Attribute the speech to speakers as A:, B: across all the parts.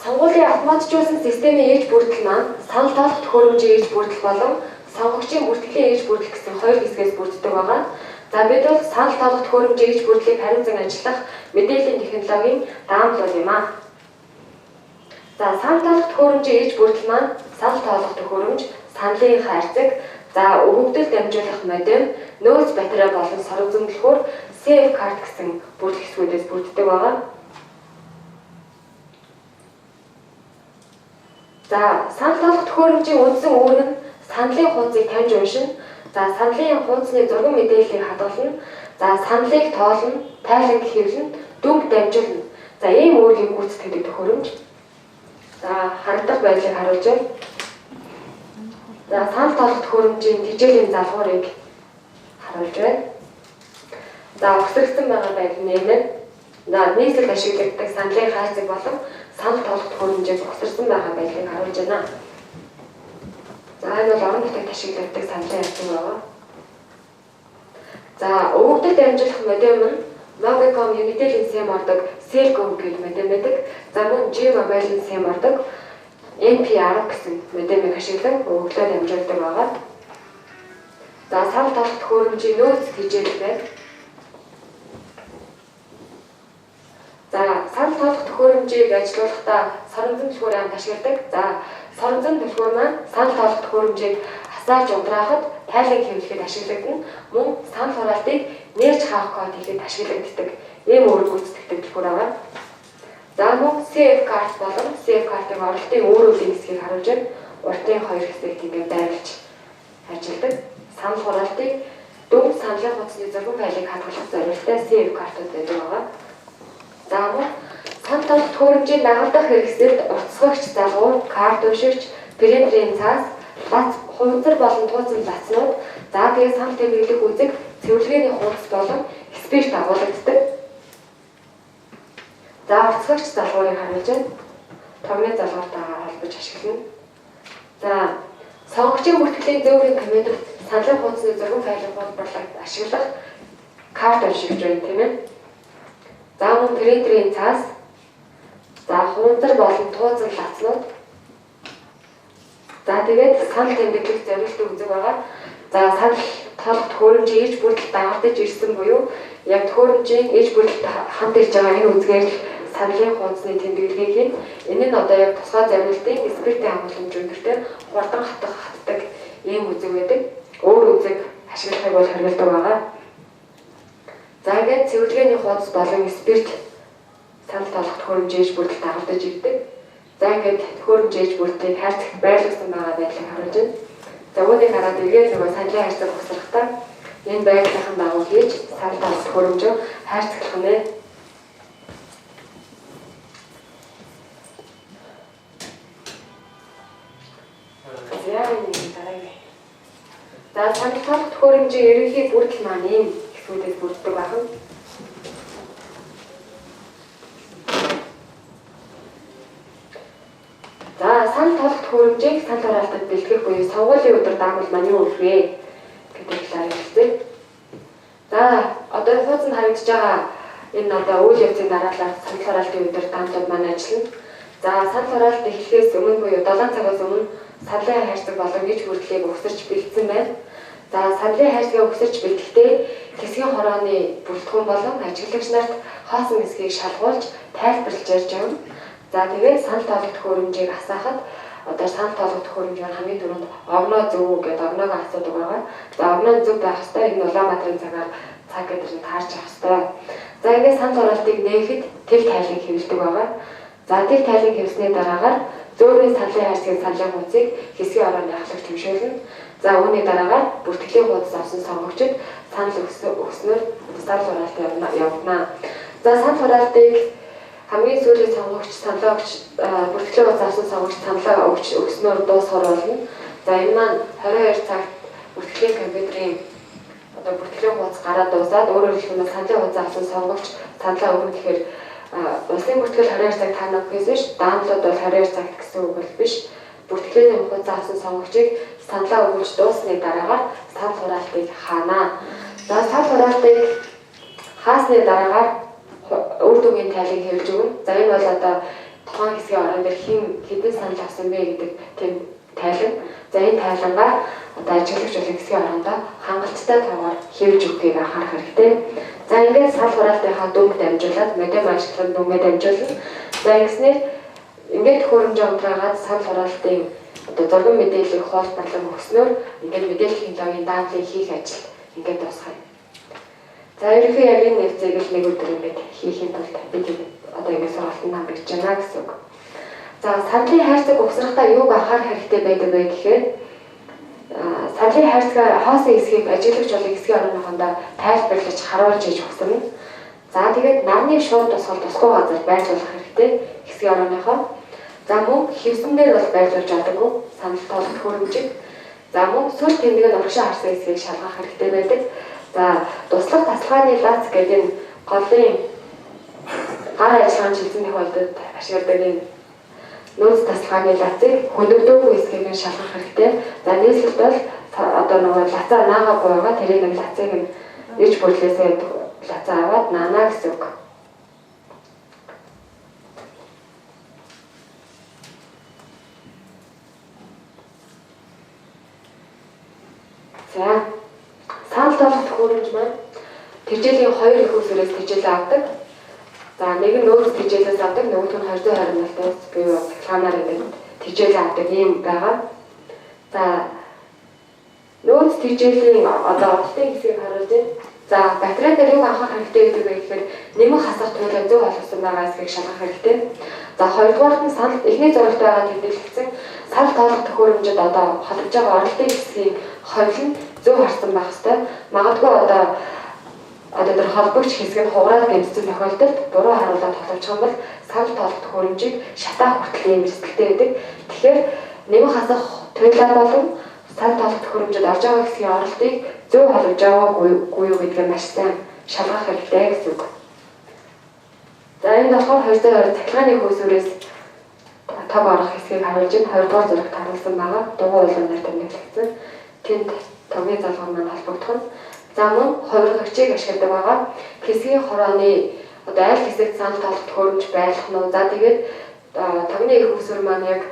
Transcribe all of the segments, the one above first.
A: Сонгуулийн автоматжуулсан системийн ээж бүрдэл маань санал тоолох төхөөрөмжийн ээж бүрдэл болон сонгогчийн бүртгэлийн ээж бүрдэл гэсэн хоёр хэсгээс бүрддэг байгаа. За бид бол санал тоолох төхөөрөмжийн ээж бүрдлийг хариуцан ажиллах мэдээллийн технологийн даамал юм аа. За санал тоолох төхөөрөмжийн ээж бүрдэл маань санал тоолох төхөөрөмж, саналын хайрцаг, за өгөгдөл дамжуулах модем, нөөц батарей болон сорогзомдлохоор сейф карт гэсэн бүрдэл хэсгүүдээс бүрддэг байгаа. За санал тоолох төхөөрөмжийн үндсэн үүрэг нь саналын хуудсыг таньж уншина. За саналын хуудсны зурган мэдээллийг хадгална. За саналыг тоолно, тайлан хэвлэнэ, дүнг дамжуулна. За ийм үүргийг гүйцэтгэдэг төхөөрөмж. За харагдах байдлыг харуулж байна. За санал тоолох төхөөрөмжийн тэжээлийн залгуурыг харуулж байна. За өгсөрсөн байгаа байдал нэмэр. За нийслэл ашиглагддаг саналын хайрцаг болон санал тоолох төхөөрөмжийг өгсөрсөн байгаа байдлыг харуулж байна. За энэ бол орон нутагт ашиглагддаг саналын хайрцаг байгаа. За өгөгдөл дамжуулах модем нь Logicom мэдээллийн сэм ордог Surgalt гэх модем байдаг. За мөн G-Mobile-ийн сэм ордог NPR гэсэн модемыг ашиглан өгөгдлөө дамжуулдаг байгаа. За санал тоолох төхөөрөмжийн нөөц хичээл байна. За санал тоолох төхөөрөмжийг ажиллуулахдаа соронзон түлхүүрийн хамт ашигладаг. За соронзон түлхүүр маань санал тоолох төхөөрөмжийг асааж унтраахад тайлан хэвлэхэд ашиглагдана. Мөн санал хураалтыг нэрж хаах код хийхэд ашиглагддаг. Ийм үүрэг гүйцэтгэдэг түлхүүр байгаа. За мөн сейф карт болон сейф картын оролтын өөрөөлийн хэсгийг харуулж байна. Уртын хоёр хэсэгт ингээд байрлаж ажилладаг. Санал хураалтыг дүн саналын хуудсны зурган файлыг хадгалах зорилготой сейф картууд байдаг байгаа. За мөн санал тоолох төхөөрөмжийн дагалдах хэрэгсэлд уртасгагч залгуур, карт уншигч, принтерийн цаас, хуванцар болон тууцын лацнууд, за тэгээд санал тэмдэглэх үзэг, цэвэрлэгээний хуудас болон спирт агуулгаддаг. За уртасгагч залгуурыг харуулж байна. Тогны залгууртайгаар холбож ашиглана. За сонгогчийн бүртгэлийн зөөврийн командт саналын хуудасны зурган файлыг хуулбарлах ашиглах карт уншигч байна тийм ээ. За мөн принтерийн цаас, за хуванцар болон тууцын лацнууд, за тэгээд санал тэмдэглэх зорилттой үзэг байгаа. За санал тоолох төхөөрөмжийн ээж бүрдэл дагагдаж ирсэн буюу яг төхөөрөмжийн ээж бүрдэлд хамт ирж байгаа энэ үзгээр саналын хуудасны тэмдэглэгийг хийн. Энэ нь одоо яг тусгай зорилтын спиртийн агуулгын өндөртэй хурдан хатдаг ийм үзэг байдаг. Өөр үзэг ашиглахыг бол хоригддог байгаа. За ингээд цэвэрлэгээний хуудас болон спирт санал тоолох төхөөрөмжийн ээж бүрдэлд дагагдаж ирдэг. За ингээд төхөөрөмжийн ээж бүрдлийг хайрцагт байрлуулсан байгаа байдлыг харуулж байна. За үүнийг хараад эргээд нөгөө саналын хайрцаг ухсрахтаа энэ байдлын дагуу хийж санал тоолох төхөөрөмжөө хайрцаглах нэ. За санал тоолох төхөөрөмжийн ерөнхий бүрдэл маань ийм хэсгүүдээс бүрддэг байна. За санал тоолох төхөөрөмжийг санал хураалтад бэлтгэх буюу сонгуулийн өдөр даамал маань юу вэ гэдэг талаар хэлцгээе. За одоо хуудсанд харагдаж байгаа энэ одоо үйл явцын дараалал санал хураалтын өдөр даамлууд маань ажиллана. За санал хураалт эхлэхээс өмнө буюу 7 цагаас өмнө саналын хайрцаг болон ээж бүрдлийг өгсөрч бэлдсэн байна. За саналын хайрцагийг өгсөрч бэлтгэхдээ хэсгийн хорооны бүрэлдэхүүн болон ажиглагч нарт хоосон хэсгийг шалгуулж тайлбарлаж ярьж байна. За тэгээд санал тоолох төхөөрөмжийг асаахад одоо санал тоолох төхөөрөмжийн хамгийн түрүүнд огноо зөв гэдэг огноогоо асуудаг байгаа. За огноо зөв байх ёстой. Энэ Улаанбаатарын цагаар цаг гэдэрт таарч явах ёстой. За ингээд санал хураалтыг нээхэд тэл тайлан хэвлэдэг байгаа. За тэл тайлан хэвлэсний дараагаар зөөрийн саналын хайрцагын саналын хуудсыг хэсгийн орооны ахлагч төвшөөлнө. За үүний дараагаар бүртгэлийн хуудас авсан сонгогчид санал өгснөөр санал хураалтанд явна. За санал хураалтыг хамгийн сүүлийн сонгогч саналаа өгч бүртгэлийн хуудас авсан сонгогч саналаа өгснөөр дуусгар болно. За энэ маань 22 цагт бүртгэлийн компьютерийн одоо бүртгэлийн хуудас гараад дуусаад өөрөөр хэлбэл саналын хуудас авсан сонгогч саналаа өгнө гэхээр улсын бүртгэл 22 цаг таанах гэсэн биш, даамлууд бол 22 цагт гэсэн үг бол биш. Бүртгэлийн хуудас авсан сонгогчийг саналаа өгүүлж дуусны дараагаар санал хураалтыг хаана. За санал хураалтыг хаасны дараагаар үр дүнгийн тайлыг хэвлэж өгнө. За энэ бол одоо тухайн хэсгийн орон дээр хэдэн санал авсан бэ гэдэг тийм тайлан. За энэ тайлангаа одоо ажиглагч болон хэсгийн орондоо хангалттай тоогоор хэвж өгөхийг анхаарах хэрэгтэй. За ингээд сал хураалтынхаа дүнг дамжуулаад модем ашиглан дүнгээ дамжуулна. За ингэснээр ингээд хөрөмж амтраагаад сал хураалтын одоо зурган мэдээллийг хуваалцарлан өгснөөр ингээд мэдээлэл технологийн даавлыг хийх ажил ингээд дуусгая. За ерөнхий яг энэ нэвцээг л нэг өдөр ингээд хийхин тулд бид одоо ингээд сургалтанд хандж байна гэсэн үг. За саналын хайрцаг угсрахтаа юуг анхаарах хэрэгтэй байдаг вэ гэхээр саналын хайрцаг хоосон хэсгийг ажиглагч болон хэсгийн орныхондоо тайлбарлаж харуулж иж угсарна. За тэгээд нарны шууд тусгал тусгүй газар байрлуулах хэрэгтэй хэсгийн орныхоо. За мөн хэвсэн дээр бол байрлуулж чадаггүй санал тоолох хөрөмжийг. За мөн сүл тэмдэгэн урагшаа харсан хэсгийг шалгах хэрэгтэй байдаг. За туслах тасалгааны лац гэдэг энэ голын гар ажиллагааны шилжүүлэх тохиолдолд ашигладаг энэ нөөц тасалгааны лацыг хөндлөдөөгүй хэсгийг нь шалгах хэрэгтэй. За нийслэлд бол одоо нөгөө лацаа наагаагүй байгаа тэрийг нэг лацыг нь иж бүрлээсээ лацаа аваад наана гэсэн үг. За санал тоолох төхөөрөмж маань тэжээлийн 2 их усрээс тэжээлээ авдаг. За нэг нь нөөц тэжээлээс авдаг, нөгөөх нь 220 налтаас буюу цахилгаанаар гэдэг тэжээлээ авдаг юм байгаа. За нөөц тэжээлийн одоо оттын хэсгийг харуулж байна. За батарей дээр юу анхаарах хэрэгтэй гэдэг вэ гэхээр нэмэн хасах туйлаа зөв болгосон байгаа эсгийг шалгах хэрэгтэй. За хоёрдугаарт нь санал эхний зурагт байгаа тэмдэглэгдсэн санал тоолох төхөөрөмжөд одоо холбож байгаа оролтын хэсгийн ховлол нь зөв харсан байх ёстой. Магадгүй одоо тэр холбогч хэсэг нь хугараад гэмтсэн тохиолдолд буруу харуулаад тоглож байгаа бол санал тоолох төхөөрөмжийг шатаах хүртэл юм эрсдэлтэй байдаг. Тэгэхээр нэмэн хасах туйлаа болон санал тоолох төхөөрөмжөд орж байгаа хэсгийн оролтыг зөв холбож байгаагүй юу гэдгээ маш сайн шалгах хэрэгтэй гэсэн үг. За энэ болохоор 220 цахилгааны хөөсөрөөс тог орох хэсгийг харуулж байна. 2 дугаар зурагт харуулсан байгаа. Дугуй ууланаар тэмдэглэгдсэн. Тэнд тогийн залгуур маань холбогдох нь. За мөн хувиргагчийг ашигладаг байгаа. Хэсгийн хорооны одоо аль хэсэгт санал тоолох төхөөрөмж байх нь. За тэгээд тогны их усүр маань яг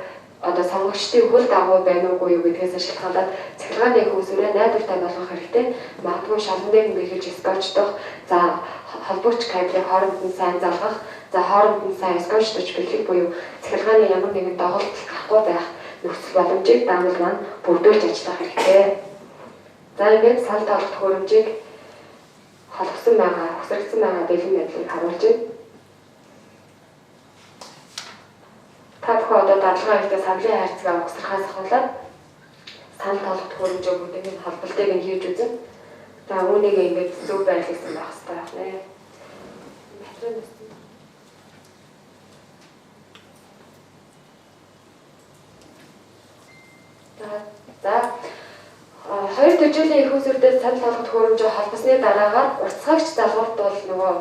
A: одоо сонгогчдын хөл дагуу байна уугүй юу гэдгээс шалтгаалаад цахилгааны их усүрээ найдвартай болгох хэрэгтэй. Магадгүй шалан дээр нь бэлгэж скотчдох. За холбогч кабелийг хооронд нь сайн залгах. За хооронд нь сайн скотчдож бэлгэх буюу цахилгааны ямар нэгэн доголдол гарахгүй байх нөхцөл боломжийг дааmal маань бүрдүүлж ажиллах хэрэгтэй. За ингээд санал тоолох төхөөрөмжийг холбосон байгаа, хөсрөгдсөн байгаа бэлэн байдлыг харуулж байна. Та бүхэн одоо дарлагын хэрэгтэй саналын хайрцагаа угсрахаас ахуулаад санал тоолох төхөөрөмжөө бүгдийг нь холболтыг нь хийж үзэн. За үүнийг ингээд зөв байрлуулсан байх хэрэгтэй байна. За хоёр төжөөлийн их усүрдээс санал тоолох төхөөрөмжөө холбосны дараагаар уртсгагч залгуурт бол нөгөө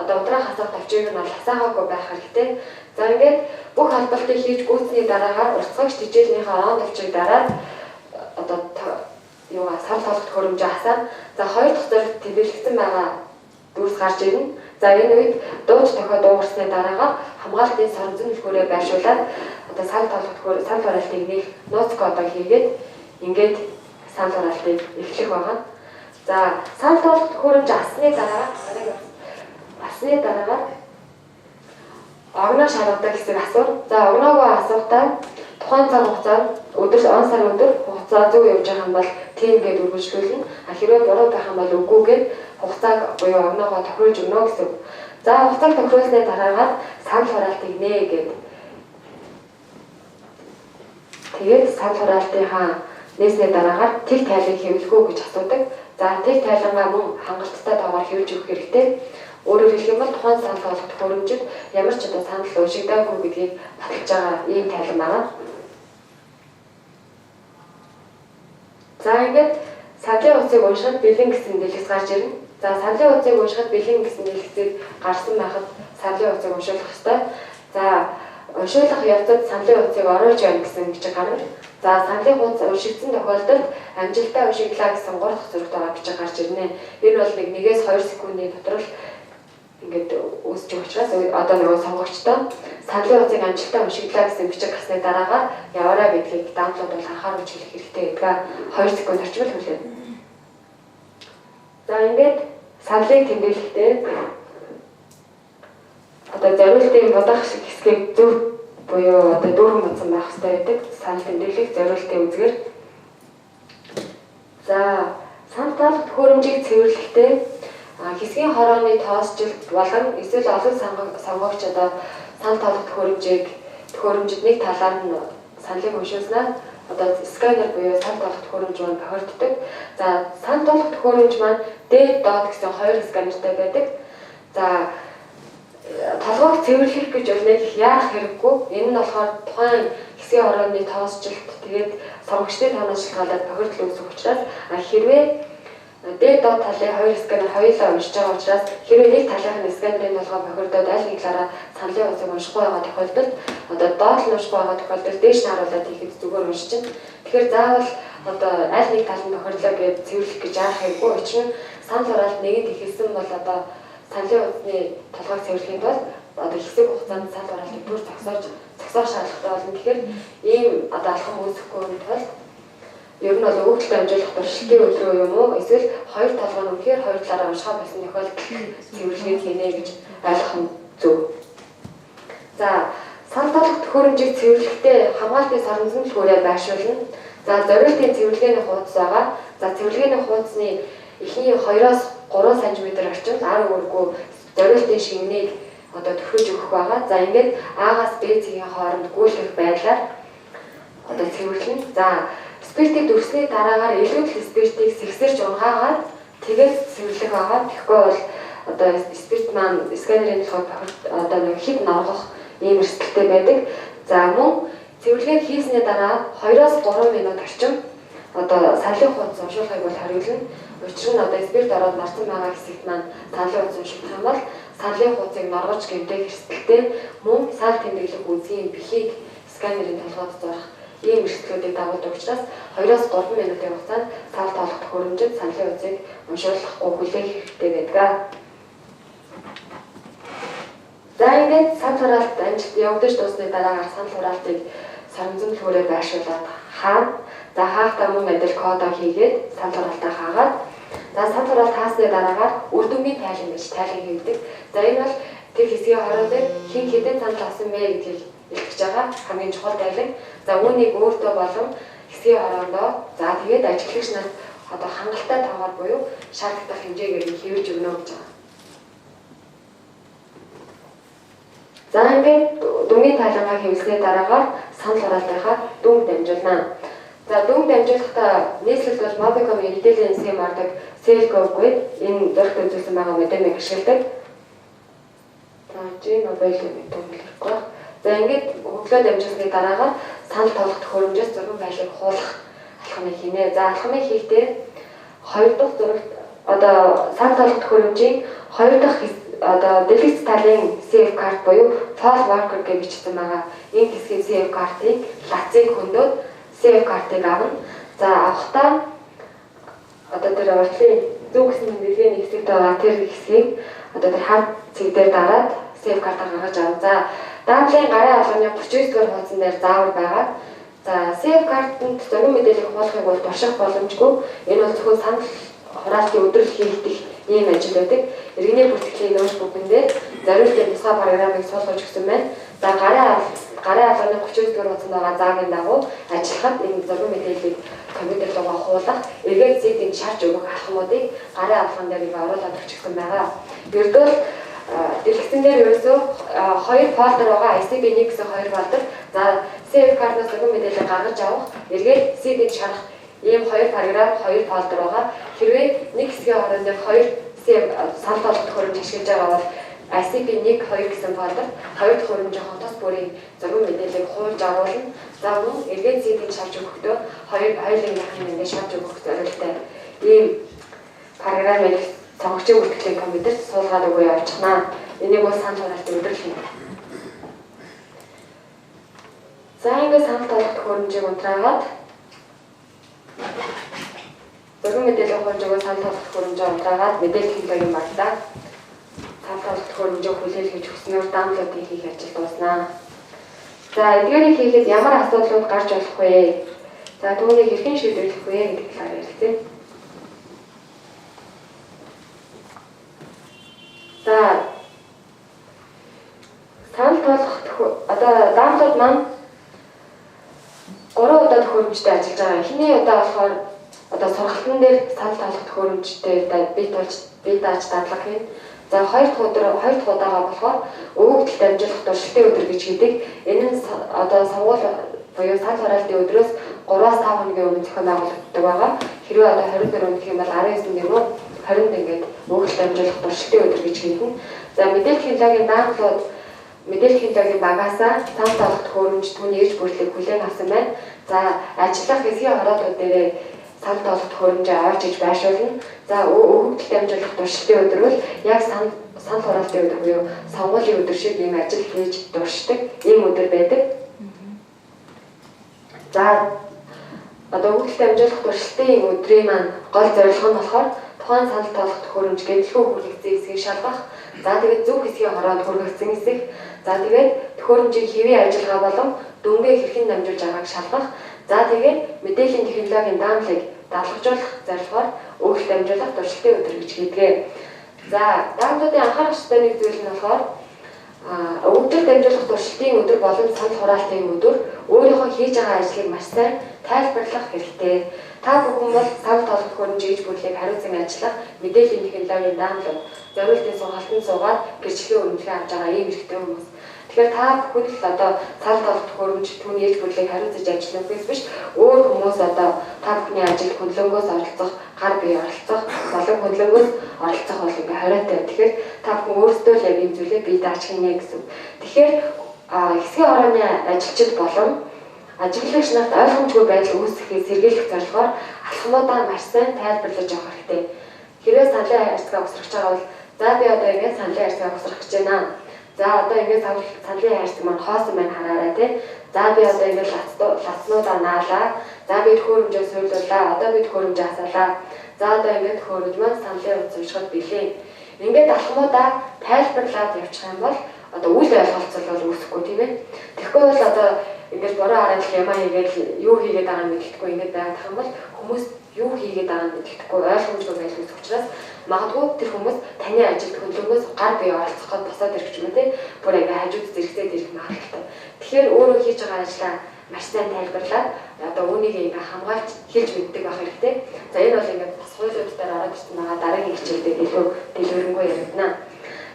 A: одоо удраа хасах товчийг нь хасаагаагүй байх хэрэгтэй. За ингээд бүх холболтыг хийж гүйцсний дараагаар уртсгагч тэжээлнийхээ он товчийг дараад одоо санал тоолох төхөөрөмжөө хасаад за хоёр дахь зэрэг тэмдэглэгдсэн байгаа дүрс гарч ирнэ. За энэ үед дууч тохио дуугарсны дараагаар хамгаалтын соронзон нөлгөөрөө байршуулад одоо санал тоолох санал хураалтыг нэг нууц кодоо хийгээд ингээд санал хураалтыг эхлэх байгаа. За санал тоолох төхөөрөмж асны дараагаар огноо шалгадаг хэсэг асуур. За огноогоо асуухтаа тухайн цаг хугацаанд өдөр он сар өдөр хугацаа зөв явж байгаа юм бол тийм гээд үргэлжлүүлнэ. Хэрвээ буруу байх юм бол үгүй гээд хугацааг буюу огноогоо тохируулж өгнө гэсэн. За хугацааг тохируулсны дараагаар санал хураалтыг нээ гээд тэгээд санал хураалтынхаа нээсний дараагаар тэг тайлыг хэвлэхүү гэж асуудаг. За тэг тайлангаа мөн хангалттай тоогоор хэвлэж өгөх хэрэгтэй. Өөрөөр хэлэх юм бол тухайн санал тоолох төхөөрөмжөд ямар ч одоо санал уушигдаагүй гэдгийг баталж байгаа ийм тайлан байна. За ингээд саналын утсыг уншихад бэлэн гэсэн дэлгэц гарч ирнэ. За саналын утсыг уншихад бэлэн гэсэн дэлгэцийг гарсан байхад саналын утсыг уншуулах ёстой. За уншуулах явцад саналын утсыг оруулж байна гэсэн бичиг гарна. За саналын утас уншигдсан тохиолдолд амжилттай уншигдлаа гэсэн 3 дахь зурагт байгаа бичиг гарч ирнэ. Энэ бол 1-2 секундын дотор л ингээд үүсэж байгаа учраас одоо нөгөө сонгогчдоо саналын утсыг амжилттай уншиглаа гэсэн бичиг гарсны дараагаар яваарай гэдгийг даамлууд бол анхааруулж хэлэх хэрэгтэй гэдгээ 2 секунд орчмол хүлээн. За ингээд саналыг тэмдэглэхдээ одоо зориултын бодох шиг хэсгийг зөв буюу одоо дүүрэн бодсон байх хэрэгтэй байдаг. Санал тэмдэглэх зориултын үзгээр. За санал талх төхөөрөмжийг цэвэрлэхдээ хэсгийн хорооны тоосжилт болон эсвэл олон сонгогч одоо санал талх төхөөрөмжөд нэг талаар нь саналыг уншуулснаар одоо сканер буюу санал талх төхөөрөмж маань тохиолддог. За санал талх төхөөрөмж маань дээд доод гэсэн 2 сканертай байдаг. За толгойг цэвэрлэх гэж бол нэг яах хэрэггүй. Энэ нь болохоор тухайн хэсгийн хорооны тоосжилт тэгээд сонгогчдын тоноос шалтгаалаад тохиолдол үүсэх учраас хэрвээ дээд доод талын 2 сканер хоёулаа уншиж байгаа учраас хэрвээ нэг талынхны сканерын толгой бохирдоод аль нэг талаараа саналын утсыг уншихгүй байгаа тохиолдолд одоо доод нь уншихгүй байгаа тохиолдолд дээш нь харуулад ихэд зүгээр уншиж. Тэгэхээр заавал одоо аль нэг тал нь бохирлоо гэж цэвэрлэх гэж яах хэрэггүй. Учир нь санал хураалт нэгэнд ихэлсэн бол одоо саналын утасны толгойг цэвэрлэхийн тулд одоо хэсэг хугацаанд санал хураалтыг бүр зогсоох шаардлагатай болно. Тэгэхээр ийм одоо алхам үүсэхгүй тулд ер нь бол өгөгдөлт амжуулах туршилтын өдрөө юм уу эсвэл хоёр толгой нь үнэхээр хоёр талаараа уншихаа болсон тохиолдолд цэвэрлэгээ хийнэ гэж ойлгох нь зөв. За санал талх төхөөрөмжийг цэвэрлэхдээ хамгаалтын соронзон төлгөөрөө байршуулна. За зориултын цэвэрлэгээний хуудас байгаа. За цэвэрлэгээний хуудасны эхний 2-оос 3 см орчимд ар үүрэггүй зориултын шингэнийг одоо төхөж өгөх байгаа. За ингээд А-гаас Б цэгийн хооронд гүйлгэх байдлаар одоо цэвэрлэнэ. За спиртийг дүрсний дараагаар илүүдл спиртийг сэгсэрч унгаагаад тэгээд цэвэрлэх байгаа. Тэгэхгүй бол одоо спирт маань сканерын толгойд одоо нэг хэд норгох ийм эрсдэлтэй байдаг. За мөн цэвэрлэгээ хийсний дараа 2-оос 3 минут орчим одоо саналын хуудас уншуулгыг бол хариулна. Учир нь одоо спирт ороод марсан байгаа хэсэгт маань саналын хуудас уншуулах юм бол саналын хуудсыг норгож гэмтэх эрсдэлтэй мөн санал тэмдэглэх үзгийн бэхийг сканерын толгойд зорох ийм эрсдлүүдийг дагуулдаг учраас 2-оос 3 минутын хугацаанд санал тоолох төхөөрөмжөд саналын хуудсыг уншуулахгүй хүлээх хэрэгтэй байдаг. За ингээд санал хураалт амжилт явагдаж дуусны дараагаар санал хураалтыг соронзон төлгөөрөө байршуулад хаана. За хаахтаа мөн адил кодоо хийгээд санал хураалтаа хаагаад за санал хураалт хаасны дараагаар үр дүнгийн тайлан гэж тайлан хийгдэг. За энэ бол тэр хэсгийн хороо дээр хэн хэдэн санал авсан бэ гэдгийг илтгэж байгаа хамгийн чухал тайлан. За үүнийг өөртөө болон хэсгийн хороондоо за тэгээд ажиглагч нарт одоо хангалттай тоогоор буюу шаардлагатай хэмжээгээр нь хэвж өгнө гэж байгаа. За ингээд дүнгийн тайлангаа хэвлэсний дараагаар санал хураалтынхаа дүнг дамжуулна. За дүнг дамжуулахдаа нийслэлд бол Mobicom мэдээллийн схем ордог Selco-г энэ зургт үзүүлсэн байгаа модемыг ашигладаг. За G-Mobile мэдээлэлгүй. За ингээд өглөө дамжуулсны дараагаар санал тоолох төхөөрөмжөөс зургийн файлыг хуулах алхмыг хийнэ. За алхмыг хийхдээ 2 дахь зурагт одоо санал тоолох төхөөрөмжийн 2 дахь одоо дэлгэц талын save card буюу file worker гэж бичсэн байгаа. Энэ хэсгийн save card-ыг лацыг хөндөд save card-ыг авна. За авахдаа одоо тэр уртлын зөв гэсэн мэдээллийн хэсэгт байгаа тэр хэсгийг одоо тэр хар цэг дээр дараад save card-аар гаргаж авна. За даамлын гарын алганы 39 дугаар хуудсан дээр заавар байгаа. За save card-д зургийн мэдээллийг хуулахыг бол турших боломжгүй. Энэ бол зөвхөн санал хураалтын өдрөл хийгдэх ийм ажил байдаг. Иргэний бүртгэлийн ноутбукн дээр зориултын тусгай програмыг суулгаж өгсөн байна. За гарын алганы 39 дугаар хуудсанд байгаа заагийн дагуу ажиллахад энэ зургийн мэдээллийг компьютер руу хуулах, эргээд зэдийн шаарч өгөх алхмуудыг гарын алган дээр оруулаад өгчихсөн байгаа. Ердөө дэлгэцэн дээр ерөөсөө 2 фолдер байгаа. ICB-1 гэсэн 2 фолдер. За save card-аас зургийн мэдээлэл гаргаж авах, эргээд CD-д шарах ийм 2 параграф 2 фолдер байгаа. Хэрвээ нэг хэсгийн хооронд 2 санал тоолох төхөөрөмж ашиглаж байгаа бол ICB-1 2 гэсэн фолдер 2 дахь хөрөмжийн тос бүрийн зургийн мэдээллийг хуулж агуулна. За мөн эргээд CD-д шарж өгөхдөө хоёулын яхын ингээд шарж өгөх зорилготой ийм параграфыг сонгогчийн бүртгэлийн компьютерт суулгаад өгөө явуулчихна. Энийг бол санал хураалтын өдрөл хийнэ. За ингээд санал тоолох төхөөрөмжийг унтраагаад зургийн мэдээлэл хуулж өгөө санал тоолох төхөөрөмжийг унтраагаад мэдээлэл хэлбэгийн багтаа санал тоолох төхөөрөмжөө хүлээлгэж өгснөөр даамлуудыг хийх ажил дууснаа. За эдгээрийг хийхэд ямар асуудлууд гарч болох вэ? За түүнийг хэрхэн шийдвэрлэх вэ гэдэг талаар ярилцъя. За санал тоолох даамлууд маань 3 удаа төхөөрөмжтэй ажиллаж байгаа. Эхний удаа болохоор сургалтын дээр санал тоолох төхөөрөмжтэй бие дааж дадлага хийн. За 2 дахь удаага болохоор өвөгдөлт амжилах туршилтын өдөр гэж хэлдэг. Энэ нь сургууль буюу санал хураалтын өдрөөс 3-5 хоногийн өмнө зохион байгуулагддаг байгаа. Хэрвээ 24 өнөх юм бол 19 гэмүү 20-нд ингээд өвөгдөлт амжилах туршилтын өдөр гэж хэлнэ. За мэдээлэл технологийн даамлууд мэдээлэл технологийн багаасаа санал тоолох төхөөрөмж түүний эрж бүрлийг хүлээн авсан байна. За ажиллах хэсгийн хороодууд дээр санал тоолох төхөөрөмжөө авч иж байршуулна. За өвөгдөлт амжилах туршилтын өдөр бол яг санал хураалтын өдөр буюу сонгуулийн өдөр шиг ийм ажил хийж дуршдаг ийм өдөр байдаг. За өвөгдөлт амжилах туршилтын өдрийн маань гол зорилго нь болохоор тухайн санал тоолох төхөөрөмж гэтлгүй хүргэсэн хэсгийг шалгах. За тэгээд зөв хэсгийн хороод хүргэсэн хэсэг. За тэгээд төхөөрөмжийн хэвийн ажиллагаа болон дүнгээ хэрхэн дамжуулж байгааг шалгах. За тэгээд мэдээллийн технологийн даамлыг дадлгажуулах зорилгоор өвөгдөлт амжилах туршилтын өдөр гэж хэлдэг. За даамлуудын анхаарах ёстой нэг зүйл нь болохоор өвөгдөлт амжилах туршилтын өдөр болон санал хураалтын өдөр өөрийнхөө хийж байгаа ажлыг маш сайн тайлбарлах хэрэгтэй. Та бүхэн бол санал тоолох төхөөрөмж хийж бүрлийг хариуцсан ажиллах мэдээллийн технологийн даамлууд зориултын сургалтанд суугаад гэрчлэгийн үнэлгээ авч байгаа ийм эрхтэй хүмүүс. Тэгэхээр та бүхэн л санал тоолох төхөөрөмж түүний ээж бүрлийг хариуцаж ажиллах биш өөр хүмүүс та бүхний ажилд хөндлөнгөөс оролцох, гар бие оролцох, болон хөндлөнгөөс оролцох бол ингээ хориотой. Тэгэхээр та бүхэн өөрсдөө л яг ийм зүйлээ бие дааж хийнэ гэсэн. Тэгэхээр хэсгийн хорооны ажилчид болон ажиглагч нарт ойлгомжгүй байдал үүсгэхийг сэргийлэх зорилгоор алхмуудаа маш сайн тайлбарлаж явах хэрэгтэй. Хэрвээ саналын харьцаа босрохж байгаа бол за би одоо ингээд саналын харьцаа босрох гэж байна. За одоо ингээд саналын харьцаг маань хоосон байна хараарай тий. За би одоо ингээд лацнуудаа наалаа. За би төхөөрөмжөө суйлууллаа. Одоо би төхөөрөмжөө асаалаа. За одоо ингээд төхөөрөмж маань саналын утас уншихад билээ. Ингээд алхмуудаа тайлбарлаад явчих юм бол үйл ойлголцол бол үүсэхгүй тийм ээ. Тэгэхгүй бол ингээд бороо хараад ямаа хийгээд юу хийгээд байгаа нь мэдэхгүй ингээд байх юм бол хүмүүс юу хийгээд байгаа нь мэдэхгүй ойлгомжгүй байх учраас магадгүй тэр хүмүүс таны ажилд хөндлөнгөөс гар бие оролцоход босоод ирэх юм тий. Бүр ингээд хажууд зэрэгцээд ирэх магадлалтай. Тэгэхээр өөрөө хийж байгаа ажлаа маш сайн тайлбарлаад үүнийг ингээд хамгаалж хэлж мэддэг байх хэрэгтэй. За энэ бол ингээд бас хуулиуд дээр ороод ирсэн байгаа дараагийн хичээлдээ илүү дэлгэрэнгүй яригдана.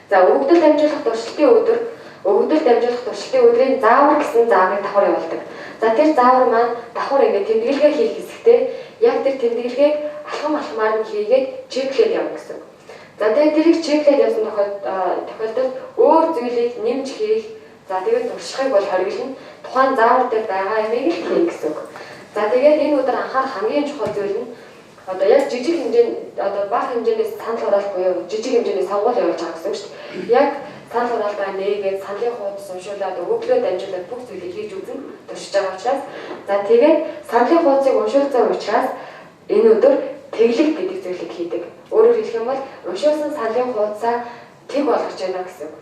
A: За өвөгдөлт амжилах туршилтын өдөр өвөгдөлт амжилах туршилтын өдрийн заавар гэсэн зааврыг давхар явуулдаг. За тэр заавар маань давхар ингээд тэмдэглэгээ хийх хэсэгтээ яг тэр тэмдэглэгийг алхамаар нь хийгээд чеклээд явна гэсэн. За тэгээд тэрийг чеклээд явсан тохиолдолд өөр зүйлийг нэмж хийх. За тэгээд туршихыг бол хориглоно. Тухайн заавар дээр байгаа юмыг л хийх гэсэн үг. За тэгээд энэ өдөр анхаарах хамгийн чухал зүйл нь яг жижиг хэмжээнд бага хэмжээний санал хураалт буюу жижиг хэмжээний сонгуул явуулж байгаа гэсэн үг шүү дээ. Яг санал хураалтаа нээгээд саналын хуудас уншуулад өгөөглөө дамжуулаад бүх зүйлийг хийж үзэн туршиж байгаа учраас за тэгээд саналын хуудасыг уншуулсан учраас энэ өдөр тэглэг гэдэг зүйлийг хийдэг. Өөрөөр хэлэх юм бол уншуулсан саналын хуудасаа тэг болгож байна гэсэн үг.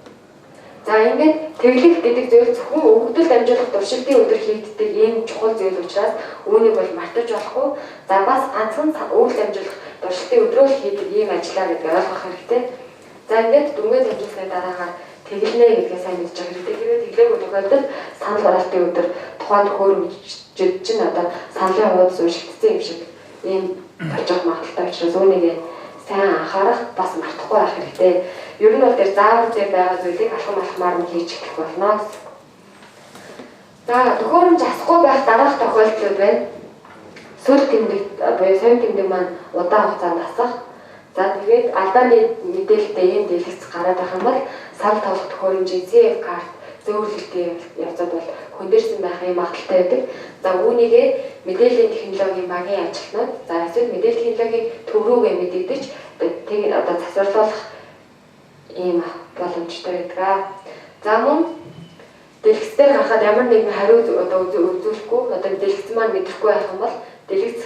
A: За ингээд тэглэг гэдэг зүйл зөвхөн өвөгдөлт амжилах туршилтын өдөр хийгддэг ийм чухал зүйл учраас үүнийг бол мартаж болохгүй. За бас ганцхан өвөгдөлт амжилах туршилтын өдрөөр хийдэг ийм ажиллаа гэдгийг ойлгох хэрэгтэй. За ингээд дүнгээ дамжуулсны дараагаар тэглэнэ гэдгээ сайн мэдж байгаа хэрэгтэй. Хэрвээ тэглээгүй тохиолдолд санал хураалтын өдөр тухайн төхөөрөмжид чинь саналын хуудас уншигдсан юм шиг ийм болж магадaltaй учраас үүнийг сайн анхаарах бас мартахгүй байх хэрэгтэй. Ер нь бол тэр заавар дээр байгаа зүйлийг алхамаар нь хийж эхлэх болно гэсэн. За төхөөрөмж асахгүй байх дараах тохиолдлууд байна. Сүл тэмдэг буюу совь тэмдэг маань удаан хугацаанд асах. За тэгээд алдааны мэдээлэлтэй ийм дэлгэц гараад байх юм бол санал тоолох төхөөрөмжийн CF карт зөөвөрлөлтийн явцад бол хөндөрсөн байх юм магадaltaй байдаг. За үүнийгээ мэдээллийн технологийн багийн ажилтнууд за эсвэл мэдээллийн технологийн төв рүүгээ мэдэгдэж засварлуулах ийм боломжтой байдаг. За мөн дэлгэцээр харахад ямар нэгэн хариу үзүүлэхгүй дэлгэц маань мэдрэхгүй байх юм бол дэлгэц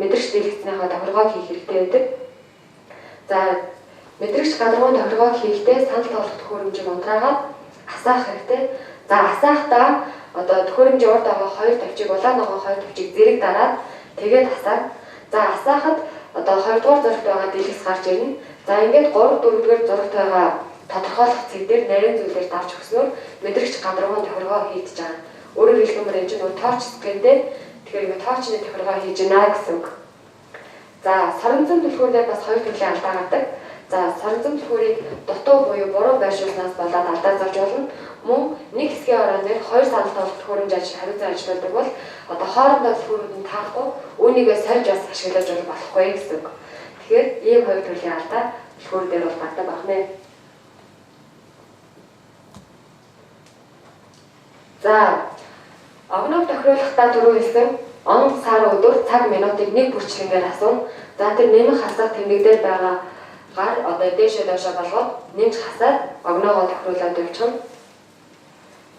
A: мэдрэгч дэлгэцнийхээ тохиргоог хийх хэрэгтэй байдаг. За Мэдрэгч гадаргуун тохиргоо хийхдээ санал болгох төхөөрөмжийг унтраагаад асаах хэрэгтэй. За асаахтаа одоо төхөөрөмжийн урд байгаа 2 тавчиг улаан байгаа 2 тавчиг зэрэг дараад тэгээд асаа. За асаахад одоо 2 дугаар зурагт байгаа дэлгэц гарч ирнэ. За ингээд 3 4 дугаар зурагт байгаа тодорхойлох цэг дээр нарийн зүйлээр давж өгснөөр мэдрэгч гадаргуун тохиргоо хийдэж байгаа. Өөрөөр хэлбэл энэ чинь нөгөө торч скэнтэй тэгэхээр ингээд торчны тохиргоо хийж гинэ гэсэн үг. За соронзон түлхүүрээр бас 2 төрлийн алдаа гардаг. За соронзон түлхүүрийг дутуу буюу буруу байршуулснаас болоод алдаа зарж болно. Мөн нэг хэсгийн орон дээр 2 санал тоглох төхөөрөмж хариуцан ажилладаг бол одоо хоорондоо түлхүүрүүд нь таахгүй үүнийгээ сольж бас ашиглаж болохгүй гэсэн үг. Тэгэхээр ийм 2 төрлийн алдаа түлхүүр дээр бол гардаг байна. За огног тохируулахдаа түрүү хэлсэн он сар өдөр цаг минутыг нэг бүрчлэнгээр асуун. За тэр нэмэх хасах тэмдэг дээр байгаа гар одоо дээшээ доошоо болгоод нэмж хасаад огноогоо тохируулаад явчихна.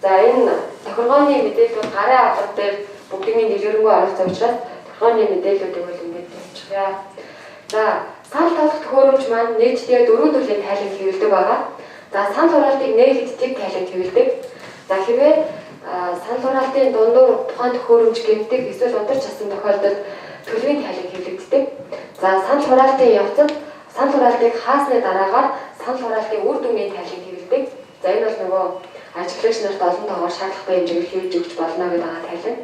A: За энэ тохиргооны мэдээлэл гарын аврал дээр бүгдийн дэлгэрэнгүй оролцсон учраас тохиргооны мэдээллүүдийг бол ингэж тавьчихъя. За санал тоглох төхөөрөмж маань нийтдээ 4 төрлийн тайланд хэвлэдэг байгаа. За санал хураалтыг нээхэд тэг тайланд хэвлэдэг. За хэрвээ санал хураалтын дундуур тухайн төхөөрөмж гэмтдэг эсвэл ундарч чадсан тохиолдолд төлөвийн тайланд хэвлэгддэг. За санал хураалтын явцад санал хураалтыг хаасны дараагаар санал хураалтын үр дүнгийн тайланд хэвлэдэг. За энэ бол нөгөө ажиглагч нарт олон тоогоор шаардлагатай хэмжээгээр хийж өгч болно гэдэг байгаа тайлан.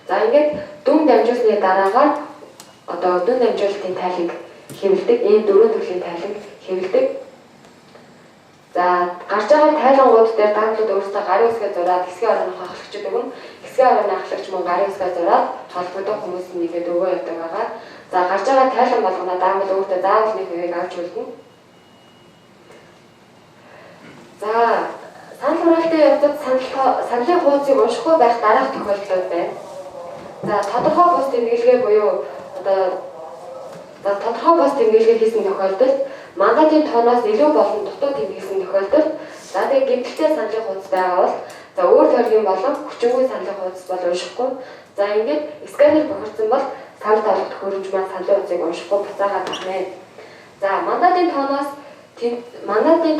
A: За ингээд дүн дамжуулсны дараагаар одоо дүн дамжуулалтын тайлан хэвлэдэг. Ийм 4 төрлийн тайлан хэвлэдэг. За гарч байгаа тайлангууд дээр даамлууд өөрсдөө гарын үсгээ зураад хэсгийн орооны хахлагчд өгнө. Хэсгийн орооны хахлагч мөн гарын үсгээ зураад холбогдох хүмүүс нэгээд өгөө явдаг байгаа. За гарч байгаа тайлан болгоно даамл өөртөө заавал нэг хэвийг авч үлдэнэ. За санал хураалтын явцад саналын хуудсыг уншихгүй байх дараах тохиолдол байна. За тодорхой бус тэмдэглэгээ буюу одоо тодорхой бус тэмдэглэгээ хийсэн тохиолдолд мандатын тооноос илүү болон дутуу тэмдэглэсэн тохиолдолд за тэгээ гэмтэлтэй саналын хуудас байгаа бол за өөр төрлийн болон хүчингүй саналын хуудас бол уншихгүй. За ингээд сканер бохирдсон бол санал тоглох төхөөрөмж маань саналын хуудсыг уншихгүй буцаагаад байна. За мандатын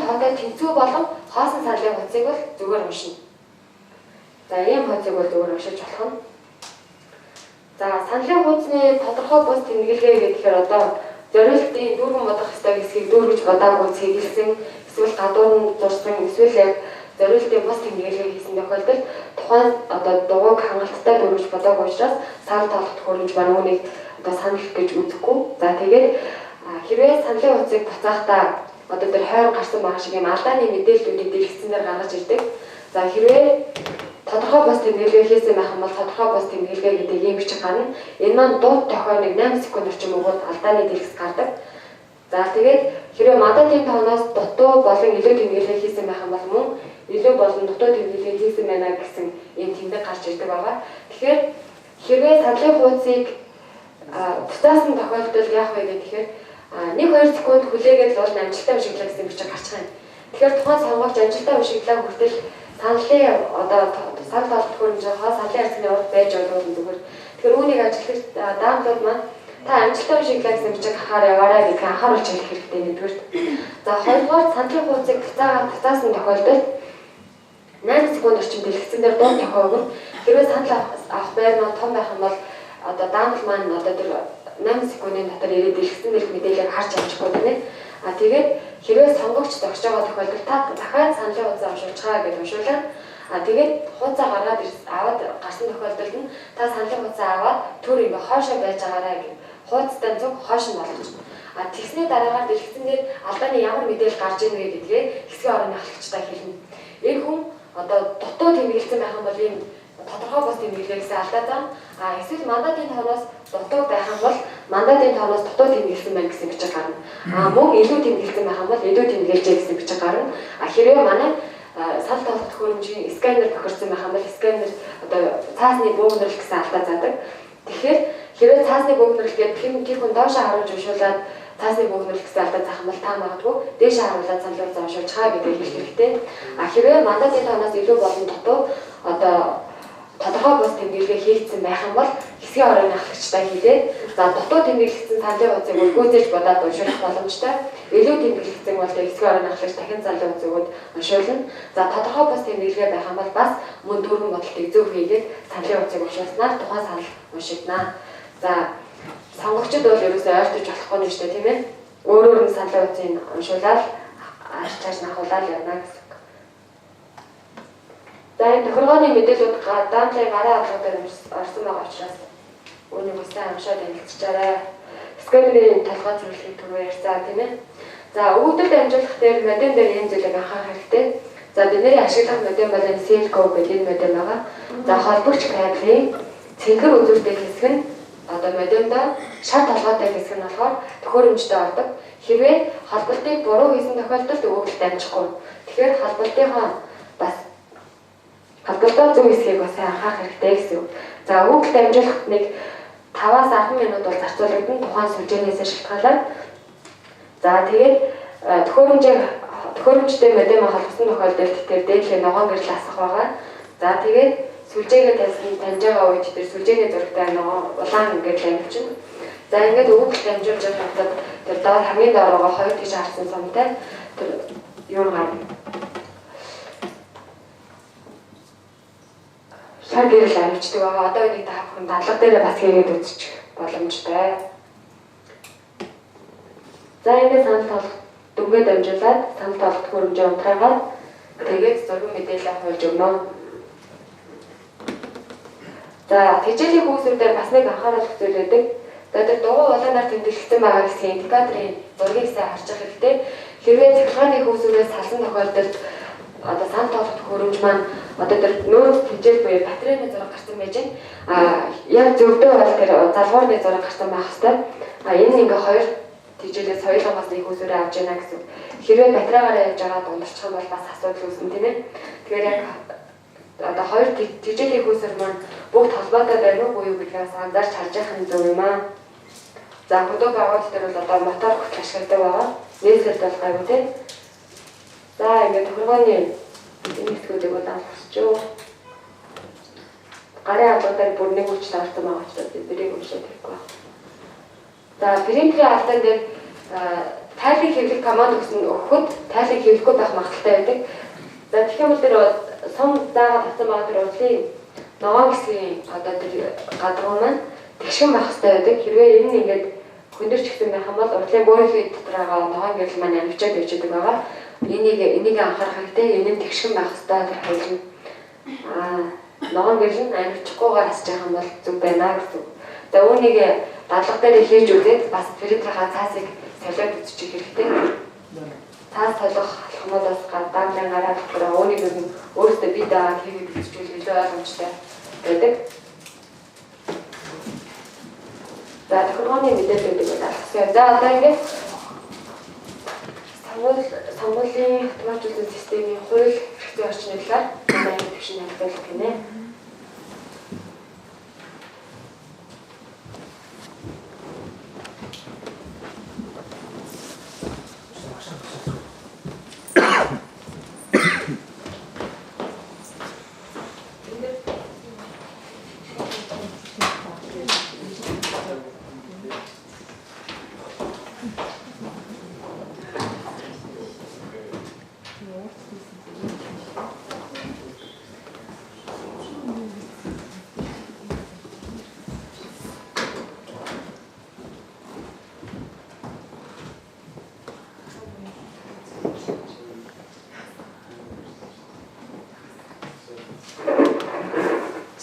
A: тоотой тэнцүү болон хоосон саналын хуудсыг бол зүгээр уншина. За ийм хуудсыг бол зүгээр уншиж болох нь. За саналын хуудсны тодорхой бус тэмдэглэгээ гэхээр одоо зориултын дүүрэн бодох хэсэг хэсгийг дүүргэж бодаагүй цэглэсэн эсвэл гадуур нь зурсан эсвэл яг зориултын бус тэмдэглэгээ хийсэн тохиолдолд тухайн одоо дугуйг хангалттай дүүргэж бодоогүй учраас санал тоглох төхөөрөмж маань үүнийг одоо санал гэж үзэхгүй. За тэгээд хэрвээ саналын хуудсыг буцаахдаа одоо тэр хойр гарсан байгаа шиг юм алдааны мэдээллүүдийг дэлгэцсэнээр гаргаж ирдэг. За хэрвээ тодорхой бус тэмдэглэгээ хийсэн байх юм бол тодорхой бус тэмдэглэгээ гэдэг ийм бичиг гарна. Энэ маань дууд тохиолыг 8 секунд орчим өгөөд алдааны дэлгэц гардаг. За тэгээд хэрвээ мандатын тооноос дутуу болон илүү тэмдэглэгээ хийсэн байх юм бол мөн илүү болон дутуу тэмдэглэгээ хийсэн байна гэсэн ийм тэмдэг гарч ирдэг байгаа. Тэгэхээр хэрвээ саналын хуудсыг буцаасан тохиолдолд яах вэ гэхээр 1-2 секунд хүлээгээд л амжилттай уншиглаа гэсэн бичиг гарч байгаа юм. Тэгэхээр тухайн сонгогч амжилттай уншиглаа хүртэл саналын одоо санал тоглох төхөөрөмжийн саналын арцны урд байж болов зүгээр. Тэгэхээр үүнийг ажиглагч даамлууд маань та амжилттай уншиглаа гэсэн бичиг хахаар яваарай гэдгийг анхааруулж хэлэх хэрэгтэй нэгдүгээр. За хоёрдугаар саналын хуудсыг буцаасан тохиолдолд 8 секунд орчим дэлгэцэн дээр дунд тохиогвол хэрвээ санал авах байр нь том байх юм бол одоо даамл маань одоо тэр 8 секундын дотор ирээд дэлгэцэн дээрх мэдээллийг харж амжихгүй байна. Тэгээд хэрвээ сонгогч зогсож байгаа тохиолдолд та дахиад саналын хуудсаа уншуулж байгаа гэж уншуулаад тэгээд хуудсаа гаргаад аваад гарсан тохиолдолд нь та саналын хуудсаа аваад төр ингээ хоошоо байж байгаарай гэж хуудастай зөв хоош нь болгочихно. Тэгсний дараагаар дэлгэцэн дээр алдааны ямар мэдээлэл гарч ийн вэ гэдгээ хэсгийн орооны ахлагчтай хэлнэ. Энэ хүн одоо дутуу тэмдэглэсэн байх юм бол ийм тодорхой бус тэмдэглэгээ гэсэн алдаа зам. Эсвэл мандатын тооноос дутуу байх юм бол мандатын тооноос дутуу тэмдэглэсэн байна гэсэн бичиг гарна. Мөн илүү тэмдэглэсэн байх юм бол илүү тэмдэглэжээ гэсэн бичиг гарна. Хэрвээ манай санал тоглох төхөөрөмжийн сканер бохирдсон байх юм бол сканер одоо цаасны бөөгнөрл гэсэн алдаа заадаг. Тэгэхээр хэрвээ цаасны бөөгнөрл гэдэг тэр хүн доошоо харуулж уншуулад цаасны бөөгнөрл гэсэн алдаа заах юм бол та магадгүй дээшээ харуулад санал хуудсаа уншуулж байгаа гэдэг хэлэх хэрэгтэй. Хэрвээ мандатын тооноос илүү болон дутуу одоо тодорхой бус тэмдэглэгээ хийгдсэн байх юм бол хэсгийн оройн ахлагчтай хийлээ. За дутуу тэмдэглэгдсэн саналын утсыг гүйцээж бодоод уншуулах боломжтой. Илүү тэмдэглэгдсэн бол хэсгийн оройн ахлагч дахин саналын утсыг уншуулна. За тодорхой бус тэмдэглэгээ байх юм бол бас мөн дүүрэн бодлыг зөв хийгээд саналын утсыг уншуулснаар тухайн санал уншигдана. За сонгогчид бол ерөөсөө ойртож болохгүй юм шүү дээ, тийм ээ. Өөрөөр нь саналын утсыг уншуулаад арчааж нахуулаад явна гэсэн. За энэ тохиргооны мэдээлэлүүд даамлын гараа алгадаар орсон байгаа учраас үүнийг үстэй амшаад танилцчаарай. Сканерийн толгой зөвлөгийг түрүү ярьсан тийм ээ. За өвдөд амжуулах дээр модем дээр энэ зүйлийг анхаарах хэрэгтэй. За бидний ашиглах модем бол энэ Cisco гэдэг энэ модем байгаа. За холбогч кабелийн цэнхэр үзүүлэлттэй хэсэг нь одоо модемда шар толгойтой хэсэг нь болохоор төхөөрөмжтэй ордог. Хэрвээ холболтыг буруу хийсэн тохиолдолд өгүүлэлт амжихгүй. Тэгэхээр холболтынхаа бас холболтоо зөв хэсгийг бас анхаарах хэрэгтэй гэсэн үг. За өгүүлэлт амжуулахад нэг 5-аас 10 минут бол зарцуулагдана тухайн сүлжээнээс шалтгаалаад. За тэгээд төхөөрөмжтэй модем холбосон тохиолдолд тэр дээдлийн ногоон гэрэл асах байгаа. За тэгээд сүлжээгээ таньж байгаа үед тэр сүлжээний зурагтай ногоон улаан гэрэл амжина. За ингээд өгүүлэлт амжуулж байхдаа тэр доор хамгийн доор байгаа хоёр тийш харсан сумтай тэр юу гарна. Шар гэрэл амждаг байгаа. Одоо энийг та бүхэн дадлага дээр бас хийгээд үзчих боломжтой. За ингээд санал толгох дүнгээд амжуулаад санал толгох хөрөмжөө унтраагаад тэгээд зургийн мэдээлэл хуулж өгнө. За тэжээлийн хүүсүүдээр бас нэг анхааруулах зүйл байдаг. За тэр дугуй улаанаар тэмдэглэгдсэн байгаа гэсэн индикаторын зургийг сайн харж байгаа хэрэгтэй. Хэрвээ цахилгааны хүүсүүдээс салсан тохиолдолд одоо санал толгох хөрөмж маань одоо тэр нөөц тэжээл буюу батарейны зураг гарсан байж байна. Яг зөвдөө бол тэр залгуурны зураг гарсан байх хэвээр. Энэ ингээ хоёр тэжээлээс хоёулангаас нэг хүүсүүрээ авч яана гэсэн. Хэрвээ батарейгаараа явж байгаа дундорчих юм бол бас асуудал үүснэ тийм ээ. Тэгэхээр яг одоо хоёр тэжээлийн хүүсэр маань бүгд холбоотой байна уу буюу гэдгээс анзаарч харж явах нь зөв юм аа. За хөдөө байгуулалт дээр бол одоо мотор хүртэл ашигладаг байгаа. Нийслэлд бол гайгүй тийм. За ингээд тохиргооны хэсгүүдийг бол авчихв. Гарын албадаар бүр нэг хүчтэй орсон байгаа ч бидэрийг уншаад хэрэггүй байна. За принтерийн алдаан дээр тайлбар хэвлэх команд өгөхөд тайлбар хэвлэхгүй байх магадaltaй байдаг. За тэгэх юм бол тэр сум заагаад авсан байгаа тэр урдлын ногоон хэсгийн одоо тэр гадуур маань тэгшин байх хэрэгтэй байдаг. Хэрвээ энэ нь ингээд хөндөрч гисэн байх юм бол урдлын буйны дотор байгаа ногоон гэрэл маань амжиж явдаг байгаа. Энийг анхаарах хэрэгтэй. Энэ нь тэгшин байх хэрэгтэй тэр хоёул. Ногоон гэрэл нь амжихгүйгээр асж байгаа юм бол зүг байна гэсэн. За үүнийг дадлага дээр хийж үзээд бас принтерийнхаа цаасыг солиод үзчих хэрэгтэй. Цаас солих алхмуудаас гадаалын гараад тэр өөрийг нь өөрөөсөө бие дагаад хийгээд үзчихвэл илүү ойлгомжтой байдаг. За тохиргооны мэдээллүүдийг алгасаа. За одоо ингээд сонгуулийн автоматжуулсан системийн хууль хэрэгцээ орчны талаар маань төвшин хэлбэлэх гинэ.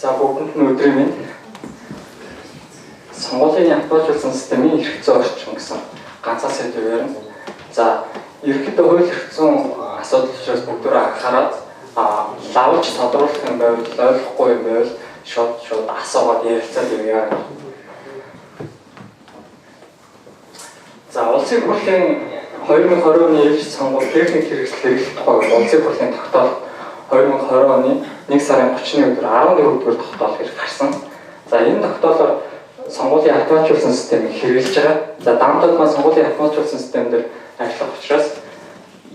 B: За бүгдэнд нь өдрийн минь сонгуулийн автоматжуулсан системийн хэрэгцээ орчин гэсэн ганцаа сэдв ярина. За ерөнхийдөө хууль хэрэгцээ асуудал учраас бүгдөө анхаарал лавж тодруулах юм байвал ойлгохгүй юм байвал шууд асуугаад ярилцаад явъя. За улсын хурлын 2020 оны ээлж сонгуул техник хэрэгслэл тухай улсын хурлын тогтоол 2020 оны 1 сарын 30-ны өдөр 11-р тогтоол хэрэг гарсан. За энэ тогтоолоор сонгуулийн автоматжуулсан системийг хэрэгжилж байгаа. За даамдад маань сонгуулийн автоматжуулсан системээр ажиллах учраас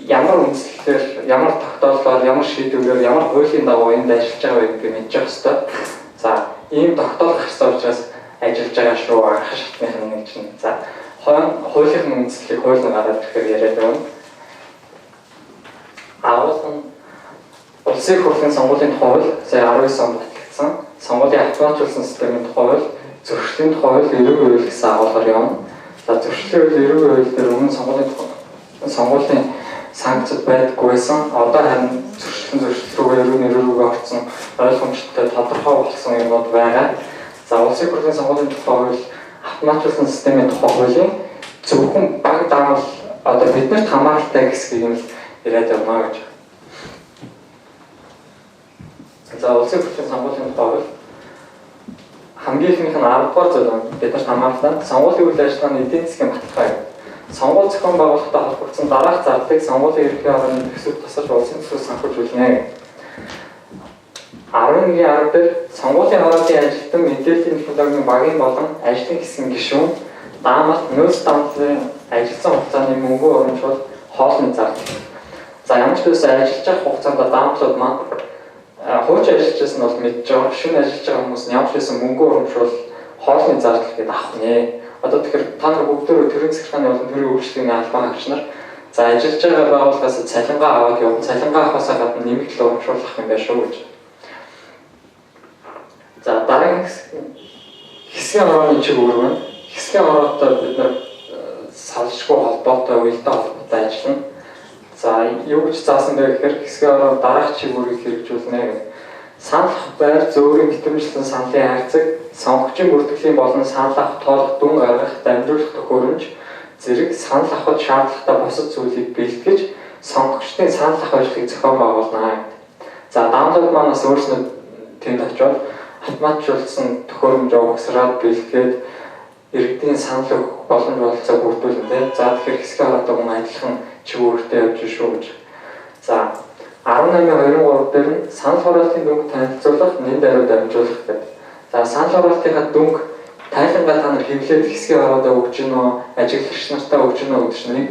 B: ямар үндслэлээр, ямар тогтоолоор, ямар шийдвэрээр, ямар хуулийн дагуу энд ажиллаж байгаа вэ гэдгийг мэдчих хэвээр. За ийм тогтоол гарсан учраас ажиллаж байгаа шүү арах шатны нэг чинь. За хуулийн үндслийг хуулийн гараад ирэхээр яриад байна. Агуулгын улсын хурлын сонгуулийн тухай хууль сая 19 онд батлагдсан. Сонгуулийн автоматжуулсан системийн тухай хууль, зөрчлийн тухай хууль, эрүүг хууль гэсэн агуулгаар явна. За зөрчлийн хууль, эрүүг хууль дээр өмнө сонгуулийн санкцд байдаггүй байсан. Одоо харин зөрчил рүүгээ эрүүг орсон ойлгомжтой тодорхой болсон юмнууд байгаа. За улсын хурлын сонгуулийн тухай хууль, автоматжуулсан системийн тухай хуулийн зөвхөн баг дааmal одоо биднэрт хамааралтай хэсгийг нь яриад явна гэж. За улсын хурлын сонгуулийн тухай хууль хамгийн ихнийх нь 10 дугаар зүйл биднэрт хамааралтай сонгуулийн үйл ажиллагааны эдийн засгийн баталгаа. Сонгууль зохион байгуулалттай холбогдсон дараах зардлыг сонгуулийн ерөнхий орны төсөвт тусаж улсын төсвөөр санхүүжүүлнэ. 11-р дээр сонгуулийн ороодын ажилтан мэдээллийн технологийн багийн болон ажлын хэсгийн гишүүн даамал нөөц дамтлын ажилласан хугацааны мөнгө урамшуул хоолны зардал. За ямар ч байсан ажиллаж байгаа хугацаанд даамтлууд маань хууч ажиллаж байсан бол мэдж байгаа. Шөнө ажиллаж байгаа хүмүүс нь ямар ч байсан мөнгө урамшуул хоолны зардал гэдэг авах нэ. Одоо тэгэхээр та нар бүгдөө төрийн захиргааны болон төрийн үйлчлэгийн албан хаагч нар за ажиллаж байгаа байгууллагаас цалингаа аваад явна. Цалингаа авахаас гадна нэмэгдэл урамшуулах юм байна шүү гэж. За дараагийн хэсгийн орооны чиг үүрэг нь хэсгийн ороотой бид нар салшгүй холбоотой уялдаа холбоотой ажиллана. За юу гэж заасан бэ гэхээр хэсгийн ороо дараах чиг үүргийг хэрэгжүүлнэ гэх. Саналх байр зөөрийн битэмжлэн саналын хайрцаг, сонгогчийн бүртгэлийн болон санал авах тоолох дүн гаргах дамжуулах төхөөрөмж зэрэг санал авахд шаардлагатай бусад зүйлийг бэлтгэж сонгогчдын санал авах ажлыг зохион байгуулна. За даунлоад манаас өөрснөө тэнд очиод автоматжуулсан төхөөрөмж угсраад бэлтгээд иргэдийн санал өгөх боломж бололцоог бүрдүүлнэ. За тэгэхээр хэсгийн ороотой хүн адилхан чиг үүрэгтэй явж шүү гэж. За 18-23 дээр нь санал хураалтын дүнг танилцуулах, нэн даруй дамжуулах гэдэг. За санал хураалтынхаа дүнг тайлангаа та нар хэвлээд хэсгийн ороодоо өгч гинөө, ажиглагч нартаа өгч гинөө гэдэг чинь нэг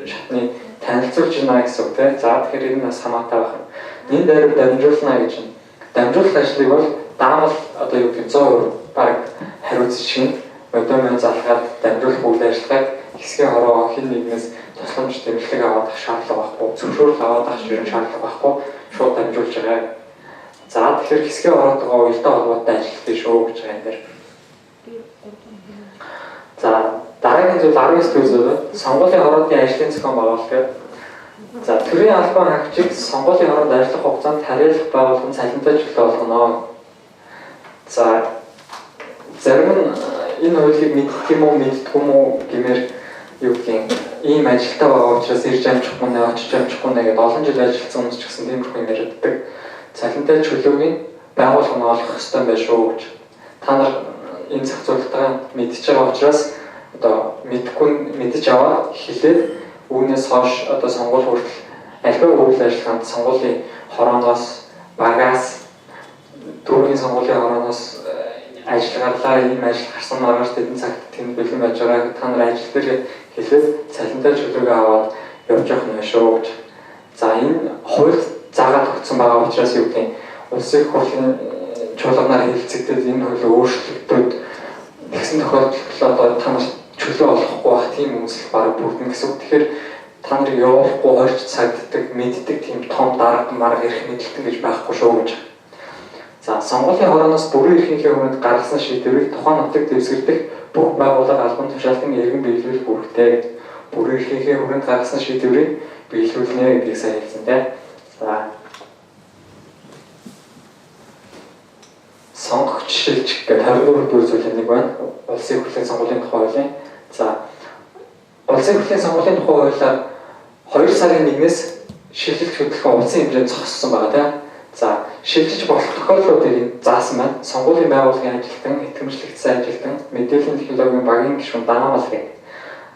B: шатны танилцуулж гинэ гэсэн үг тийм. За тэгэхээр энэ бас хамаатай байна. Нэн даруй дамжуулна гэж нь. Дамжуулах ажлыг бол даамал одоо юу гэдэг 100% баг хариуцж чинь өдөөмөө залгаад дамжуулах үйл ажиллагааг хэсгийн хороо хин нэгнээс тусламж тэмдэглэг аваад авах шаардлага байхгүй, зөвшөөрөл аваад авах шаардлага байхгүй шууд дамжуулж байгаа. За тэгэхээр хэсгийн ороотойгоо уялдаа холбоотой ажилладаг шүү гэж байгаа юм дээр. За дараагийн зүйл 19 зүйл сонгуулийн ороодын ажлын зохион байгуулалт гэдэг. За төрийн албан хаагчид сонгуулийн ороонд ажиллах хугацаанд хариулах байгууллагын цалинтай чөлөө болгоно. За зарим нь энэ хуулийг мэддэг юм уу мэддэггүй юм уу гэмээр юу гэх ийм ажилтаа байгаа учраас ирж амжихгүй нэ очиж амжихгүй нэ гэдэг олон жил ажилласан хүмүүс ч гэсэн тиймэрхүү юм ярьдаг. Цалинтай чөлөөгийн байгууллага нь олох хэрэгтэй байх шүү гэж. Та нар энэ зах зээлтээ мэдж байгаа учраас одоо мэдж аваад хэлээд үүнээс хойш одоо сонгууль хүртэл альва үйл ажиллагаанд сонгуулийн хорооноос багаас дөрвийн сонгуулийн хорооноос ажиллагaalаа ийм ажил гарсан маргааш тэдэн цагт тэнд бэлэн байж байгааг та нар ажил дээр хэлээд цалинтай чөлөөгөө аваад явж явах юм шүү гэж. За энэ хууль заагаад өгсөн байгаа учраас юу гэдэг улсын хурлын чуулганаар хэлцэгдээд энэ хуулийг өөрчлөгдөд тэгсэн тохиолдолд одоо та нар чөлөө олохгүй байх тийм үндэслэл бараг бүрдэн гэсэн үг. Тэгэхээр та нарыг явуулахгүй хорж цагддаг, мэддэг тийм том дарга марга ирэх мэдлэлтэн гэж байхгүй шүү гэж. За сонгуулийн хорооноос бүрэн эрхийнхээ хүрээнд гаргасан шийдвэрийг тухайн нутагт дэвсгэрдэх бүх байгууллага албан тушаалтын иргэн биелүүлэх бүрэгтэй. Бүрэн эрхийнхээ хүрээнд гаргасан шийдвэрийг биелүүлнэ гэдгийг сайн хэлсэн тийм. За сонгогч шилжих гэдэг 24 дэх зүйлийн нэг байна. Улсын хурлын сонгуулийн тухай хуулийн. За улсын хурлын сонгуулийн тухай хуулиар 2 сарын 1-ээс шилжилт хөдөлгөөн улсын хэмжээнд зогссон байгаа тийм. За шилжиж болох тохиолдлуудыг заасан байна. Сонгуулийн байгууллагын ажилтан, итгэмжлэгдсэн ажилтан, мэдээллийн технологийн багийн гишүүн даамал гэдэг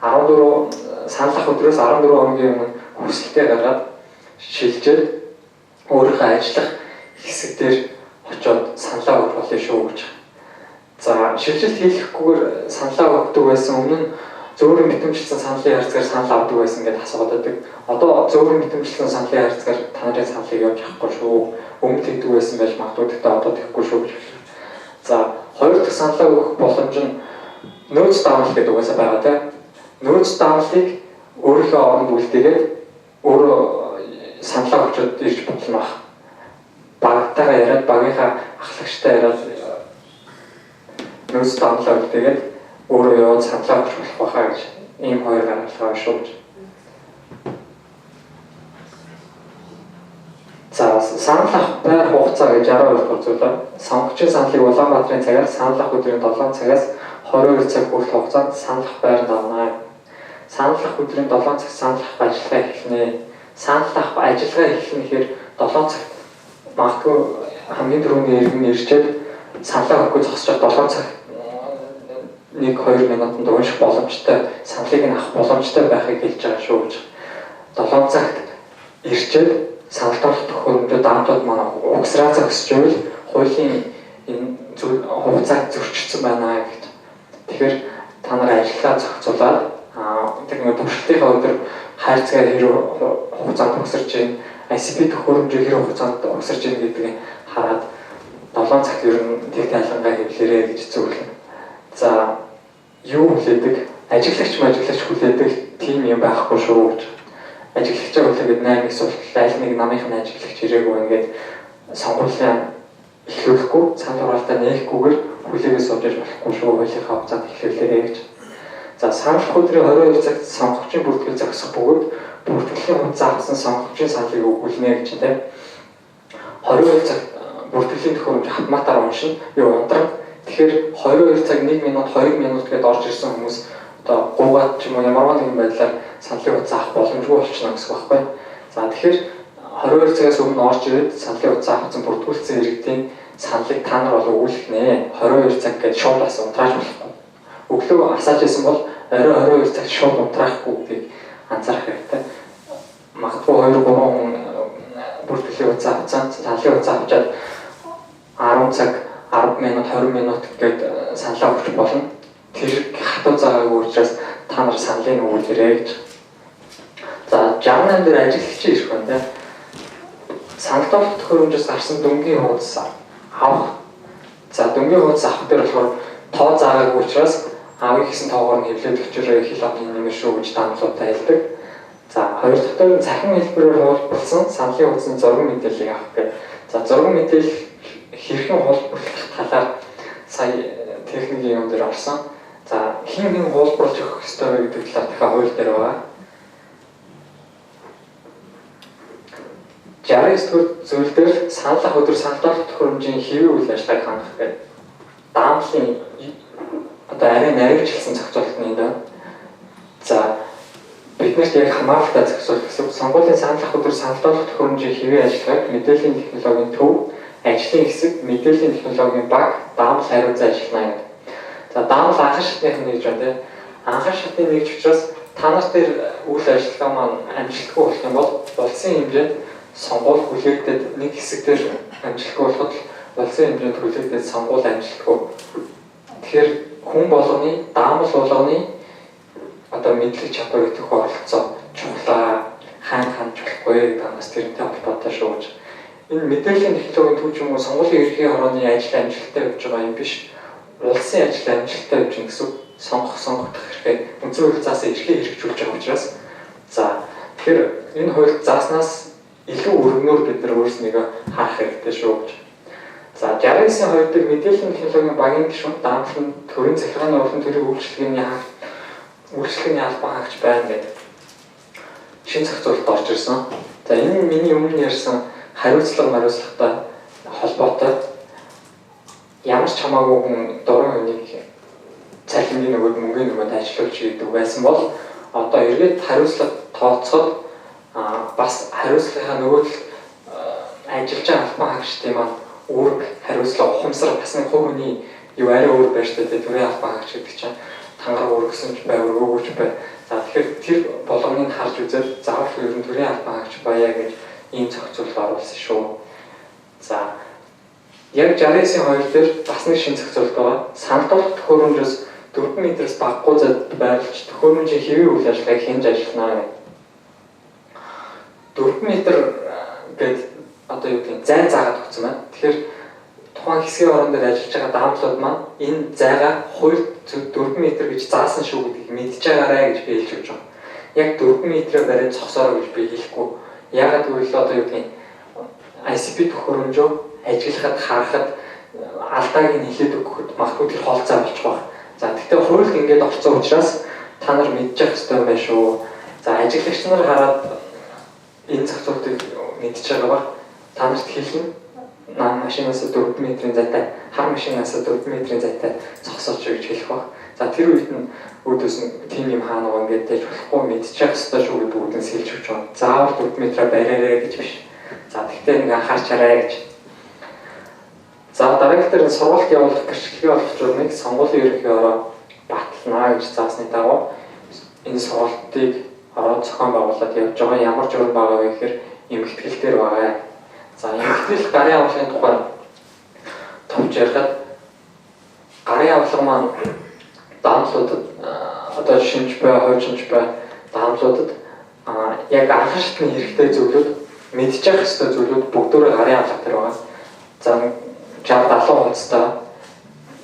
B: 14 санал ах өдрөөс 14 хоногийн өмнө хүсэлтээ гаргаад шилжээд өөрийнхөө ажиллах хэсэг дээр очиод саналаа өгөх болно шүү гэж. За шилжилт хийхгүйгээр саналаа өгдөг байсан өмнө нь зөөрийн битэмжлсэн саналын харьцаар санал авдаг байсан гэдээ асууад байдаг. Одоо зөөрийн битэмжлсэн саналын харьцаар та нарын саналыг явж авахгүй шүү. Өмнө тэгдэг байсан байж магадгүй гэхдээ одоо тэгхгүй шүү гэж. За Хоёр дахь саналаа өгөх боломж нь нөөц даамал гэдэг угаасаа байгаа тийм. Нөөц даамлыг өөрийнхөө орон бүлтээгээд өөрөө саналаа өгчөд ирж болно баг. Багтайгаа яриад багийнхаа ахлагчтай яриад нөөц даамлаа өгдөөгээд өөрөө яваад саналаа өгч болох байхаа гэж ийм хоёр гаргалгаа шүү гэж. За санал авах байр хугацаа гэж 12 дугаар зүйлээ. Сонгогчийн саналыг Улаанбаатарын цагаар санал авах өдрийн 7 цагаас 22 цаг хүртэл хугацаанд санал авах байранд авна. Санал авах өдрийн 7 цаг санал авах ажиллагаа эхэлнэ. Санал авах ажиллагаа эхэлнэ гэхээр 7 цагт магадгүй хамгийн түрүүний иргэн ирчээд саналаа өгөхгүй зогсож 7 цаг 1-2 минутанд унших боломжтой, саналыг нь авах боломжтой байхыг хэлж байгаа шүү гэж. 7 цагт ирчээд саналт авах төхөөрөмжөд даамтууд манай угсраа зогсож байвал хуулийн энэ хугацааг зөрчилсөн байна гэдэг. Тэгэхээр та нар ажиллаа зохицуулаад тэр нэг туршилтынхаа өдөр хайрцаг хэрэг хугацаанд угсарч ийн, ICP төхөөрөмжийг хэрэг хугацаанд угсарч ийн гэдгийг хараад 7 цагт ер нь тэг тайлангаа хэвлэрээ гэж зөвлөнө. За юу хүлээдэг? Ажиглагч хүлээдэг тийм юм байхгүй шүү гэж. Ажиглагчаа хүлээгээд 8 эсвэл аль нэг намынх нь ажиглагч ирээгүй ингээд сонгуулийн эхлүүлэхгүй, цаана дугаартаа нээхгүйгээр хүлээгээ сууж болохгүй шүү. Хуулийнхаа хугацаанд эхлүүлээрэй гэж. За санал өдрийн 22 цагт сонгогчийн бүртгэл зогсох бөгөөд бүртгэлийн хугацаа авсан сонгогчийн саналыг өгүүлнэ гэж тийм. 22 цагт бүртгэлийн төхөөрөмж автоматар уншина. Ундраг. Тэгэхээр 22 цаг 1 минут 2 минут гэдээ орж ирсэн хүмүүс одоо гуугаад ч юм уу ямар нэгэн байдлаар саналын хугацаа авах боломжгүй болчихно гэсэн үг байхгүй. За тэгэхээр 22 цагаас өмнө орж ирээд саналын хугацаа авсан бүртгүүлсэн иргэдийн саналыг та нар бол өгүүлэх нэ. 22 цаг гэж шууд ас унтрааж болохгүй. Өглөө асааж исэн бол орой 22 цагт шууд унтраахгүй гэдгийг анзаарах хэрэгтэй. Магадгүй 2-3 хүн бүртгэлийн хугацаа авсан саналын хугацаа авчаад 10 цаг 10 минут 20 минут гэдэг саналаа өгч болно. Тэр хатуу цагаагүй учраас та нар саналыг өгүүлээрэй гэж. За 68 дээр ажиглагчийн ирэх байна. Саналт авах төхөөрөмжөөс гарсан дүнгийн хуудас авах. За дүнгийн хуудас авах дээр болохоор тоо заагаагүй учраас авъя гэсэн тоогоор нь хэвлээд өчрөө хил авны нэмэр шүү гэж таамаглуудаа хэлдэг. За хоёр дахь нь цахим хэлбэрээр хуулбарлсан саналын хуудасны зураг мэдээллийг авах гэх. За зураг мэдээлэл хэрхэн хуулбарлах талаар сая техникийн юм дээр орсон. За хэн хуулбарлаж өгөх ёстой вэ гэдэг талаар дахиад хууль дээр байгаа. 69 дугаар зүйл дээр санал авах өдөр саналт авах төхөөрөмжийн хэвийн үйл ажиллагааг хангах гэдэг. Даамлын одоо арай нарийвчлсан зохицуулалт нь энэ. За биднэрт яг хамааралтай зохицуулах гэсэн сонгуулийн санал авах өдөр саналт авах төхөөрөмжийн хэвийн ажиллагааг мэдээллийн технологийн төв, ажлын хэсэг, мэдээллийн технологийн баг, даамал хариуцсан ажиллана гэдэг. За даамал анхан шатны нэгж байна тийм. Анхан шатны нэгж учраас та нарт тэр үйл ажиллагаа маань амжилтгүй болох юм бол улсын хэмжээнд сонгуул хүлээгдээд нэг хэсэг дээр амжилтгүй болоход улсын хэмжээнд хүлээгдээд сонгуул амжилтгүй. Тэгэхээр хүн болгоны, даамал болгоны одоо мэдлэг чадвар идэх оролцоо чухлаа хаан болохгүй гэдэг нас тэрнтэй холбоотой шүү гэж. Энэ мэдээллийн технологийн төв юм уу сонгуулийн ерхий хорооны ажил амжилттай явж байгаа юм биш. Улсын ажил амжилттай явж байгаа гэсэн сонгогдох хэрэгтэй. Үндсэн хуулиас эрхээ хэрэгжүүлж байгаа учраас за тэгэхээр энэ хуульд зааснаас илүү өргөнөөр бид нар өөрснийгөө хаах хэрэгтэй шүү гэж. За 69-ийн 2 дээр мэдээллийн технологийн багийн гишүүн даамтлан төрийн захиргааны улсын төрийн үйлчлэгээний албан хаагч байна гэдэг шинэ зохицуулалт орж ирсэн. За энэ нь миний өмнө ярьсан хариуцлагатай холбоотой ямар ч хамаагүй хүн дурын хүнийг цалингийн нөгөөд мөнгөний нөгөөд ажиллуулж идэг байсан бол одоо эргээд хариуцлага тооцоход бас хариуцлагынхаа нөгөөд ажиллаж байгаа албан хаагчдын маань үүрэг хариуцлага ухамсар бас нэг хувийн юу арай өөр байж тээ төрийн албан хаагч гэдэг чинь тангараг өргөсөн ч бай өргөөгүй ч бай. За тэгэхээр тэр болгоныг харж үзээд заавал ер нь төрийн албан хаагч баяа гэж ийм зохицуулалт оруулсан шүү. За яг 69-ийн 2 дээр бас нэг шинэ зохицуулалт байгаа. Саналт авах төхөөрөмжөөс 4 метрээс багагүй зайд байрлаж төхөөрөмжийн хэвийн үйл ажиллагааг хянж ажиллана гэдэг. 4 метр гэдэг одоо юу гэдэг зай заагаад өгсөн байна. Тэгэхээр тухайн хэсгийн орон дээр ажиллаж байгаа даамлууд маань энэ зайгаа хуйлд 4 м гэж заасан шүү гэдгийг мэдж байгаарэ гэж би хэлж өгч байгаа. Яг 4 м-ээр бариад зогсоорой гэж би хэлэхгүй. Ягаад гэвэл одоо юу гэдгийг ICP төхөөрөмжөө ажиглахад харахад алдааг нь хэлээд өгөхөд магадгүй тэр холцоо болчих واخ. За тэгтээ хуульд ингэж орцсон учраас та нар мэдчих хэрэгтэй байх шүү. За ажиглагч нар хараад энэ зохицуултыг мэдж байгаа ба та нарт хэлнэ. Машинаас 4 м-ийн зайтай, хар машинаас 4 м-ийн зайтай зогсооч гэж хэлэх баг. За тэр үед нь үүдээс нь тийм юм хаана байгаа ингээд дэж болохгүй мэдчих хэвээр шүү гэдэг үүднээс хэлж өгч байгаа. Заавал 4 м бариараа гэж биш. За тэгтээ нэг анхаарч хараа гэж. За дараагийнх дээр сургалт явуулах гэрчлэгээ болох журмыг сонгуулийн ерөнхий ороо баталнаа гэж заасны дагуу энэ сургалтыг ороод зохион байгуулад явж байгаа ямар журам байгаа вэ гэхээр эмгэгтгэл дээр байгаа. За эмгэгтгэл гарын авлагын тухай товч ярихад гарын авлага маань даамлуудад одоо шинж бай, хойчинж бай даамлуудад яг анхан шатны хэрэгтэй зүйлүүд мэдчих хэвээр зүйлүүд бүгдөө гарын авлага дээр байгаа. За 60-70 хувцастай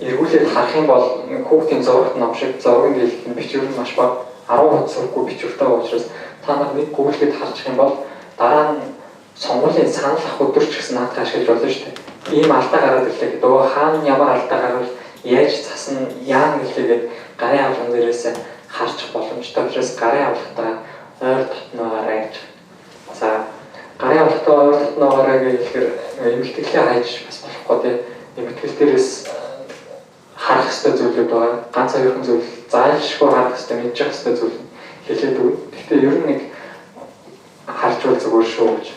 B: эргүүлээд харах юм бол хүүхдийн зурагт ном шиг зургийн дэлгэх нь бичвэр нь маш бага 10 хувцас хүрхгүй бичвэртэй учраас та нар нэг гуглгээд харчих юм бол дараа нь сонгуулийн санал ах өдөр ч гэсэн наадах ашиглаж болно шүү дээ. Ийм алдаа гараад ирлээ гэдэг. Өө хаана ямар алдаа гарвал яаж засна, яа гэлээгээд гарын авлагын дээрээс харчих боломжтой учраас гарын авлагтаа ойр дотноогараа гэж. За гарын авлагтаа ойр дотноогараа гэхээр эмгэгтгэлийн хайж бас болохгүй тийм. Эмгэгтгэл дээрээс харах хэвээр зүйлүүд байгаа. Ганц хоёрхан зүйл зайлшгүй харах хэвээр мэдчих хэвээр зүйл хэлээд өгнө. Гэхдээ ер нь нэг харж бол зүгээр шүү гэж.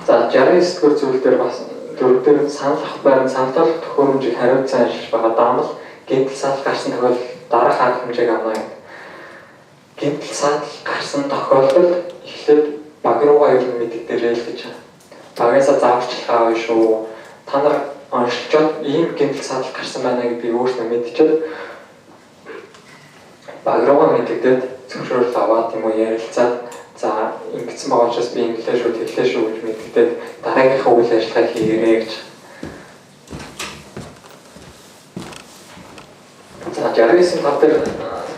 B: За 69-р зүйл дээр бас дөрөвдөр санал авах байрны саналуулах төхөөрөмжийг хариуцсан ажиллаж байгаа даамал гэмтэл санал гарсан тохиолдолд дараах арга хэмжээг авна гэдэг. Гэмтэл санал гарсан тохиолдолд эхлээд баг руугаа ер нь мэддэгдэрэй л гэж байна. Багаасаа зааварчлах аав шүү. Та нар онцлчод ийм гэмтэл санал гарсан байна гэдгийг өөрснөө мэдчихээд баг руугаа мэддэгдээд зөвшөөрөл аваад юм уу ярилцаад за ингэсэн байгаа учраас би инглээ шүү, тэглээ шүү гэж мэддэгдээд дараагийнхаа үйл ажиллагаа хийгээрэй гэж. За 69 тав дээр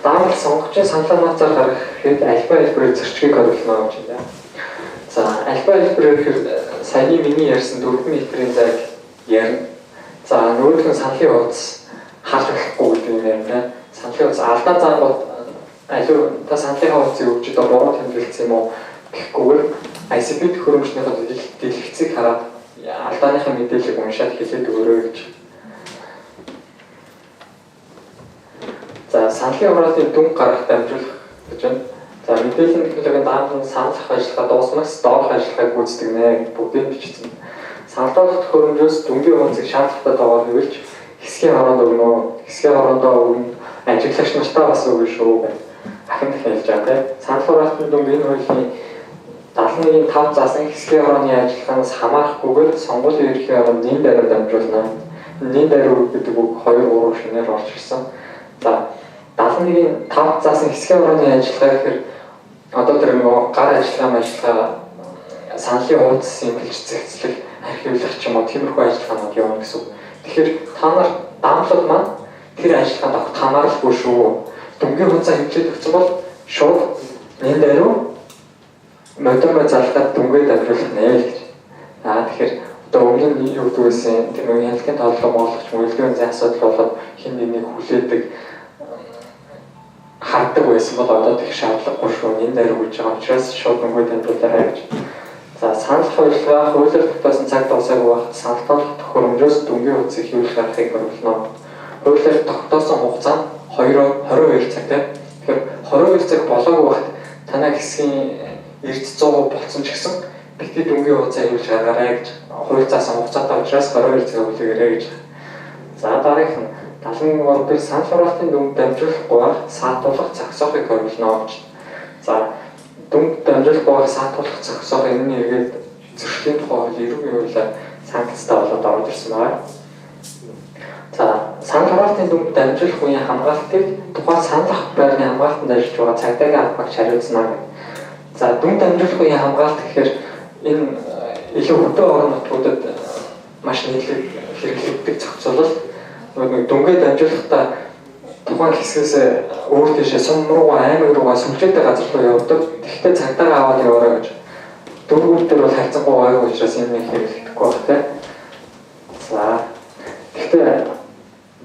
B: даамал сонгогчийн саналаа нууцаар гаргах хэд альбаа хэлбэрээр зөрчгийг оруулна гэж байна. За альбаа хэлбэрээр гэхээр саяны миний ярьсан 4 м-ийн зайг ярина. За нөгөөх нь саналын хуудас хаалгахгүй гэдэг юм ярина. Саналын хуудас алдаа заангууд аливаа та саналын хуудсыг өгч одоо буруу тэмдэглэсэн юм уу гэхгүйгээр ICP төхөөрөмжнийхөө дэлгэцийг хараад алдааныхаа мэдээллийг уншаад хэлээд өгөрөө гэж. За саналын хураалтын дүнг гаргах дамжуулах гэж байна. За мэдээллийн технологийн даамлын санал авах ажиллагаа дууснаас доорх ажиллагааг гүйцэтгэнэ гэж бүгдийг бичсэн. Саналуулах төхөөрөмжөөс дүнгийн хуудсыг шаардлагатай тоогоор хөвлөж хэсгийн хороонд өгнө. Хэсгийн хороондоо өгнө. Ажиглагч нартаа бас өгнө шүү гэж ахин хэлж байгаа тийм. Санал хураалтын дүнг энэ хуулийн 71.5 заасан хэсгийн хорооны ажиллагаанаас хамаарахгүйгээр сонгуулийн ерөнхий орон нэн байраар дамжуулна. Нэн байр гэдэг үг 2-3 шинээр орж ирсэн. За 71.5 заасан хэсгийн хорооны ажиллагаа гэхээр одоо тэр нөгөө гар ажиллагаа саналын хуудасын бэлж зэгцлэх архивлах ч юм уу тиймэрхүү ажиллагаанууд явна гэсэн үг. Тэгэхээр та нар даамлууд маань тэр ажиллагаанд огт хамааралгүй шүү. Дүнгийн хуудасаа хэмжээд өгсөн бол шууд нэн байруу модерн залгаад дүнгээ дамжуулах нэ гэж. Тэгэхээр одоо өмнө нь юу гэдэг вэ? Тэр нэг хяналтын тооллого болгоч мөрөлдөөний зай асуудал болоод хин нэгийг хүлээдэг харддаг байсан бол одоо тэгш шаардлагагүй шүү. Нэн байруу гэж байгаа учраас шууд дүнгээ дамжуулаарай гэж. За санал хуульчлага хуулиар тогтоосон цаг дуусаагүй байхад саналтуулах төхөөрөмжөөс дүнгийн хуудсыг хэвлэх аргыг оруулна. Хуулиар тогтоосон хугацаа нь 22 цагтай. Тэгэхээр 22 цаг болоогүй байхад танай хэсгийн эрд 100% болсон ч гэсэн битгий дүнгийн хуудсаа хэвлэж гаргаарай гэж хууль заасан хугацаатай учраас 22 цаг хүлээгээрэй гэж. За дараагийнх нь 71 дээр санал хураалтын дүнг дамжуулахгүй байх саатуулах зохицохыг оруулна гэж. За дүнг дамжуулахгүй байх саатуулах зохицох энэ нэгээд зөрчлийн тухай хууль ерөнхий хуулиар санкцтай болоод орж ирсэн байна. За санал хураалтын дүнг дамжуулах үеийн хамгаалтыг тухайн санал авах байрны хамгаалтанд ажиллаж байгаа цагдаагийн албагч хариуцна гэх. За дүнг дамжуулах үеийн хамгаалт гэхээр энэ илүү хөдөө орон нутгуудад маш нийтлэг хэрэглэгддэг зохицуулалт нэг дүнгээ дамжуулахдаа тухайн хэсгээс өөр тийшээ сум руугаа аймаг руугаа сүлжээтэй газар руу явдаг. Тэгэхдээ цагдаагаа аваад яваарай гэж. Дөрвүүд дээр бол хайцангуй гайгүй учраас энэ нэг хэрэглэхгүй баг тийм. За тэгэхдээ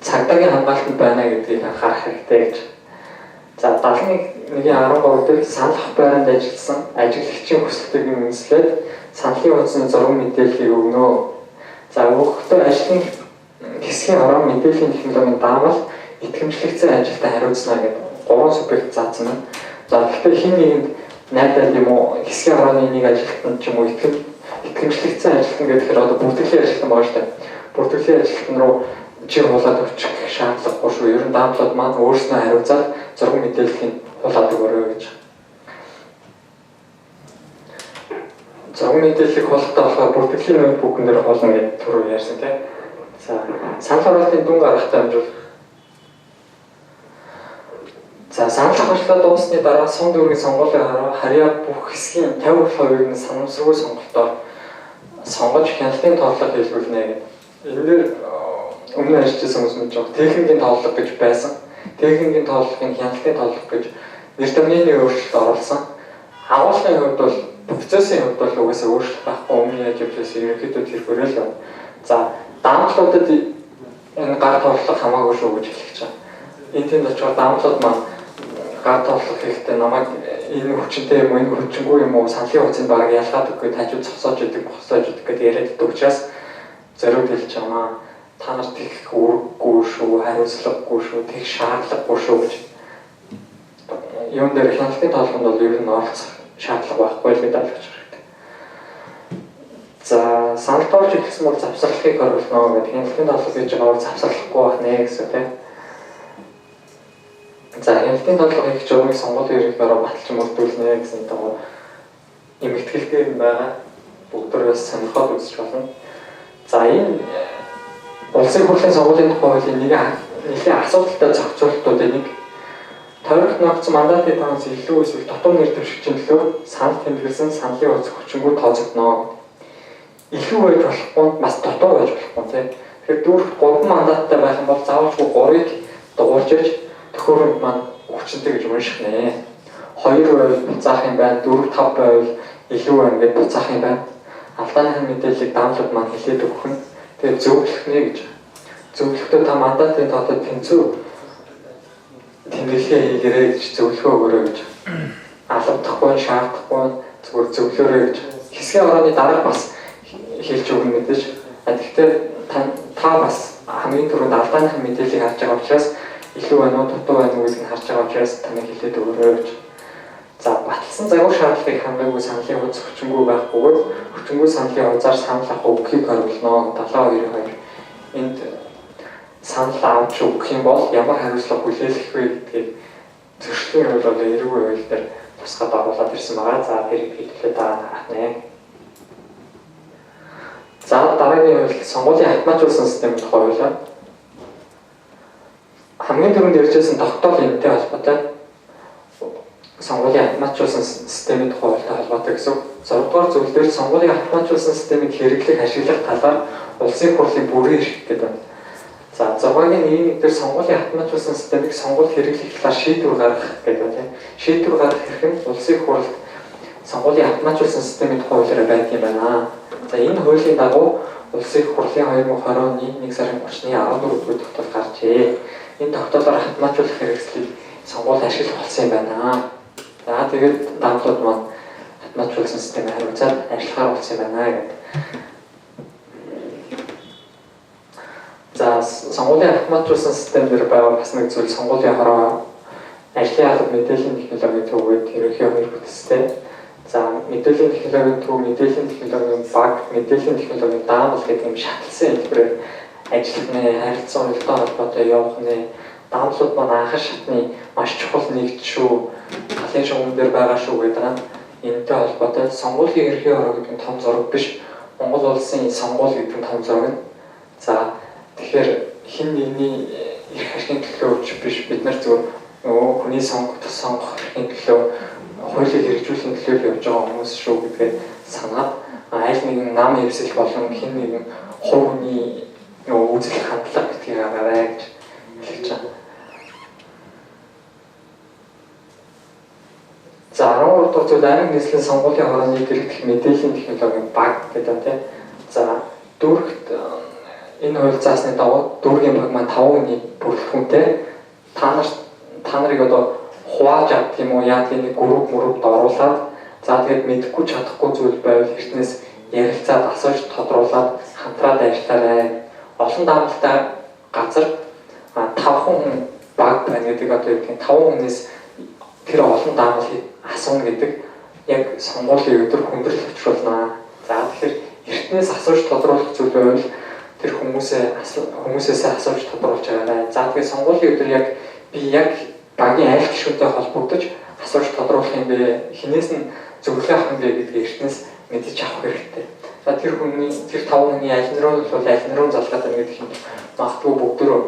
B: цагдаагийн хамгаалтанд байна гэдгийг анхаарах хэрэгтэй гэж. За 71-13 дээр санал ах байранд ажилласан ажиглагчийн хүсэлтийг үндэслээд саналын хуудасны зураг мэдээллийг өгнө. За өгөхдөө ажлын хэсгийн орон мэдээллийн технологийн даамал итгэмжлэгцэн ажилтаа хариуцна гэдэг 3 субъект заасан байна. За тэгэхээр хин нэгэнд найдаад юм уу хэсгийн орооны нэг ажилтнанд ч юм уу итгэмжлэгцэн ажилтан гэхээр одоо бүртгэлийн ажилтан байгаа шүү дээ. Бүртгэлийн ажилтан руу жир хулаад өччих шаардлагагүй шүү. Ер нь даамлууд маань өөрснөө хариуцаад зураг мэдээллийг хулаад өгөөрэй гэж. Зураг мэдээллийг хулахдаа болохоор бүртгэлийн ноутбукн дээр хулна гэдэг түрүү ярьсан тийм. За санал хураалтын дүн гаргахтай амжуул. За санал хураалт дуусны дараа сум дүүргийн сонгуулийн харьяа бүх хэсгийн 50%-ийг нь санамсаргүй сонголтоор сонгож хяналтын тооллого хийлгүүлнэ гэдэг. Эндээр өмнө ажиллажсэн хүмүүс мэдж байгаа техникийн тооллого гэж байсан. Техникийн тооллогын хяналтын тооллого гэж нэр томьёоны өөрчлөлт оруулсан. Агуулгын хувьд бол процессын хувьд бол угаасаа өөрчлөлт байхгүй өмнө яаж явж байсан ерөнхийдөө тэр хүрэл юм. За даамтлуудад энэ гар тооллого хамаагүй шүү гэж хэлж байгаа. Энд тийм очоод даамтлууд маань гар тооллого хийхдээ намайг энэ хүчтэй юм уу энэ хүчингүй юм уу саналын хуудсанд баг ялгаад өгөхгүй тажид цогсоож идэг бохсоож идэг гэдээ яриад идэг учраас зориуд хэлж байгаа. Та нарт их үүрэггүй шүү, хариуцлагагүй шүү, тэг шаардлагагүй шүү гэж. Юун дээр хяналтын тоолгонд бол ер нь оролцох шаардлага байхгүй л гэдэг ойлгож хэрэгтэй. За, санал тоолж ихсэн бол завсралхыг оруулна гэдэг. Хяналтын тоолго гэж байгаа бол завсралхгүй байх нэ гэсэн тийм. За, хяналтын тоолго хийх журмыг сонгуулийн ерөнхийлөгөөр баталж мөрдүүлнэ гэсэн дагуу эмгэтгэлтэй байгаа. Бүгдээрээс сонирхоод үзэж болно. За, энэ улсын хурлын сонгуулийн тухай хуулийн нэгэн асуудалтай зохицуулалтуудын нэг тойрогт ногдсон мандатын тоноос илүү эсвэл дутуу нэр дэвшигчийн төлөө санал тэмдэглэсэн саналын хуудас хүчингү тооцогдно. Илүү байж болохгүй, бас дутуу байж болохгүй тийм. Тэгэхээр дүүрэх 3 мандаттай байх юм бол заавалжгүй 3-ыг дугуйж иж төхөөрөмж маань хүчинтэй гэж унших нэ. 2% буцаах юм байна, 4-5 байвал илүү байна гэж буцаах юм байна. Алдааны мэдээллийг даамлууд маань хэлээд өгөх нь тэгээд зөвлөх нэ гэж. Зөвлөхдөө та мандатын тоотод тэнцүү тэмдэглэгээ хийгээрэй гэж зөвлөгөө өгөөрэй гэж. Алавдахгүй, шаардахгүй зүгээр зөвлөөрэй гэж. Хэсгийн орооны дараа бас хэлж өгнө мэдээж. Гэхдээ та бас хамгийн түрүүнд алдааны мэдээллийг харж байгаа учраас илүү байна уу, дутуу байна уу гэдгийг харж байгаа учраас таныг хэлээд өгөөрэй гэж. За, баталсан загвар шаардлагыг хангаагүй саналын хуудас хүчингү байх бөгөөд хүчингү саналын хуудасаар санал авах өгөхийг харуулна. 7222. Энд санал авч өгөх юм бол ямар хариуцлага хүлээлгэх вэ гэдгийг зөрчлийн хувьд бол эрүүгийн хууль дээр тусгаад оруулаад ирсэн байгаа. За, тэрийг хэлээ харах нэ. За, дараагийн хууль сонгуулийн автоматжуулсан системийн тухай хууль. Хамгийн түрүүнд ярьжсэн тогтоол энэтэй холбоотой сонгуулийн автоматжуулсан системийн тухай хуультай холбоотой гэсэн. 6 дугаар зүйл дээр сонгуулийн автоматжуулсан системийг хэрэглэх ашиглах талаар улсын хурлын бүрэн эрх гэдэг байна. За 6-гийн 1 дээр сонгуулийн автоматжуулсан системийг сонгуульд хэрэглэх талаар шийдвэр гаргах гэдэг байна. Шийдвэр гаргах хэрэг нь улсын хурлд сонгуулийн автоматжуулсан системийн тухай хуулиараа байдаг юм байна. За энэ хуулийн дагуу улсын хурлын 2020 оны 1 сарын 30-ны 14-р тогтоол гарчээ. Энэ тогтоолоор автоматжуулах хэрэгслийг сонгуульд ашиглах болсон юм байна. За тэгээд даамлууд маань автоматжуулсан системээр хариуцаад ажиллахаар болсон юм байна гэдэг. За сонгуулийн автоматжуулсан систем дээр байгаа бас нэг зүйл сонгуулийн хороо ажлын алба мэдээллийн технологийн төвөд ерөнхий хоёр бүтцтэй. За мэдээллийн технологийн төв, мэдээллийн технологийн баг, мэдээллийн технологийн даамал гэдэг юм шатлсан хэлбэрээр ажиллана, харилцан уялдаа холбоотой явах нэ. Даамлууд маань анхан шатны маш чухал нэгж шүү. Халын шугам дээр байгаа шүү гэдэг нь энэтэй холбоотой сонгуулийн ерөнхий хороо гэдэг нь том зураг биш. Монгол улсын сонгуул гэдэг нь том зураг. За тэгэхээр хин нэгний эрх ашигын төлөө биш бид нар зөв хүний сонгохын төлөө хуулийг хэрэгжүүлэх төлөө явж байгаа хүмүүс шүү гэдгээ санаад аль нэгэн нам ерсэл болон хэн нэгэн хувь хүний үзэл хандлага гэдгийг аваарай гэж хэлж байгаа. За 13 дахь зүйл анги нийслэлийн сонгуулийн хорооны гэрэлтэх мэдээллийн технологийн баг гэдэг тийм. За дүүрэгт энэ хууль заасны дагуу дүүргийн баг маань 5 хүний бүрэлдэхүүнтэй та нарыг одоо хувааж авт юм уу яа тийм нэг групп оруулаад за тэгээд мэдэхгүй чадахгүй зүйл байвал эртнээс ярилцаад асууж тодруулаад хамтраад ажиллаарай. Олон даамалтай газар 5 хүн баг байна гэдэг одоо юу гэх 5 хүнээс тэр олон даамалыг асууна гэдэг яг сонгуулийн өдөр хүндрэл учруулнаа. За тэгэхээр эртнээс асууж тодруулах зүйл байвал тэр хүмүүсээс асууж тодруулж байгаарай. За тэгээд сонгуулийн өдөр яг би яг багийн аль гишүүнтэй холбогдож асууж тодруулах юм бэ? Хинээс нь зөвлөгөө авах юм бэ гэдгийг эртнээс мэдэж авах хэрэгтэй. За тэр 5 хүний аль нь руу залгаад байна гэдэг юм. Магадгүй бүгдөө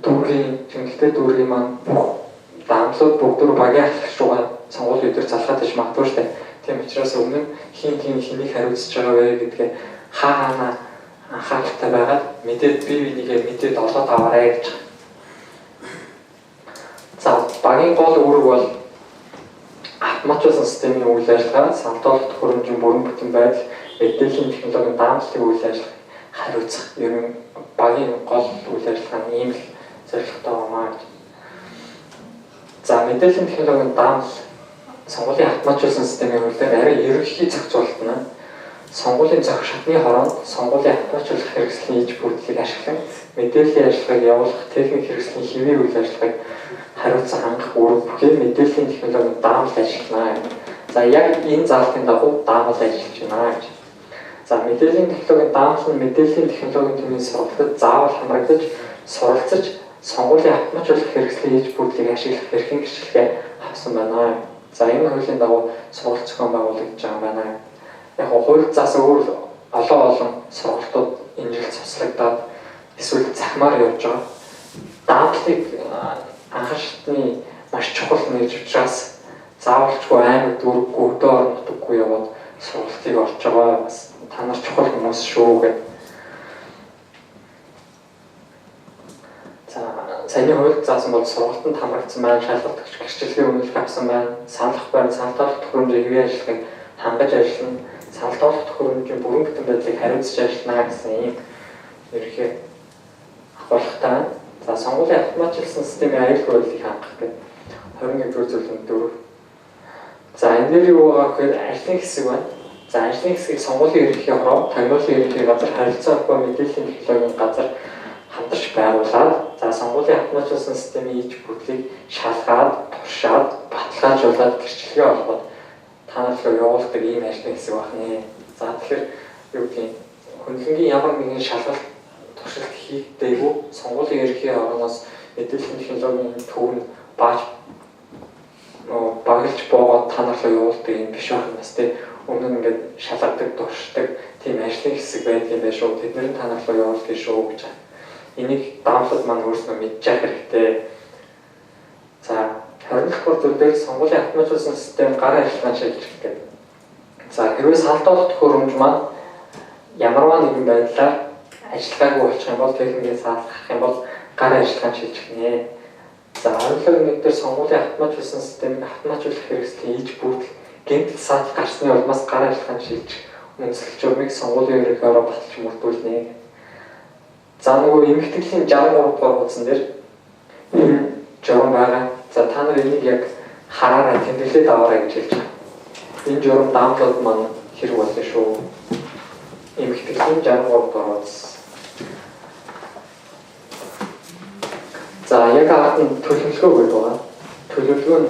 B: дүүргийн маань бүх даамлууд бүгдөө багийн ахлагч руугаа сонгуулийн өдөр залгаад иж магадгүй шүү дээ. Тийм учраас өмнө хэнийг хариуцж байгаа вэ гэдгээ хаана анхааралтай байгаад бие бинийгээ мэдээд олоод аваарай гэж. За багийн гол үүрэг бол автоматжуулсан системийн үйл ажиллагаа, салтоолт хөрөмжийн бүрэн бүтэн байдал, мэдээллийн технологийн даамжлалын үйл ажиллагааг хариуцах ер нь багийн гол үйл ажиллагааны ийм л зорилготой байна гэж. За мэдээллийн технологийн даамжлал сонгуулийн автоматжуулсан системийн хуулиар арай ерөнхий зохицуулалтна сонгуулийн зохих шатны хороонд сонгуулийн автоматжуулах хэрэгслийн иж бүрдлийг ашиглан мэдээллийн ажиллагааг явуулах техник хэрэгслийн хэвийн үйл ажиллагааг хариуцсан хангах үүрэг бүхий мэдээллийн технологийн даамал ажиллана. За яг энэ заалтын дагуу даамал ажиллаж байна гэж. За мэдээллийн технологийн даамал нь мэдээллийн технологийн төвийн сургалтад заавал хамрагдаж суралцаж сонгуулийн автоматжуулах хэрэгслийн иж бүрдлийг ашиглах эрхийн гэрчлэгээ авсан байна. За энэ хуулийн дагуу сургалт зохион байгуулагдаж байгаа байна. Яг хууль заас өөр олон сургалтууд энэ жил цуслагдаад эсвэл захимаар явж байгаа. Даамлыг анхан шатны маш чухал нэж учраас заавалчгүй аймаг дүүрэггүй өдөө орон нутаггүй яваад сургалтыг олж байгаа бас та нар чухал хүмүүс шүү гэдэг. За саяны хууль заасан бол сургалтанд хамрагдсан байна, шалгалт өгч гэрчлэлийн үнэлгээ авсан байна, саналх байна, салтоолт хөрөмжийн хэвийн ажиллагааг хангаж ажиллана, салтоолт хөрөмжийн бүрэн бүтэн байдлыг хариуцж ажиллана гэсэн ийм ерөнхий агуулгатай байна. За сонгуулийн автоматжуулсан системийн аюулгүй байдлыг хангах гэдэг 21-р зүйлийн 4. За энэ дээр юу байгаа гэхээр ажлын хэсэг байна. За ажлын хэсгийг сонгуулийн ерөнхий хороо, тагнуулын ерөнхий газар, харилцаа холбоо мэдээллийн технологийн газар хамтарч байгуулад за сонгуулийн автоматжуулсан системийн иж бүрдлийг шалгаад, туршаад, баталгаажуулаад гэрчлэгээ олгоод танаалал явуулдаг ийм ажлын хэсэг байна. За тэгэхээр юу гэдэг нь хөндлөнгийн ямар нэгэн шалгалт туршилт хийгдээгүй сонгуулийн ерөнхий орноос мэдээллийн технологийн төвөнд баглж боогоод танаалал явуулдаг юм биш байх юм бас тийм өмнө нь ингээд шалгадаг, туршдаг тийм ажлын хэсэг байдаг юм байна шүү. Тэдний танаалал явуулдаг шүү гэж. Энийг даамлууд маань өөрснөө мэдж явах хэрэгтэй. За 20-р зүйлээр сонгуулийн автоматжуулсан систем гар ажиллагааны шилжих гэдэг. За хэрвээ салтоолт хөрөмж маань ямарваа нэгэн байдлаар ажиллагаагүй болчих юм бол техникээс хаалгах юм бол гар ажиллагааны шилжихнэ. За 27-р сонгуулийн автоматжуулсан системийг автоматжуулах хэрэгслийн иж бүрдэл гэмтэл саатал гарсны улмаас гар ажиллагааны шилжих үндэслэл журмыг сонгуулийн ерөнхий ороо баталж мөрдүүлнэ. За нөгөө эмэгтэйлийн 63 дугаар хуудсан дээр журам байгаа. За та нар энийг яг хараарай, тэмдэглээд аваарай гэж хэлж байна. Энэ журам даамлууд маань хэрэг болно шүү. Эмэгтэйлийн 63 дугаар хуудас. За яг ард нь төлөвлөгөө гэж байгаа. Төлөвлөгөө нь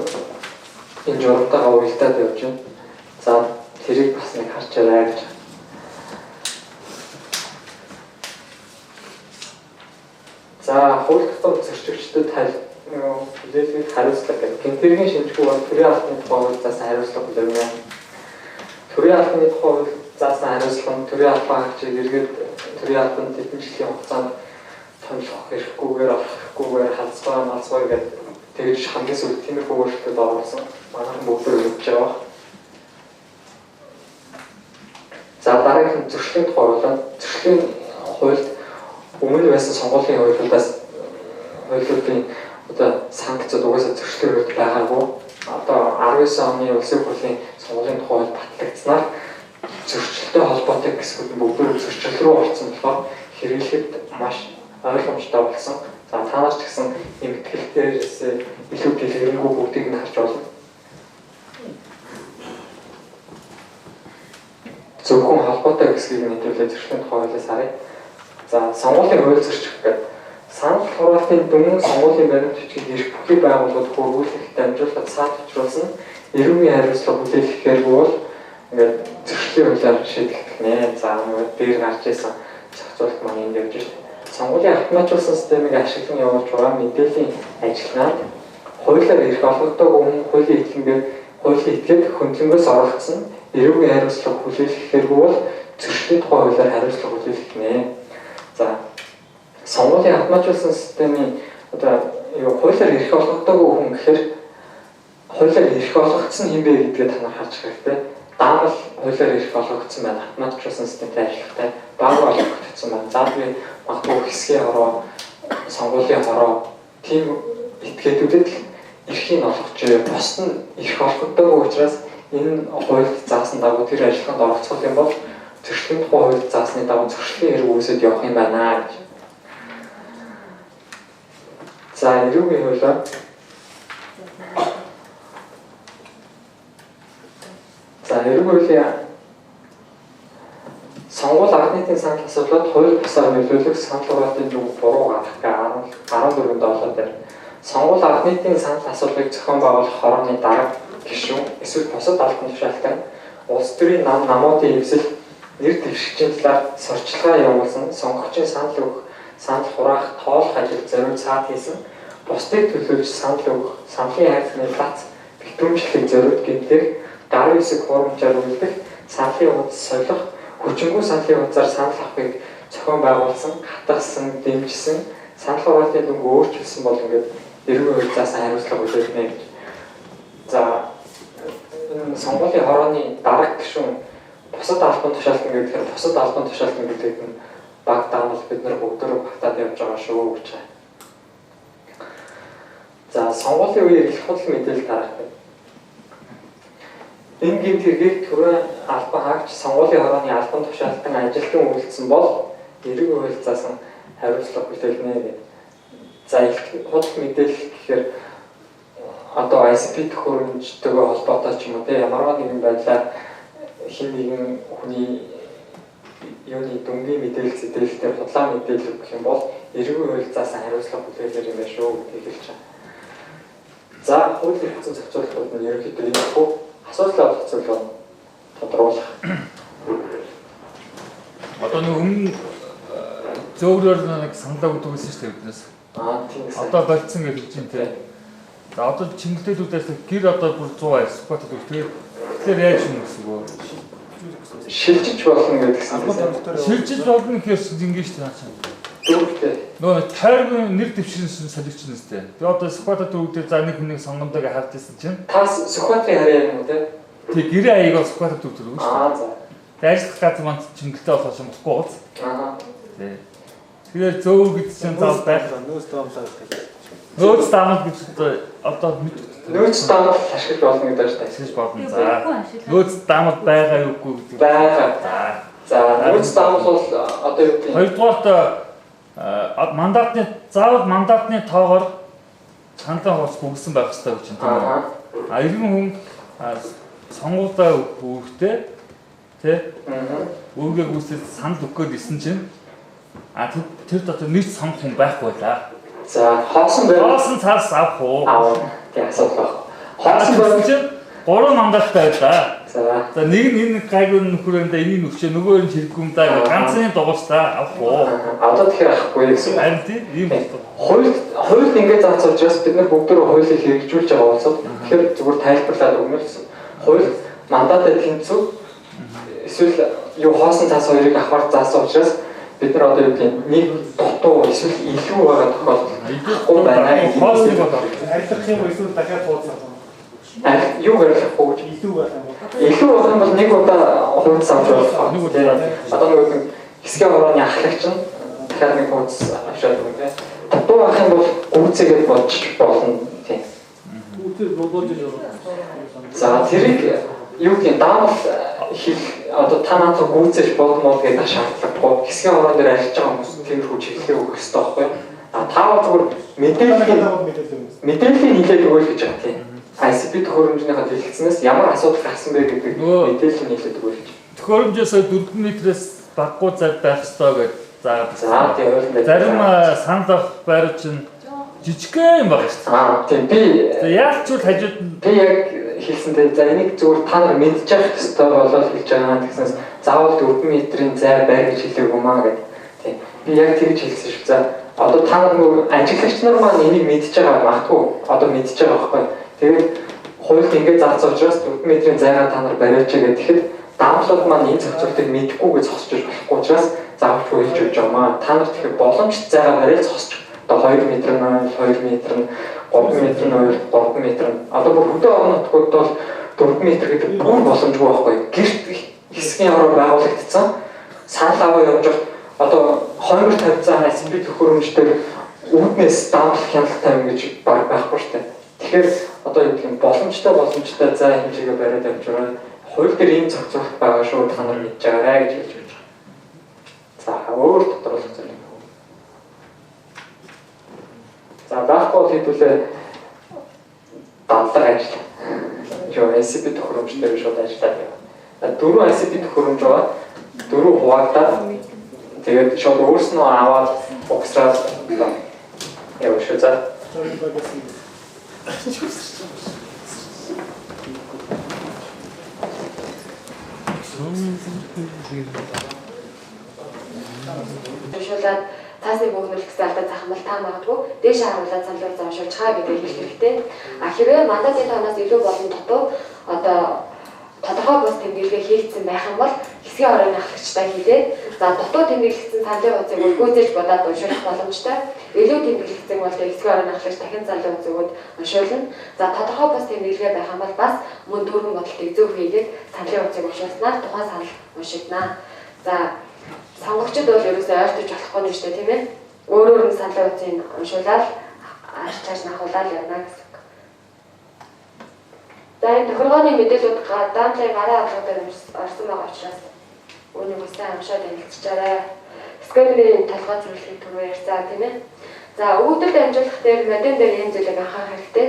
B: энэ журамтайгаа уялдаад явж байна. За тэрийг бас нэг харчаарай гэж. За хууль тогтоом зөрчигчдөд хүлээлгийг хариуцлага гэх. Гинтэргийн шинжгүй бол төрийн албаны тухай хууль заасан хариуцлага хүлээнэ. Төрийн албаны тухай хууль заасан хариуцлага нь төрийн албан хаагчийг эргээд төрийн албанд хэдэн жилийн хугацаанд томилох хэрэггүйгээр авахгүйгээр халцгаа гэдэг тэгж хамгийн сүүлд тиймэрхүү өөрчлөлтөд орсон. Манайхан бүгдөө өгч байгаа. За дараагийн зөрчлийн тухай болоод зөрчлийн хуульд өмнө байсан сонгуулийн хуулиудын одоо санкцууд угаасаа зөрчлийн хуульд байгаагүй. Одоо 19 оны улсын хурлын сонгуулийн тухай батлагдсанаар зөрчилтэй холбоотой хэсгүүд нь бүгдөө зөрчил рүү орсон болохоор хэрэглэхэд маш ойлгомжтой болсон. За та нар ч гэсэн эмгэтгэлтээрээс илүү дэлгэрэнгүй бүгдийг нь харж болно. Зөвхөн холбоотой хэсгийг нэвтрүүлээ зөрчлийн тухай хуулиас харъя. За сонгуулийн хууль зөрчих гэдэг санал хураалтын дүн сонгуулийн баримт бичгийг эрх бүхий байгууллагууд хөрвүүлэх дамжуулалт цаат учруулсан эрүүгийн хариуцлага хүлээлгэхээр бол ингээд зөрчлийн хуулиар шийдэгдэх нэ. За нөгөө дээр гарч ирсэн зохицуулалт маань энд явж байна. Сонгуулийн автоматжуулсан системийг ашиглан явуулж байгаа мэдээллийн ажилтнаад хуулиар эрх олгогдоогүй хүн хуулийн этгээд хөндлөнгөөс оролцсон эрүүгийн хариуцлага хүлээлгэхээргүй бол зөрчлийн тухай хуулиар хариуцлага хүлээлгэх нэ. За сонгуулийн автоматжуулсан системийн одоо хуулиар эрх олгогдоогүй хүн гэхээр хуулиар эрх олгогдсон юм бэ гэдгээ та нар харж хэрэгтэй. Дааmal хуулиар эрх олгогдсон байна. Автоматжуулсан системтэй ажиллахтай баагүй олгогдсон байна. За би магадгүй хэсгийн хороо, сонгуулийн хороо тийм этгээдүүдэд эрхийг олгож бус нь эрх олгогдоогүй учраас энэ хуульд заасан дагуу тэр ажиллагаанд оролцох юм бол зөрчлийн тухай хуульд заасны дагуу зөрчлийн хэрэг үүсэж явах юм байна гэж. За эрүүгийн хуулиар эрүүгийн хуулийн сонгуул ард нийтийн санал асуулаад хууль бусаар нөлөөлөх санал хураалтын дүн буруу гарах гэ 14-7 дээр сонгуул ард нийтийн санал асуулгыг зохион байгуулах хорооны дарга гишүүн эсвэл бусад албан тушаалтан улс төрийн намуудын эвсэл нэр дэвшигчийн талаар сурчлагаа явуулсан сонгогчийн санал хураах тоолох ажил зориуд цаад хийсэн бусдыг төлөөлж санал өгөх саналын хайрцагны плац битүүмжлэхийг зориуд гэмтэх гарын хэсэг хуурамчаар үлдэх саналын хуудас солих хүчингүй саналын хуудасаар санал авахыг зохион байгуулсан хатгасан дэмжсэн санал хураалтын дүнг өөрчилсөн бол ингээд эрүүгийн хууль заасан хариуцлага хүлээгнэ гэж. За энэ сонгуулийн хорооны дарга гишүүн бусад албан тушаалтан гэдэг нь бусад албан тушаалтан гэдэг нь баг даамал бид нар бүгдөө багтаад явж байгаа шүү гэж байна. За сонгуулийн үеэр их худал мэдээлэл тарахдаг. Энэ гэмт хэргийг түрүү албан хаагч сонгуулийн хорооны албан тушаалтан ажилтан үйлдсэн бол эрүүгийн хууль заасан хариуцлага хүлээгнэ гэдэг. За их худал мэдээлэл гэхээр одоо ICP төхөөрөмжтэйгээ холбоотой ч юм уу те ямарваа нэгэн байдлаар хин нэгэн хүний юуны дүнгийн мэдээлэл зэтгэлтэй худлаа мэдээлэл гэх юм бол эрүүгийн хууль заасан хариуцлага хүлээлгэр юм байна шүү гэдгийг хэлж байна. За хуулийн хэрэгцээ зохицуулалтууд нь ерөнхийдөө энэ хөө асуудал авах зөвлөгөө тодруулах.
C: Одоо нэг өмнө зөөгрөөр нэг саналаа өгдөг гэсэн шүү дээ биднээс.
B: Тийм ээ.
C: Одоо болцсон гэж хэлж байна те. За одоо чимгэлтүүдээс гэр одоо бүр 100 спот өгдөг. Тэгэхээр яаж юм гэсэн үг?
B: Шилжиж болно гэдгсэн.
C: Шилжиж болно гэхээс ингэ шүү дээ.
B: Дөрөвтэй.
C: Нөө тайргийн нэр дэвширсэн солигч нь үстэй. Тэгээ одоо спот өгдөг за нэг хүнийг сонгомдог харж ирсэн чинь.
B: Та Сүхбаатарын харьяа юм уу те?
C: Тэг гэрээ аягаа спот өгдөг шүү дээ.
B: За.
C: Ажиллах газар маань чимгэлтэй болох юм бохгүй гоц. Тий. Тэгэхээр зөөр гэдэг чинь зав байх.
D: Нөөц даамлаа гэдэг.
C: Нөөц даамал гэж одоо мэддэг.
B: Нөөц даамал ашиглаж болно гэдэг нь
C: ашиглаж болно. За. Нөөц даамал байгаа юугүй гэдэг.
B: Байгаа. За, нөөц даамал бол одоо юу гэдэг?
C: Хоёрдугаарт мандатны заавал мандатны тоогоор саналаа хурц бүгсэн байх хэрэгтэй гэж байна. Иргэн хүн сонгуультай өгөхтэй тий үүгээ гүйцэд санал өгөх гээд исэн чинь тэр дотор нийт сонгох хүн байхгүй байлаа.
B: За хоосон байвал
C: хоосон цаас авах уу?
B: Тий асуудал байна. Хоосон байвал
C: чинь 3 мандаттай байлаа.
B: За
C: нэг нь энэ гайгүй нөхрөөндөө энийг өгчээ нөгөө нь хэрэггүй юм даа ганцны дугуйстай авах уу?
B: Одоо тэгэхээр авахгүй гэсэн.
C: Харин тийм ийм
B: байна. Хуульд ингээд заасан учраас бид нар бүгдөө хуулийг хэрэгжүүлж байгаа болсоо тэгэхээр зүгээр тайлбарлаад өгнө гэсэн. Хууль мандатад тэнцүү эсвэл юу хоосон цаас хоёрыг авахар заасан учраас бид нар одоо юу гэдэг нэг дутуу эсвэл илүү байгаа тохиолдол байна.
C: Хоолны болоо.
D: Арилгах юм эсвэл дахиад хуудсан.
B: Юу гаргахгүй гэж
D: Илүү байх юм бол.
B: илүү болох юм бол нэг удаа хуудас авч болох. Нэг удаа. Одоо нэг хэсгийн хорооны ахлагч нь дахиад нэг хуудас авчаад өгнө тийм. Дутуу байх юм бол гүйцээгээд бодож болно тийм.
D: Гүйцээ бодож явах.
B: За тэрийг юу гэх юм даамал хэл одоо та надад гүйцээж болмоо гэдэг шаардлагагүй. Хэсгийн хорон дээр ажиллаж байгаа хүмүүс тиймэрхүү чиглэлээ өгөх хэрэгтэй байхгүй юу? Таавал зүгээр мэдээллийн нийлээд өгөх гэж байна тийм. ICP төхөөрөмжийнхаа дэлгэцнээс ямар асуудал гарсан бэ гэдэг мэдээлэл нийлээд өгөх гэж.
C: Төхөөрөмжөөсөө 4 метрээс баггүй зав байх ёстой гэж
B: за тийм ойлгомжтой.
C: Зарим санал авах байр чинь жижигхэн юм байна шүү дээ.
B: Тийм би
C: яг ч үл хажууд
B: би яг хэлсэнтэй за энийг зүгээр та нар мэдчих ёстой болоод хэлж байгаа гэснээс заавал 4 метрийн зай байр гэж хэлээгүй маа гэдэг. Тийм би яг тэгж хэлсэн шүү. За одоо та нар нөгөө ажиглагч нар маань энийг мэдж байгаа магадгүй одоо мэдж байгаа байхгүй. Тэгээд хуульд ингэж заасан учраас 4 метрийн зайгаа та нар бариач гэдэг. Тэгэхэд даамлууд маань энэ зохицуултыг мэдхгүйгээ зогсож болохгүй учраас заавал хэлж өгч байгаа маа. Та нар тэгэхээр боломжит зайгаа бариад зогсож 2 метр нь 2 метр нь 3 метр нь 3 метр нь одоо бүр хөдөө орнотгууд бол 4 метр гэдэг бүр боломжгүй байхгүй. Гэрт хэсгийн хороо байгуулагдсан. Санал аваа явж одоо 2 тавьцаа ICP төхөөрөмжтэй үүднээс даамлах хяналт тавина гэж байхгүй шүү дээ. Тэгэхээр одоо юм боломжтой зай хэмжээгээ бариад явж байгаа. Хууль дээр ийм зохицуулалт байгаа шүү та нар мэдж байгаарай гэж хэлж байна. За өөр тодорхойлох зүйл. За байхгүй хэдүүлээ дадлаг ажил. Юу ICP төхөөрөмжтэй шууд ажиллаад байна. 4 ICP төхөөрөмж байгаа. 4 хуваагдаад тэгээд шууд өөрснөө аваад угсраад явах шүү за.
A: Шуулаад таасны бүгнэл гэсэн алдаа захмал та магадгүй дээш харуулаад саналаар заашуулж хаа гэдэг хэлэх хэрэгтэй. Хэрвээ мандатын тоноос илүү болон дутуу одоо тодорхой бус тэмдэглэгээ хийгдсэн байх юм бол хэсгийн хорооны ахлагчтай хийлээд за дутуу тэмдэглэгдсэн саналын хугацааг гүйцээж бодоод уншуулах боломжтой. Илүү тэмдэглэгдсэн бол хэсгийн хорооны ахлагч дахин саналын хугацааг уншуулна. За тодорхой бус тэмдэглэгээ байх юм бол бас мөн дөрвөн бодолтыг зөв хийгээд саналын хугацааг уншуулснаар тухайн санал уншигдана. За сонгогчд бол ерөөсөө ойртож болохгүй юм шүү дээ тийм ээ. Өөрөөр нь саналын хугацааг уншуулаад арчааж нахуулаад явна гэсэн. За энэ тохиргооны мэдээлэлүүд даамлын гараа алга дээр орсон байгаа учраас үүнийг усан амшаад танилцчаарай. Сканерийн толгой зөвлөлийг түрүү ярьсан тийм ээ. За өгөгдөлд амжуулах дээр модем дээр ийм зүйлийг анхаарах хэрэгтэй.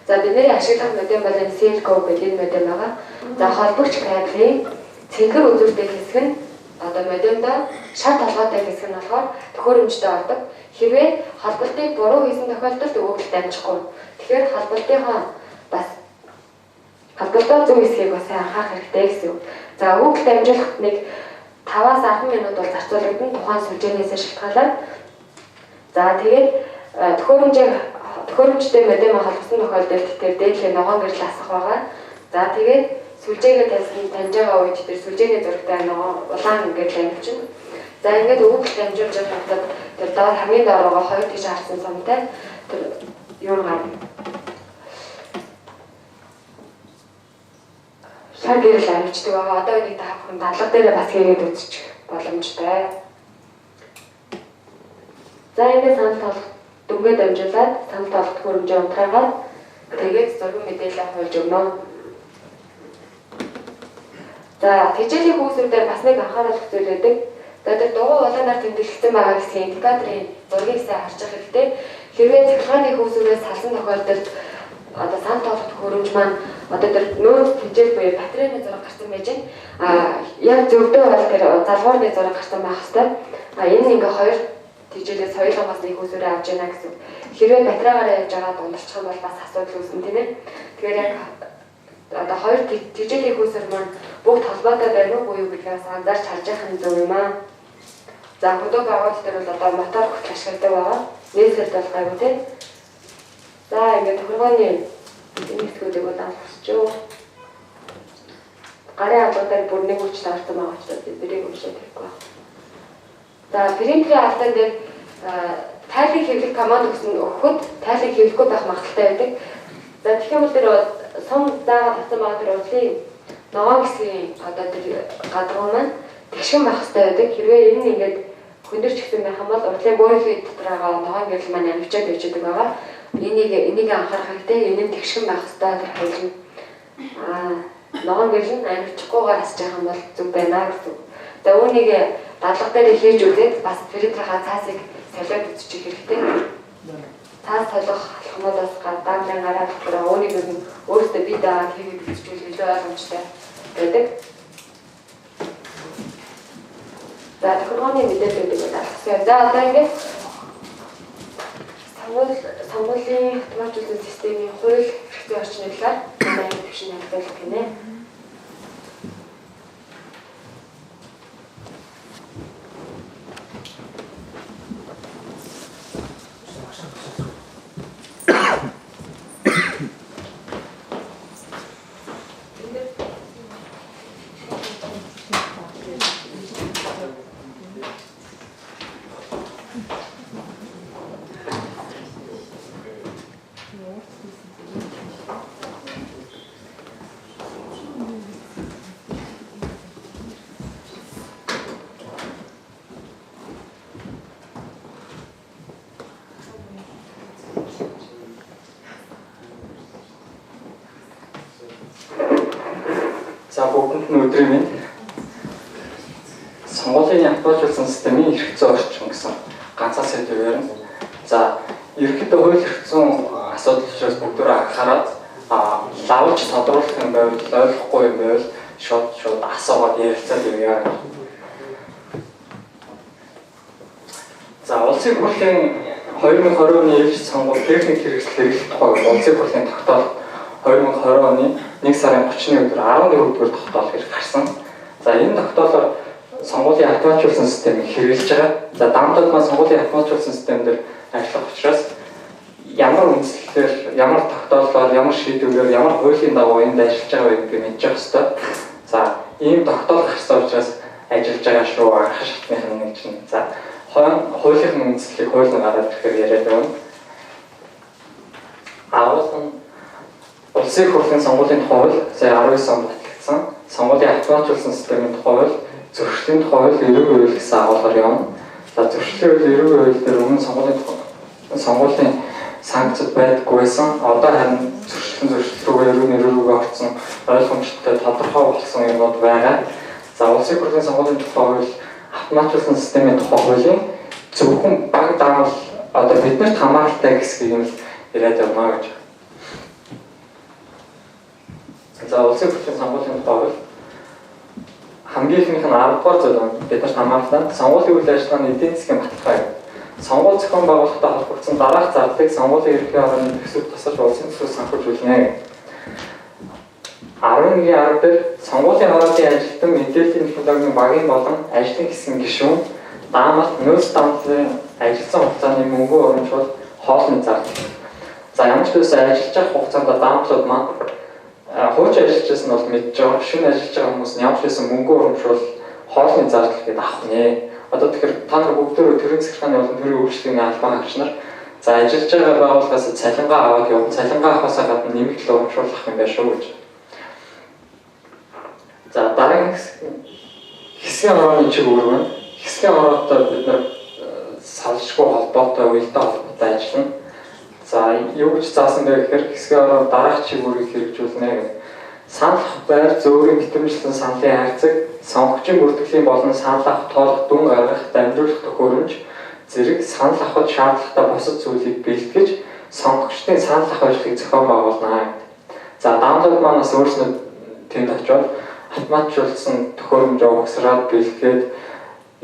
A: За бидний ашиглах модем бол энэ Cisco гэдэг энэ модем байгаа. За холбогч кабелийн цэнхэр үзүүлдэг хэсэг нь одоо модемда шар толгойтой хэсэг нь болохоор төхөөрөмжтэй ордог. Хэрвээ холболтыг буруу хийсэн тохиолдолд өгөгдөлд амжихгүй. Тэгэхээр холболтынхаа бас холболтоо зөв хэсгийг бас анхаарах хэрэгтэй гэсэн үг. За өгөгдөлд амжуулахад нэг 5-аас 10 минут бол зарцуулагдана тухайн сүлжээнээс шалтгаалаад. За тэгээд төхөөрөмжтэй модем холбосон тохиолдолд тэр дээдлийн ногоон гэрэл асах байгаа. За тэгээд сүлжээгээ таньж байгаа үед тэр сүлжээний зурагтай ногоон улаан гэрэл амжина. За ингээд өгөгдөлд амжуулж байхдаа тэр доор хамгийн доор байгаа 2 тийш харсан сумтай тэр юу гарна. Шар гэрэл амждаг байгаа. Одоо энийг та бүхэн дадлага дээр бас хийгээд үзчих боломжтой. За ингээд санал толгой дүнгээд амжуулаад санал толгой төхөөрөмжөө унтраагаад тэгээд зургийн мэдээлэл авуулж өгнө. За тэжээлийн хүүсүүдээр бас нэг анхааруулах зүйл байдаг. За тэр дугуй улаанаар тэмдэглэсэн байгаа хэсгийн индикаторын зургийг сайн харж авах хэрэгтэй. Хэрвээ цахилгааны хүүсүүдээс салсан тохиолдолд одоо санал толгой төхөөрөмж маань одоо тэр нөөц тэжээл буюу батарейны зураг гарсан байж байна. Яг зөвдөө бол тэр залгуурны зураг гарсан байх хэвээр. Энэ ингээ хоёр тэжээлээс соёлоогоос нэг хүүсүүрээ авч яана гэсэн. Хэрвээ батарейгаараа явж байгаа дундчих юм бол бас асуудал үүснэ тийм ээ. Тэгэхээр яг одоо хоёр тэжээлийн хүүсэр маань бүгд холбоотой байна уу буюу гэдгээс анзаарч харж явах нь зөв юм аа. За хөдөө байгуулалт дээр бол одоо мотор хүртэл ашигладаг байгаа. Нийслэлд бол гайгүй тийм. За ингээд тохиргооны хэсгүүдийг удаалгасчоо. Гарын албадаар бүр нэг хүчтэй орсон байгаа учраас биднийг уншаад хэрэггүй байна. За принтерийн албан дээр тайлыг хэвлэх команд өгөхөд тайлыг хэвлэхгүй байх магадaltaй байдаг. За тэгэх юм бол тэр сум заагаад авсан байгаа тэр урдлын ногоон хэсгийн одоо тэр гадагуу маань тэгшин байх хэрэгтэй байдаг. Хэрвээ энэ ингээд хөндөрч гисэн байх юм бол урдлын буурилын дотор байгаа ногоон гэрэл маань амжаад байж байгаа. Энийг анхаарах хэрэгтэй. Энэ нь тэгшин байх хэрэгтэй тэр хоёул. Ногоон гэрэл нь амжихгүйгээр асж байгаа юм бол зүг байна гэсэн. За үүнийг дадлага дээр хийж үзээд бас фильтрийн цаасыг солиод үзчих хэрэгтэй. Цаас солих алхмуудаас гадаадын гараад байгаа өөрийг нь өөрөөсөө бие дагаад хийгээд үзчихвэл илүү ойлгомжтой байдаг. За тохиолгооны мэдээлэлүүдийг алгасан. За одоо ингээд сонгуулийн автоматжуулсан системийн хууль эрхтний орчны талаар маань төвшин хандуулах гинэ.
B: За бүгдэнд нь өдрийн минь сонгуулийн автоматжуулсан системийн эрх зүйн орчин гэсэн ганцхан сэдв ярина. За ерөнхийдөө хууль эрх зүйн асуудал учраас бүгдөө анхаарал лавж тодруулах юм байвал ойлгохгүй юм байвал шууд асуугаад ярилцаад явъя. За улсын хурлын 2020 оны ээлжид сонгуул техник хэрэгсэл тухай улсын хурлын тогтоолт 2020 оны 1 сарын 30-ны өдөр 11-р тогтоол хэрэг гарсан. За энэ тогтоолоор сонгуулийн автоматжуулсан системийг хэрэгжилж байгаа. За даамтад маань сонгуулийн автоматжуулсан системээр ажиллах учраас ямар үндслэлээр, ямар тогтоолоор, ямар шийдвэрээр, ямар хуулийн дагуу энд ажиллаж байгаа гэдгийг мэдчих ёстой. За ийм тогтоол гарсан учраас ажиллаж байгаа шүү анх шатных нэг чинь. За хуулийн үндслэлийг хуулийн гараад ирэхээр яриад байна. Улсын хурлын сонгуулийн хууль сая 19 онд батлагдсан. Сонгуулийн автоматжуулсан системийн хууль, зөрчлийн хууль, эрүүл хууль гэсэн агуулгаар явна. За зөрчлийн хууль, эрүүл хууль дээр өмнө сонгуулийн санкцд байдаггүй байсан. Одоо харин зөрчил рүүгээ эрүүл орсон ойлгомжтой тодорхой болсон юмуд байгаа. За улсын хурлын сонгуулийн хууль, автоматжуулсан системийн тухай хуулийн зөвхөн баг даамал одоо биднэрт хамааралтай хэсгийг юм яриад явна гэж. За улсын хурлын сонгуулийн хууль хамгийн ихнийх нь 10-р зүйл биднэрт хамааралтай сонгуулийн үйл ажиллагааны эдийн засгийн баталгаа. Сонгууль зохион байгуулалттай холбогдсон дараах зардлыг сонгуулийн ерөнхий орны төсөвт тусаж улсын төсвөөр санхүүжүүлнэ. 11-р дээр сонгуулийн орооны ажилтан мэдээллийн технологийн багийн болон ажлын хэсгийн гишүүн даамал нөөц даамлын ажилласан хугацааны мөнгө урамжуул хоолны зардал. За ямар ч үс ажиллаж байгаа хугацаанд даамлууд маань хууч ажиллаж нь бол мэдж байгаа. Шинэ ажиллаж байгаа хүмүүс нь ямар ч үсэн мөнгө урамжуул хоолны зардал гэдээ авах нэ. Одоо тэгэхээр та нар бүгдөө төрийн захиргааны болон төрийн үйлчлэгийн албан хаагч нар за ажиллаж байгаа байгууллагаас цалингаа аваад явна. Цалингаа авахаас гадна нэмэгдэл урамжуулах юм байна шүү гэж. За дараагийн хэсгийн орооны чиг үүрэг. Хэсгийн ороотой бид нар салшгүй холбоотой, уялдаа холбоотой ажиллана. За юу гэж заасан бэ гэхээр хэсгийн ороо дараах чиг үүргийг хэрэгжүүлнэ гэх. Санал авах байр зөөрийн битэмжлэн саналын хайрцаг, сонгогчийн бүртгэлийн болон санал авах тоолох дүн гаргах, дамжуулах төхөөрөмж зэрэг санал авахд шаардлагатай бусад зүйлийг бэлтгэж, сонгогчдын санал авах ажлыг зохион байгуулна. За даунлоад манаас өөрснөө тэнд очиод автоматжуулсан төхөөрөмж угсраад бэлтгээд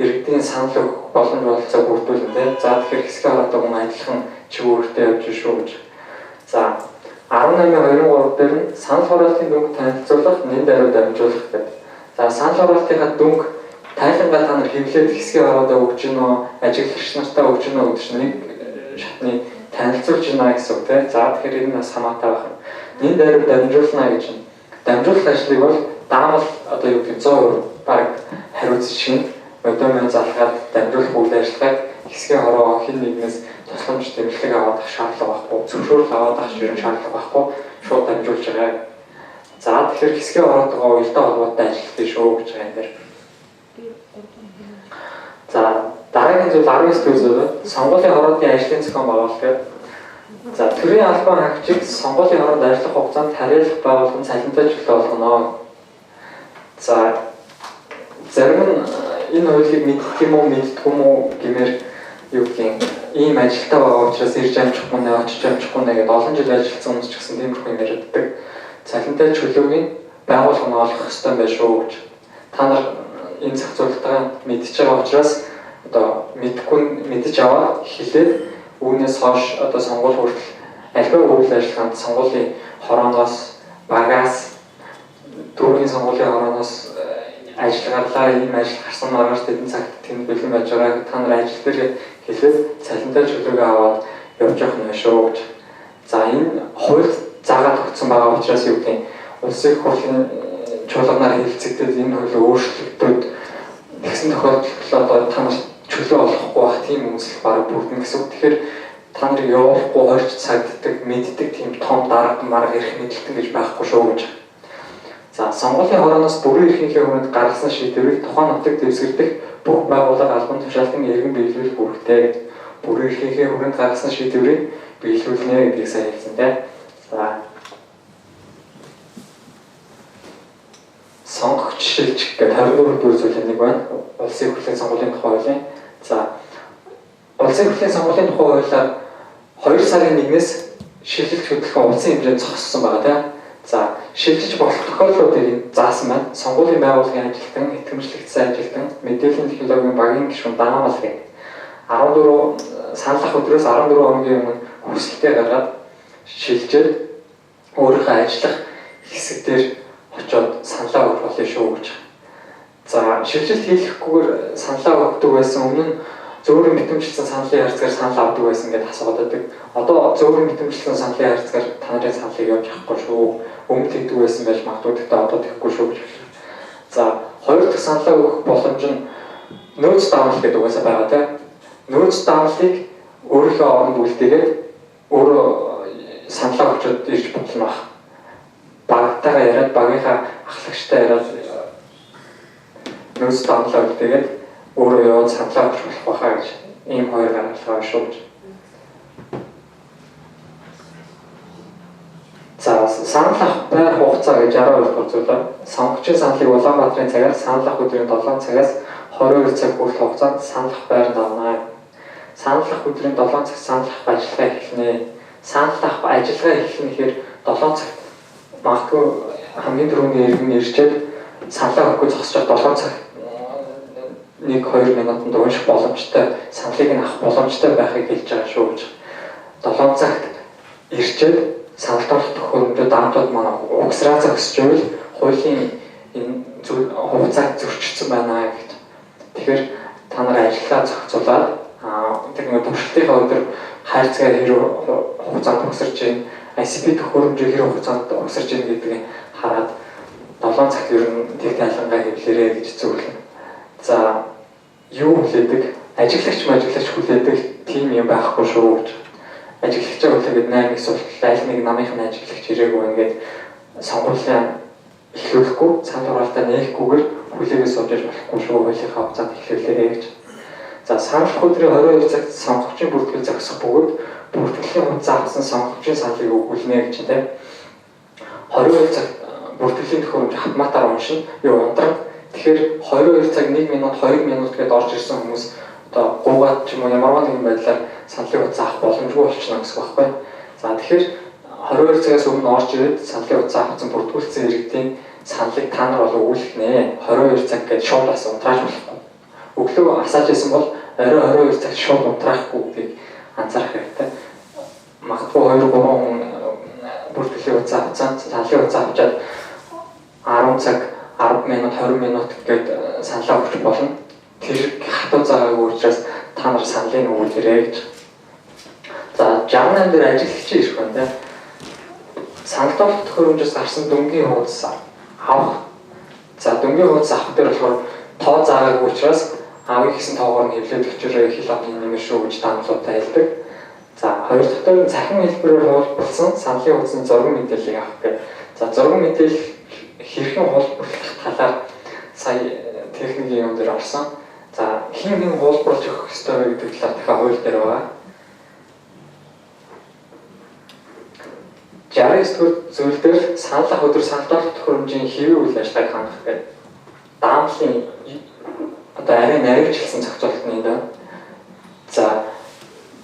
B: иргэдийн санал өгөх боломж бололцоог бүрдүүлнэ. За тэгэхээр хэсгийн ороотой хүн адилхан чиг үүрэгтэй явж шүү гэж. За 18-23 дээр нь санал хураалтын дүнг танилцуулах, нэн даруй дамжуулах гэдэг. За санал хураалтынхаа дүнг тайлангаа та нар хэвлээд хэсгийн ороотой өгч гинөө, ажиглагч нартай өгч гинөө гэдэг чинь нэг шатны танилцуулж гинэ гэсэн үг тийм. За тэгэхээр энэ бас хамаатай байх юм. Нэн даруй дамжуулна гэж нь. Дамжуулах ажлыг бол даамал одоо юу гэдэг 100% баг хариуцж чинь модемын залгаад дамжуулах үйл ажиллагааг хэсгийн хороо хин нэгнээс тусламж тэмдэглэг аваад авах шаардлага байхгүй, зөвшөөрөл аваад авах шаардлага байхгүй шууд дамжуулж байгаа. За тэгэхээр хэсгийн хороотойгоо уялдаа холбоотой ажиллах шүү гэж байгаа юм дээр. За дараагийн зүйл 19 дэх зүйл сонгуулийн хороодын ажлын зохион байгуулалт гэдэг. За төрийн албан хаагчид сонгуулийн хороонд ажиллах хугацаанд тариалах байгууллагын цалинтай чөлөө болгоно. За зарим нь энэ хуулийг мэддэг юм уу мэддэггүй юм уу гэмээр юу гэх ийм ажилтаа байгаа учраас ирж амжихгүй нэ очиж амжихгүй нэ гэдэг олон жил ажилласан хүмүүс ч гэсэн тиймэрхүү юм ярьдаг. Цалинтай чөлөөгийн байгууллага нь олох хэрэгтэй байх шүү гэж. Та нар энэ зах зээлтайгаа мэдж байгаа учраас одоо мэдж аваад хэлээд үүнээс хойш одоо сонгууль хүртэл альва үйл ажиллагаанд сонгуулийн хорооноос багаас дөрвийн сонгуулийн хорооноос ажиллагaalаа ийм ажил гарсан маргааш тэдэн цагт тэнд бэлэн байж байгааг та нар ажил дээр хэлээд цалинтай чөлөөгээ аваад явж явах нь шүү гэж. За энэ хууль заагаад өгсөн байгаа учраас юу гэдэг улсын их хурлын чуулганаар хэлцэгдээд энэ хууль өөрчлөгдөд тэгсэн тохиолдолд одоо та нар чөлөө олохгүй байх тийм үндэслэл бараг бүрдэн гэсэн үг. Тэгэхээр та нарыг явуулахгүй хорж цагддаг, мэддэг тийм том дарга марга ирэх мэдлэлтэн гэж байхгүй шүү гэж. За сонгуулийн хорооноос бүрэн эрхийнхээ хүрээнд гаргасан шийдвэрийг тухайн нутаг дэвсгэрдэх бүх байгууллага албан тушаалтан иргэн биелүүлэх үүрэгтэй гэдэг. Бүрэн эрхийнхээ хүрээнд гаргасан шийдвэрийг биелүүлнэ гэдгийг сайн хэлсэн тийм. За сонгогч шилжих гэдэг 24 дэх зүйл нэг байна. Улсын их хурлын сонгуулийн тухай хуулийн. За улсын их хурлын сонгуулийн тухай хуулиар 2 сарын 1-ээс шилжилт хөдөлгөөн улсын хэмжээнд зогссон байгаа тийм. За шилжиж болох тохиолдлуудыг заасан байна. Сонгуулийн байгууллагын ажилтан, итгэмжлэгдсэн ажилтан, мэдээллийн технологийн багийн гишүүн дааmal гэдэг 14 саналах өдрөөс 14 хоногийн өмнө хүсэлтээ гаргаад шилжээд өөрийнхөө ажиллах хэсэг дээр очоод саналаа өгөх болно шүү гэж. За шилжилт хийхгүйгээр саналаа өгдөг байсан өмнө нь зөөрөн битэмжилсэн саналын харьцаар санал авдаг байсан гэдээ асуудаг. Одоо зөөрөн битэмжилсэн саналын харьцаар та нарын саналыг явж авахгүй шүү. Өмнө тэгдэг байсан байж магадгүй гэхдээ одоо тэгхгүй шүү гэж. За хоёр дахь саналаа өгөх боломж нь нөөц даамал гэдэг угаасаа байгаа тийм. Нөөц даамлыг өөрийнхөө оронд үлдээгээд өөрөө саналаа өгчөд ирж болно баг. Багтайгаа яриад багийнхаа ахлагчтай яриад нөөц даамлаа үлдээгээд өөрөө яваад саналаа өгч болох байхаа гэж ийм хоёр гаргалгаа шүү гэж. За санал авах байр хугацаа гэж 12 дахь зүйлээ. Сонгогчийн саналыг Улаанбаатарын цагаар санал авах өдрийн 7 цагаас 22 цаг хүртэл хугацаанд санал авах байранд авна. Санал авах өдрийн 7 цаг санал авах ажиллагаа эхэлнэ. Санал авах ажиллагаа эхлэхээр 7 цагт магадгүй хамгийн түрүүний иргэн ирчээд саналаа өгөхгүй зогсож 7 цаг 1-2 минутанд унших боломжтой, саналыг нь авах боломжтой байхыг хэлж байгаа шүү гэж. 7 цагт ирчээд саналд орох тохиолдолд даамтууд манай угсраа зогсож байвал хуулийн энэ хугацааг зөрчилсөн байна гэдэг. Тэгэхээр та нар ажиллаа зохицуулаад тэр нэг туршилтынхаа өдөр хайрцаг хэрэг хугацаанд угсарч байна, ICP төхөөрөмжийг хэрэг хугацаанд угсарч байна гэдгийг хараад 7 цагт ер нь тэг тайлангаа хэвлэрээ гэж зөвлөнө. За юу хүлээдэг? Ажиглагч хүлээдэг тийм юм байхгүй шүү гэж. Ажиглагчаа хүлээгээд 8-ыг суултал аль нэг намынх нь ажиглагч ирээгүй ингээд сонгуулийн эхлүүлэхгүй цаана дураалтаа нээхгүйгээр хүлээгээ сууж болохгүй шүү. Хуулийнхаа хугацаанд эхлүүлээрэй гэж. За санал өдрийн 22 цагт сонгогчийн бүртгэл зогсох бөгөөд бүртгэлийн хугацаа авсан сонгогчийн саналыг өгүүлнэ гэж тийм. 22 цагт бүртгэлийн төхөөрөмж автоматар уншина. Юу ундраг. Тэгэхээр 22 цаг 1 минут 2 минут гэдээ орж ирсэн хүмүүс одоо гуугаад ч юм уу ямар нэгэн байдлаар саналын хугацаа авах боломжгүй болчихно гэсэн үг байхгүй. За тэгэхээр 22 цагаас өмнө орж ирээд саналын хугацаа авсан бүртгүүлсэн иргэдийн саналыг та нар бол өгүүлэх нэ. 22 цаг гэж шууд ас унтрааж болохгүй. Өглөө асааж исэн бол орой 22 цаг шууд унтраахгүй гэдгийг анзаарах хэрэгтэй. Магадгүй 2-3 хүн бүртгэлийн хугацаа авсан саналын хугацаа авчаад 10 цаг 10 минут 20 минут гэдэг саналаа өгч болно. Тэр хатуу цагааг өөрчөөс та нар саналыг өгүүлээрэй гэж. За 68 дээр ажиглагчийн ирэх байна. Саналд орох төхөөрөмжөөс гарсан дүнгийн хуудас авах. За дүнгийн хуудас авах дээр болохоор тоо заагааг учраас аавын гэсэн тоогоор нь хэвлээд өчрөө хил авны нэмэр шүү гэж даамлуудаа хэлдэг. За хоёр дахь нь цахим хэлбэрээр хуулбарлсан саналын хуудасны зураг мэдээллийг авах гэх. За зураг мэдээлэл хэрхэн хуулбарлах талаар сая техникийн юм дээр орсон. За хин хуулбарлаж өгөх ёстой вэ гэдэг талаар дахиад хууль дээр байгаа. 69 дугаар зүйл дээр санал ах өдөр саналын төхөөрөмжийн хэвийн үйл ажиллагааг хангах гэдэг. Даамлын одоо арай нарийвчилсан зохицуултны энэ. За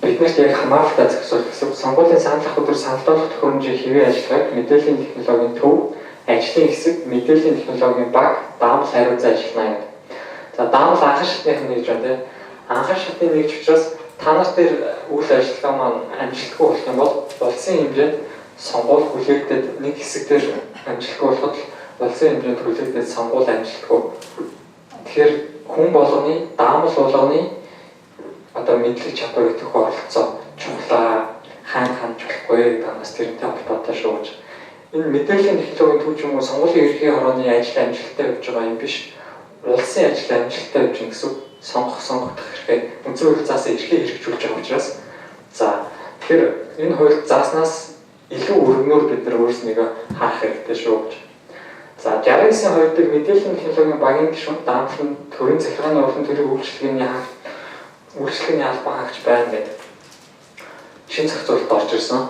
B: биднэрт яг хамааралтай зохицуулт гэсэн сонгуулийн санал ах өдөр саналын төхөөрөмжийн хэвийн ажиллагааг мэдээллийн технологийн төв, ажлын хэсэг, мэдээллийн технологийн баг, даамал хариуцсан ажиллана гэдэг. За даамал анхан шатных нэгж байна тийм. Анхан шатны нэгж учраас та нар дээр үйл ажиллагаа маань амжилтгүй болох юм бол улсын хэмжээнд сонгуул хүлээгдээд нэг хэсэгтэр амжилтгүй болоход улсын хэмжээнд хүлээгдээд сонгуул амжилтгүй. Тэгэхээр хүн болгоны даамал болгоны одоо мэдлэг чадвар идэвх оролцоо чухлаа хаан хандж болохгүй гэдэг нас тэрнтэй холбоотой шүү гэж. Энэ мэдээллийн технологийн төв юм уу сонгуулийн ерхий хорооны ажил амжилттай явж байгаа юм биш. Улсын ажил амжилттай явж гин гэсэн сонгогдох хэрэгтэй. Үнцэн хуульцаас эрхлээ хэрэгжүүлж байгаа учраас за тэгэхээр энэ хууль зааснаас илүү өргөнөөр бид нар өөрснийгөө хаах хэрэгтэй шүү гэж. За 69-ийн 2 дахь мэдээллийн технологийн багийн гишүүн даамлын төрийн захиргааны улсын төрийн үйлчлэгээний албан хаагч байна гэдэг шинэ зохицуулалт орж ирсэн.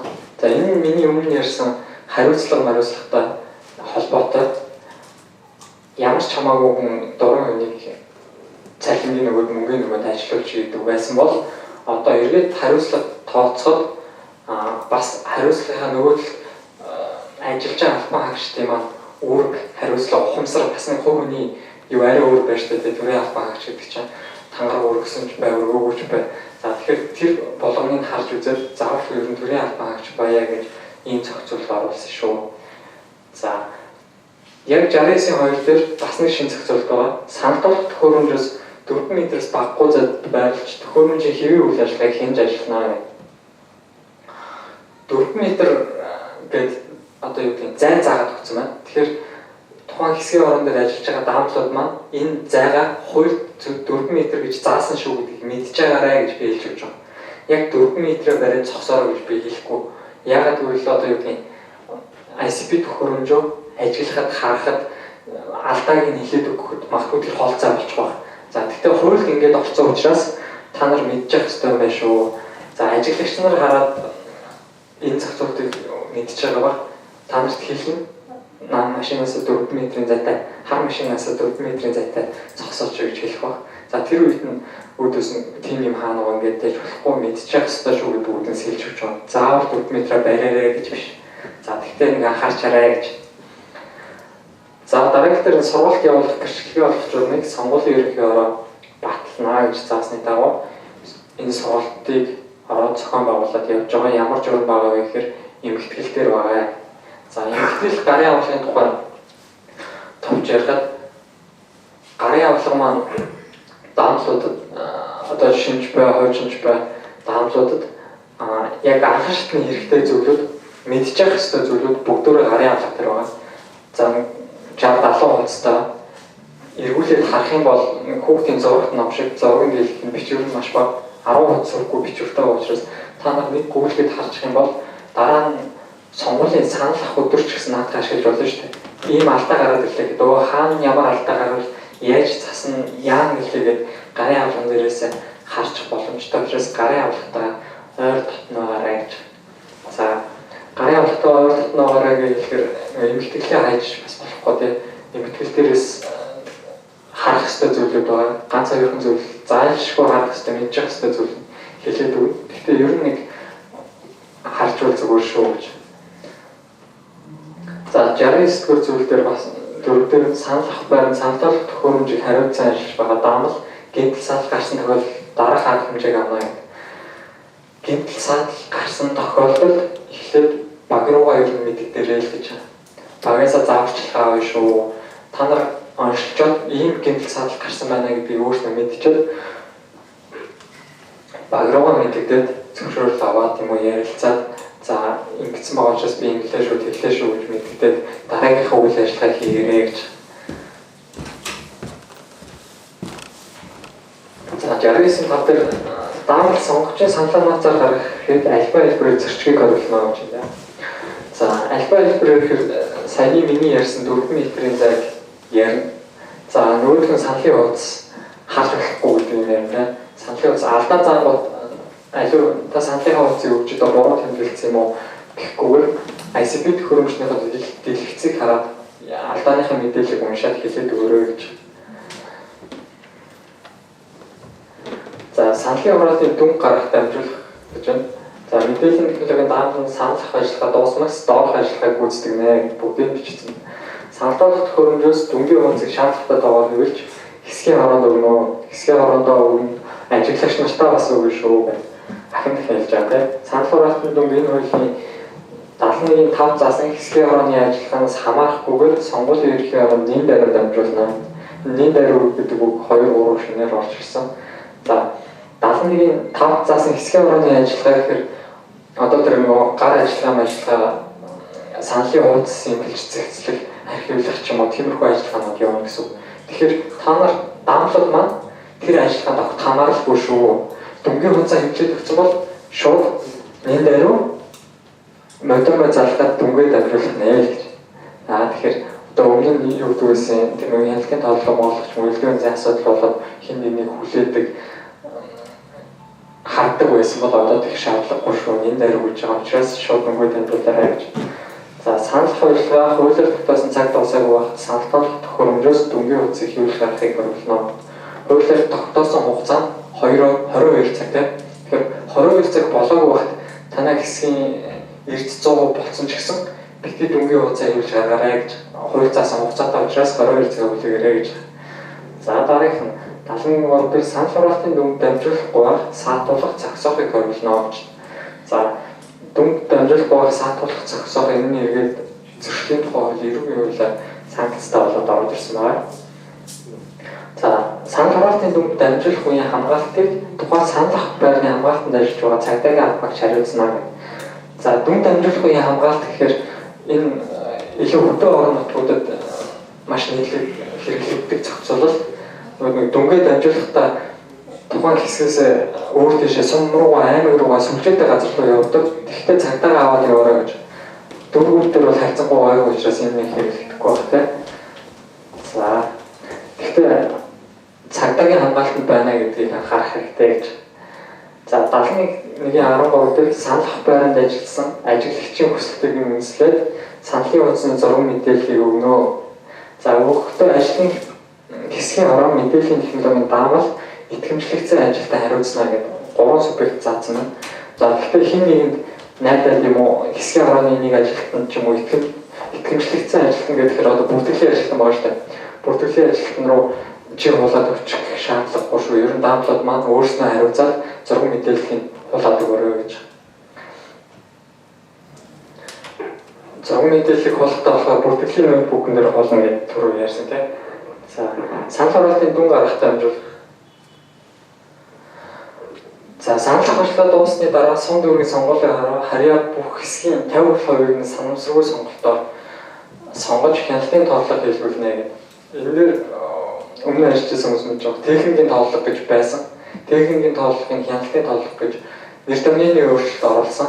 B: За энэ миний өмнө ярьсан хариуцлагатай холбоотой ямар ч хамаагүй хүн дурын хүнийг цалингийн нөгөөд мөнгөний нөгөөд ажиллуулж идэг байсан бол одоо эргээд хариуцлага тооцоход бас хариуцлагынхаа нөгөөд ажиллаж байгаа албан хаагчдын маань үүрэг хариуцлага ухамсар бас нэг хүний юу арай өөр байж тээ төрийн албан хаагч гэдэг чинь тангараг өргөсөн ч бай өргөөгүй ч бай. За тэгэхээр тэр болгоныг харж үзээд заавал ер нь төрийн албан хаагч баяа гэж ийм зохицуулалт оруулсан шүү. За яг 69-ийн 2 дээр бас нэг шинэ зохицуулалт байгаа. Саналдуулах төхөөрөмжөөс 4 метрээс багагүй зад байрлаж төхөөрөмжийн хэвийн үйл ажиллагааг хянж ажиллана гэдэг. 4 метр гэдэг одоо юу гэдэг зай заагаад өгсөн байна. Тэгэхээр тухайн хэсгийн орон дээр ажиллаж байгаа даамлууд маань энэ зайгаа хуульд 4 метр гэж заасан шүү гэдгийг мэдж байгаарай гэж би хэлж өгч байгаа. Яг 4 метрээр бариад цогсоороо гэж би хэлэхгүй. Яагаад гэвэл одоо юу гэдэг ICP төхөөрөмжөө ажиглахад харахад алдааг нь хэлээд өгөхөд магадгүй тэр холцоо болчих واخ. За тэгтээ хуульд ингэж орцсон учраас та нар мэдчих ёстой байх шүү. За ажиглагч нар хараад энэ зохицуултыг мэдж байгаа ба та нарт хэлнэ. Нам машинаас 4 метрийн зайтай, хар машинаас 4 метрийн зайтай зогсооч гэж хэлэх баг. За тэр үед нь үүдээс нь тийм юм хаана байгаа ингээд дэж болохгүй мэдчих ёстой шүү гэдэг үүднээс хэлж өгч байгаа. Заавал 4 метрээр бариарай гэж биш. За тэгтээ нэг анхаарч хараа гэж. За дараагийнээр сургалт явуулах гэрчлэгээ болох журмыг сонгуулийн ерөнхий ороо батална гэж заасны дагуу энэ сургалтыг ороод зохион байгуулад явж байгаа ямар журам байгаа вэ гэхээр эмгэтгэл дээр байгаа. За эмгэтгэл гарын авлагын тухай товч ярихад гарын авлага маань даамлуудад одоо шинж бай, хойчинж бай даамлуудад яг анхан шатны хэрэгтэй зүйлүүд мэдчих ёстой зүйлүүд бүгдөө гарын авлага дээр байгаа. За 60-70 хуцтай эргүүлээд харах юм бол хүүхдийн зурагт ном шиг зургийн дэлгэх нь бичвэр нь маш бага 10 хуц сургуу бичвэртэй учраас та нар нэг гуйлгээд харчих юм бол дараа нь сонгуулийн санал ах өдөрч гэсэн наадах ашиглаж болно шүү дээ. Ийм алдаа гараад ирлээ гэдэг. Өө хаана ямар алдаа гарвал яаж засна, яа гэлээгээд гарын авлагын дээрээс харчих боломжтой учраас гарын авлагтаа ойр дотноогаарай гэж. За гарын авлагтаа ойр дотноогаарай гэхээр эмгэтгэлээ хайж бас болохгүй тийм. Эмгэтгэл дээрээс харах ёстой зүйлүүд байгаа. Ганц хоёрхан зүйл зайлшгүй харах ёстой, мэдчих ёстой зүйл хэлээд өгнө. Гэхдээ ер нь нэг харж бол зүгээр шүү гэж. За 69 дугаар зүйл дээр бас дөрөвдөр санал ах байрны саналдуулах төхөөрөмжийг хариуцсан ажиллаж байгаа даамал гэмтэл санал гарсан тохиолдолд дараах арга хэмжээг авна гэдэг. Гэмтэл санал гарсан тохиолдолд эхлээд баг руугаа ер нь мэддэгдэрэй л гэж байна. Багаасаа зааварчлах аав шүү. Та нар онцлогчод ийм гэмтэл санал гарсан байна гэдгийг өөрснөө мэдчихээд баг руугаа мэддэгдээд зөвшөөрөл аваад юм уу ярилцаад за ингэсэн байгаа учраас би инглээ шүү, тэглээ шүү гэж мэддэгдээд дараагийнхаа үйл ажиллагаа хийгээрэй гэж. 29 тав дээр даамал сонгогчийн саналаа нууцаар гаргах хэд альба хэлбэрээр зөрчгийг оруулна гэж байна. За альба хэлбэрээр саяны миний ярьсан 4 метрийн зайг ярина. За нөгөөх нь саналын хуудас харж болохгүй гэдэг юм байна. Саналын хуудас алдаа заагууд аливаа та саналын хуудсыг өгч одоо буруу тэмдэглэсэн юм уу гэхгүйгээр ICP төхөөрөмжнийхөө дэлгэцийг хараад алдааныхаа мэдээллийг уншаад хэлээд өгөрөө гэж. За саналын хураалтын дүнг гаргахад амжуулах гэж байна. За мэдээллийн технологийн даамал санал ах ажиллагаа дуусмаас доорх ажиллагааг гүйцэтгэнэ бүгдийг бичсэн. Санал болгох төхөөрөмжөөс дүнгийн хуудсыг шаардлагатай доогоор хөвлөж хэсгийн хороонд өгнө. Хэсгийн хороондоо өгнө. Ажиглагч нартаа бас өгнө шүү гэж ахин хэлж байгаа. Санал хураалтын дүнг энэ хуулийн 71-5 заасан хэсгийн хорооны ажиллагаанаас хамаарахгүйгээр сонгуулийн ерөнхий хороонд нэн даруйд амжуулна. Нэн даруй гэдэг үг 2-3 шинээр орж ирсэн. За 71-5 заасан хэсгийн хорооны ажиллагаа гэхээр одоо тэр нөгөө гар ажиллагаа саналын хуудасын бэлтгэцлэг архивлах ч юм уу тиймэрхүү ажиллагаанууд явна гэсэн үг. Тэгэхээр та нар даамлууд маань тэр ажиллагаанд огт хамааралгүй шүү. Дүнгийн хуудасаа хэмжээд өгсөн бол шууд нэн даруй модерн залгаад дүнгээд амжуулах нэ гэж. Тэгэхээр одоо өмнө нь юу гэдэг вэ? Тэр нөгөө хяналтын тоглоом болгоч мөрөлдөөний зай асуудал болоод хин нэгийг хүлээдэг харддаг байсан бол одоо тех шаардлагагүй шүү. Энэ дээр үгж байгаа учраас шууд дүнгээд амжуулаарай гэж. За санал хуульчлага хуулиар тогтоосон цаг дуусаагүй байхад санал болгох төхөөрөмжөөс дүнгийн хуудсыг хэвлэх аргыг оруулна. Хуулиар тогтоосон хугацаа нь 22 цаг тийм. Тэгэхээр 22 цаг болоогүй байхад танай хэсгийн эрд 100% болсон ч гэсэн битгий дүнгийн хуудасаа хэвлэж гаргаарай гэж хууль заасан хугацаатай учраас 22 цаг хүлээгээрэй гэж. За дараагийнх нь 71 дээр санал хураалтын дүнг дамжуулахгүй байх саатуулах зохисоохыг оруулна гэж. За дүнг дамжуулахгүй байх саатуулах зохисоох энэ нэргээд зөрчлийн тухай хууль эрүүгийн хуулиар санкцтай болоод орж ирсэн байна. За санал хураалтын дүнг дамжуулах үеийн хамгаалтыг тухайн санал авах байрны хамгаалтанд ажиллаж байгаа цагдаагийн албагч хариуцна гэх. За дүнг дамжуулах үеийн хамгаалт гэхээр энэ илүү хөдөө орон нутгуудад маш нийтлэг хэрэглэгддэг зохицуулалт нэг дүнгээ дамжуулахдаа тухайн хэсгээс өөр тийшээ сум руугаа аймаг руугаа сүлжээтэй газар руу явдаг. Тэгэхдээ цагдаагаа аваад яваарай гэж. Дөрвөлдөр бол хайцангуй гайг учраас энэ нэг хэрэглэхгүй байх тийм. За тэгэхдээ цагдаагийн хамгаалтанд байна гэдгийг анхаарах хэрэгтэй гэж. За 71-13 дээр санал авах байранд ажилласан ажиглагчийн хүсэлтийг үндэслээд саналын хуудасны зураг мэдээллийг өгнө. За өгөхдөө ажлын хэсгийн хороо мэдээллийн технологийн даамал итгэмжлэгдсэн ажилтаа хариуцна гэдэг 3 субъект заасан байна. За тэгэхээр хин нэгэнд найдаад юм уу хэсгийн хорооны нэг ажилтнанд ч юм уу итгэмжлэгдсэн ажилтан гэхээр одоо бүртгэлийн ажилтан байгаа шүү дээ. Бүртгэлийн ажилтан руу чи хулаад өчих шаардлагагүй шүү. Ер нь даамлууд маань өөрснөө хариуцаад зураг мэдээллийг хулаад өгөөрэй гэж. Зураг мэдээллийг хулахтаа болохоор бүртгэлийн ноутбукн дээр хулна гэдэг түрүү ярьсан тийм. За санал хураалтын дүнг гаргахтай амжуул. За санал авахчлаа дуусны дараа сум дүүргийн сонгуулийн харьяа бүх хэсгийн 50%-ийг нь санамсаргүй сонголтоор сонгож хяналтын тоглох хэлбэрнэ гэдэг. Энэ дээр өмнө ярьжсэн хүмүүс мэдж байгаа техникийн тоглох гэж байсан. Техникийн тоглохын хяналтын тоглох гэж нэр томьёоны өөрчлөлт оруулсан.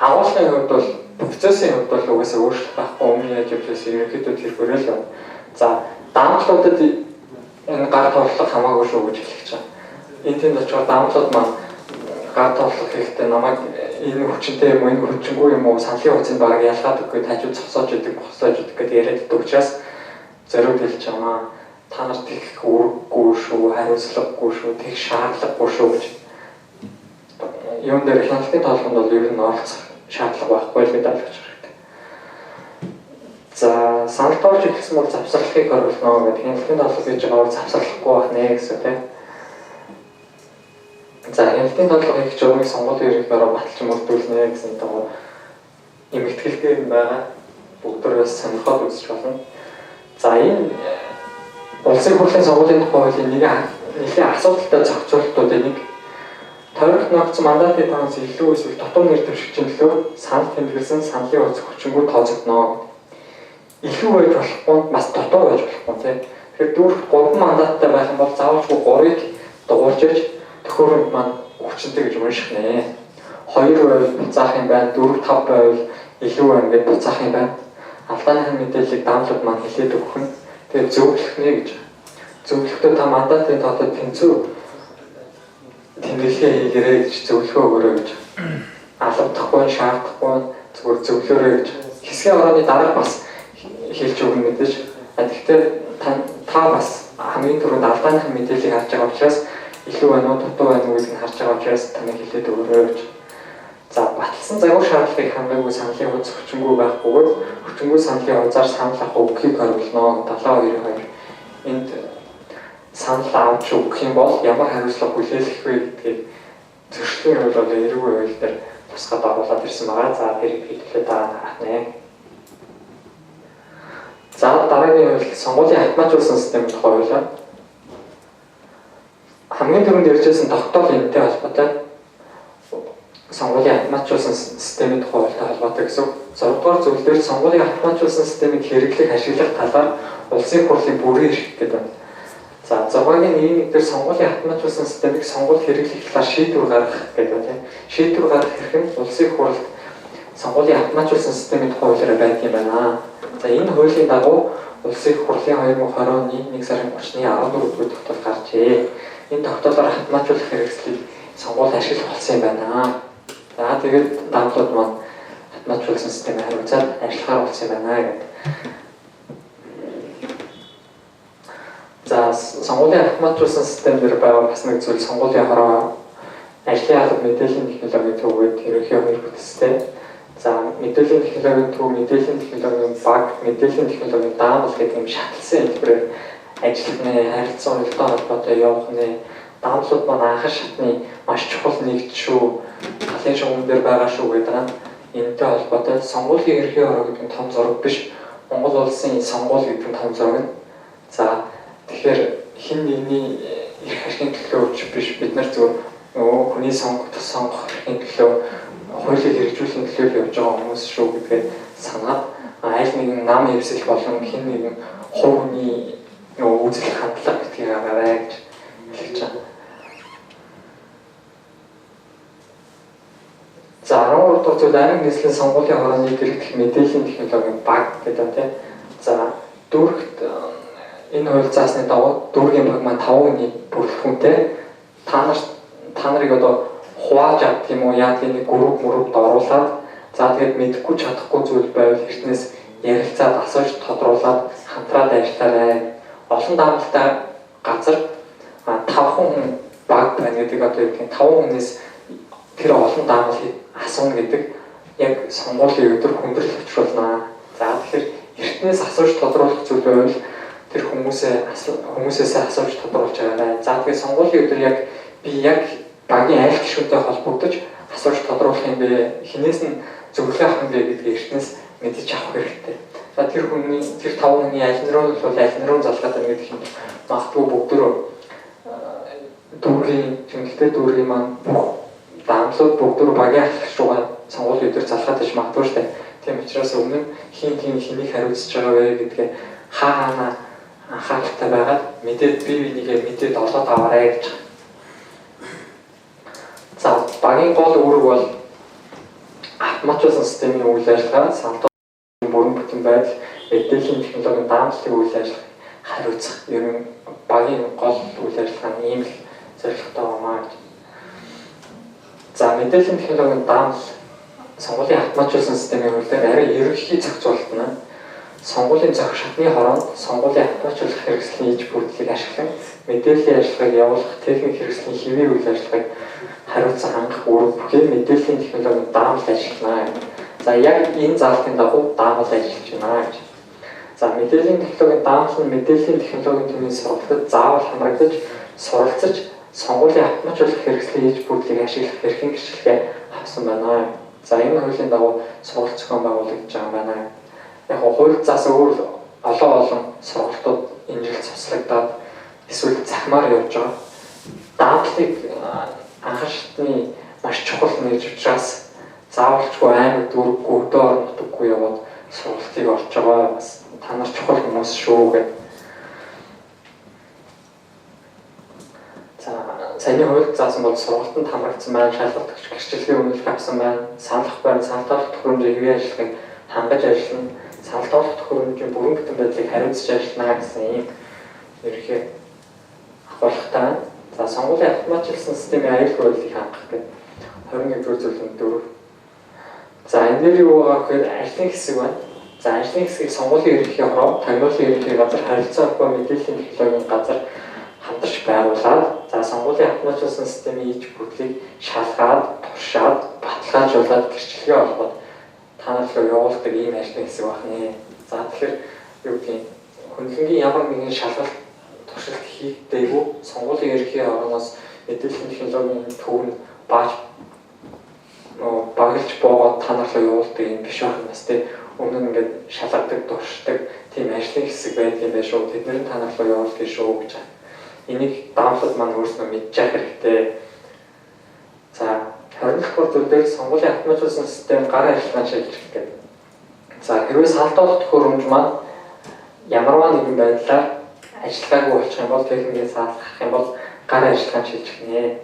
B: Агуулгын хувьд бол процессын хувьд бол угаасаа өөрчлөлт байхгүй өмнө яаж явжсэн ерөнхийдөө тэрхүүрээ л байна. За даамлуудад энэ гар тоглох хамаагүй шүү гэж хэлж байгаа. Энэ тийм учраас даамлууд маань гар тоглох хэрэгтэй намайг энэ хүчинтэй юм уу энэ хүчингүй юм уу саналын хуудсанд баг ялгаад өгөхгүй хажууд зогсоож идэг босоож идэг гэдээ яриад идэг учраас зориуд хэлж байгаа. Та нарт их үрггүй шүү, хариуцлагагүй шүү, тэг шаардлагагүй шүү гэж. Юун дээр хяналтын тоглоход бол ер нь оролцох шаардлага байхгүй л гэдэг ойлгож хэрэгтэй. За санал тоолж ихсэн бол завсарлахыг оруулна гэдэг. Хяналтын тоглох гэж байгаа бол завсарлахгүй байх нэ гэсэн тийм. За хяналтын тоглох их журмыг сонгуулийн ерөнхийдөө баталж мөрдүүлнэ гэсэн дагуу эмгэтгэлтэй юм байгаа. Бүгдээрээс сонирхоод үзэж болно. За энэ улсын хурлын сонгуулийн тухай хуулийн нэгэн асуудалтай зохицуулалтуудын нэг тойрогт ногдсон мандатын тоноос илүү эсвэл дотоод нэр дэвшигчийн төлөө санал тэмдэглэсэн саналын хуудас хүчингү тооцогдно. Илүү байж болохгүй бас дотоо байж болохгүй тийм. Тэгэхээр дүүрх 3 мандаттай байх юм бол заавалжгүй 3-ыг дугуйж ирж төхөөрөмж маань хүчтэй гэж унших нэ. 2% буцаах юм байна, 4-5% илүү байна гэж буцаах юм байна. Алдааныхын мэдээллийг даамлууд маань хэлээд өгөх нь. Тэгээд зөвлөх нэ гэж. Зөвлөхдөө та мандатын дотоод тэнцүү тэмдэглэгээ хийгээрэй гэж зөвлөгөө өгөөрэй гэж. Алавдахгүй, шаардахгүй зүгээр зөвлөөрэй гэж. Хэсгийн орооны дараа бас хэлж өгнө мэдээж. Гэхдээ та бас хамгийн түрүүнд алдааныхын мэдээллийг харж байгаа учраас илүү байна уу, дутуу байна уу гэдгийг харж байгаа учраас таныг хэлээд өгөөрэй гэж. За баталсан загвар шаардлагыг хангаагүй саналын хувьд хүчингүй байхгүйгээр хүчингүй саналын хязгаар санал авах өгөхийг харуулна. 72-2 энд санал авч өгөх юм бол ямар хариуцлага хүлээлгэх вэ гэдгийг зөрчлийн хууль болон эрүүгийн хууль дээр тусгаад оруулаад ирсэн байгаа. За тэрийг хэлээд харах нэ. За дараагийн хууль сонгуулийн автоматжуулсан системийн тухай хууль. Хамгийн түрүүнд ярьжсэн тогтоол энэтэй холбоотой сонгуулийн автоматжуулсан системийн тухай хуультай холбоотой гэсэн. 6 дугаар зүйл дээр сонгуулийн автоматжуулсан системийг хэрэглэх ашиглах талаар улсын хурлын бүрийн эрх гэдэг байна. За 6-гийн 1 дээр сонгуулийн автоматжуулсан системийг сонгууль хэрэглэх талаар шийдвэр гаргах гэдэг байна. Шийдвэр гаргах хэрэг нь улсын хурлд сонгуулийн автоматжуулсан системийн тухай хуулиараа байдаг юм байна. За энэ хуулийн дагуу улсын хурлын 2020 оны 1 сарын 30-ны 14-р тогтоол гарчээ. Энэ тогтоолоор автоматжуулах хэрэгслийг сонгууль ашиглах болсон юм байна. За тэгээд даамлууд маань автоматжуулсан системээр хариуцаад ажиллахаар болсон юм байна гэдэг. За сонгуулийн автоматжуулсан систем дээр байгаа бас нэг зүйл сонгуулийн хороо ажлын алба мэдээллийн технологийн төвөд ерөнхий хоёр бүтцтэй. За мэдээллийн технологийн төв, мэдээллийн технологийн баг, мэдээллийн технологийн даамал гэдэг юм шатлсан хэлбэрээр ажиллах нэ, харилцан уялдаа холбоотой явах нэ, даамлууд маань анхан шатны маш чухал нэгж шүү, талын шугам дээр байгаа шүү гэдэг нь энэтэй холбоотой сонгуулийн ерөнхий хороо гэдэг нь том зураг биш, Монгол улсын сонгуул гэдэг нь том зураг нь. За тэгэхээр хин нэгний эрх ашигын төлөө биш, бид нар зөв хүний сонгох эрхийн төлөө хуулийг хэрэгжүүлэх төлөө явж байгаа хүмүүс шүү гэдгээ санаад аль нэгэн нам хэвсэл болон хин нэгэн хувь хүний үзэл хандлага гэдгийг аваарай гэж хэлж байгаа. За 13 дахь зүйл арга нийслэлийн сонгуулийн хорооны дэрэгдэх мэдээллийн технологийн баг гэдэг тийм. За дүүрэгт энэ хууль заасны дагуу дүүргийн баг маань 5 хүний бүрэлдэхүүнтэй та нарыг одоо хувааж авт юм уу яа тийм нэг групп оруулаад за тэгээд мэдхгүй чадахгүй зүйл байвал эртнээс ярилцаад асууж тодруулаад хамтраад ажиллаарай. Олон даамалтай газар 5 хүн баг байна гэдэг одоо юу гэх 5 хүнээс тэр олон даамалыг асууна гэдэг яг сонгуулийн өдөр хүндрэл учруулнаа. За тэгэхээр эртнээс асууж тодруулах зүйл байвал тэр хүмүүсээс асууж тодруулж байгаарай. За тэгээд сонгуулийн өдөр яг би яг багийн аль гишүүнтэй холбогдож асууж тодруулах юм бэ? Хинээс нь зөвлөгөө авах юм бэ гэдгийг эртнээс мэдэж авах хэрэгтэй. За тэр 5 хүний аль нь руу залгаад байна гэдэг юм. Магадгүй бүгдөө дүүргийн тэмдэгтэй дүүргийн маань бүх даамлууд бүгдөө багийн аль гишүүнээ сонгуулийн өдөр залгаад байж магадгүй шүү дээ. Тийм учраас өмнө хин хэнийг хариуцж байгаа вэ гэдгээ хаана анхааралтай байгаад мэдээд бие бинийгээ мэдээд олоод аваарай гэж. За багийн гол үүрэг бол автоматжуулсан системийн үйл ажиллагаа, салбарын бүрэн бүтэн байдал, мэдээллийн технологийн даамлалын үйл ажиллагааг хариуцах ер нь багийн гол үйл ажиллагааны ийм л зорилготой байна. За мэдээллийн технологийн даамал сонгуулийн автоматжуулсан системийн хуулиар арай ерөнхий зохицуулалт нь сонгуулийн зохих шатны хороонд сонгуулийн автоматжуулах хэрэгслийн иж бүрдлийг ашиглан мэдээллийн ажиллагааг явуулах техник хэрэгслийн хэвийн үйл ажиллагааг хариуцсан хангах үүрэг бүхий мэдээллийн технологийн даамал ажиллана. За яг энэ заалтын дагуу даамал ажиллаж байна гэж. За мэдээллийн технологийн даамал нь мэдээллийн технологийн төвийн сургалтад заавал хамрагдаж суралцаж сонгуулийн автоматжуулах хэрэгслийн иж бүрдлийг ашиглах эрхийн гэрчлэгээ авсан байна. За энэ хуулийн дагуу сургалт зохион байгуулагдаж байгаа байна. Яг хууль заас өөр олон сургалтууд энэ жил цуслагдаад эсвэл захимаар явж байгаа. Даамлыг анхан шатны маш чухал нэгж учраас заавалчгүй аймаг дүүрэггүй өдөө орон нутаггүй яваад сургалтыг орж байгаа бас та нар чухал хүмүүс шүү гэдэг. За саяны хуульд заасан бол сургалтанд хамрагдсан байна, шалгалт өгч гэрчлэлийн үнэлгээ авсан байна, саналх байна, санал тоолох төхөөрөмжийн хэвийн ажиллагааг хангаж ажиллана, санал тоолох төхөөрөмжийн бүрэн бүтэн байдлыг хариуцж ажиллана гэсэн ийм ерөнхий ахуйлагтай байна. За сонгуулийн автоматжуулсан системийн аюулгүй байдлыг хангах гэдэг 21-р зөвлөмж 4. За энэ дээр юу байгаа гэхээр ажлын хэсэг байна. За ажлын хэсгийг сонгуулийн ерөнхий хороо, тагнуулын ерөнхий газар, харилцаа холбоо мэдээллийн технологийн газар хамтарч байгуулад, за сонгуулийн автоматжуулсан системийн иж бүтлийг шалгаад, туршаад, баталгаажуулаад гэрчлэгээ олгоод танааллыг явуулдаг ийм ажлын хэсэг байна. За тэгэхээр юу гэдгийг хөндлөнгийн ямар нэгэн шалгалт туршилт хийгдээгүй сонгуулийн ерөнхий хорооноос мэдээллийн технологийн төв нь баглж боогоод танааллыг явуулдаг юм биш байх юм бас тийм өмнө нь ингээд шалгадаг, туршдаг тийм ажлын хэсэг байдаг юм байна шүү. Тэдний танааллыг явуулдаг шүү гэж. Энийг даамлууд маань өөрсдөө мэдчих хэрэгтэй. За 20-р зүйлээр сонгуулийн автоматжуулсан систем гарын ажиллагааг шилжих гэдэг. За хэрвээ санал тоолох төхөөрөмж маань ямарваа нэгэн байдлаар ажиллагаагүй болчих юм бол техникийн саалгах юм бол гарын ажиллагааг шилжих нэ.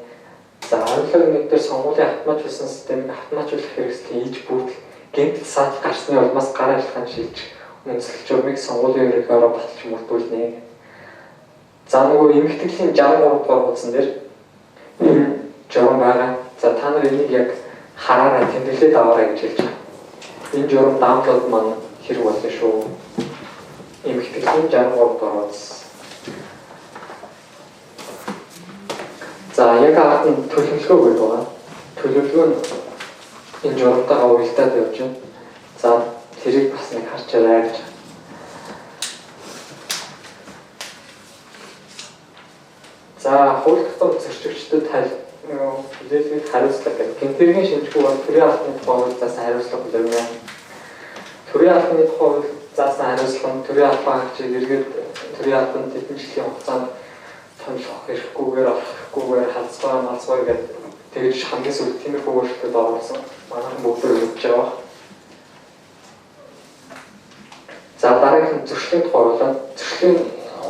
B: За ойлгох нэг дээр сонгуулийн автоматжуулсан системийг автоматжуулах хэрэгслийн иж бүрдэл гэмтэл саалгах гарсны улмаас гарын ажиллагааг шилжих үндэслэл журмыг сонгуулийн ерөнхий хороо баталж мөрдүүлнэ. За нөгөө эмэгтэйлийн 63 дугаар хуудсан дээр журам байгаа. За та нар энийг яг хараарай, тэмдэглээд аваарай гэж хэлж байгаа. Энэ журам даамлууд маань хэрэг болно шүү. Эмэгтэйлийн 63 дугаар хуудас. За яг ард нь төлөвлөгөө гэдэг байгаа. Төлөвлөгөө нь энэ журамтайгаа уялдаад явж байна. За тэрийг бас нэг харчаарай гэж. За хууль тогтоомж зөрчигчдөд хүлээлгээд хариуцлага гэх. Гэмтэргийн шинжгүй бол төрийн албаны тухай хууль заасан хариуцлага хүлээнэ. Төрийн албаны тухай хууль заасан хариуцлага нь төрийн албан хаагчийг эргээд төрийн албанд хэдэн жилийн хугацаанд томилох хэрэггүйгээр авахгүйгээр халдцгаа малцгаа гэдэг тэгж хамгийн сүүлд тиймэрхүү өөрчлөлтөд оруулсан. Манайхан бүгдөө өгч байгаа. За дараагийн зөрчлийн тухай хууль. Зөрчлийн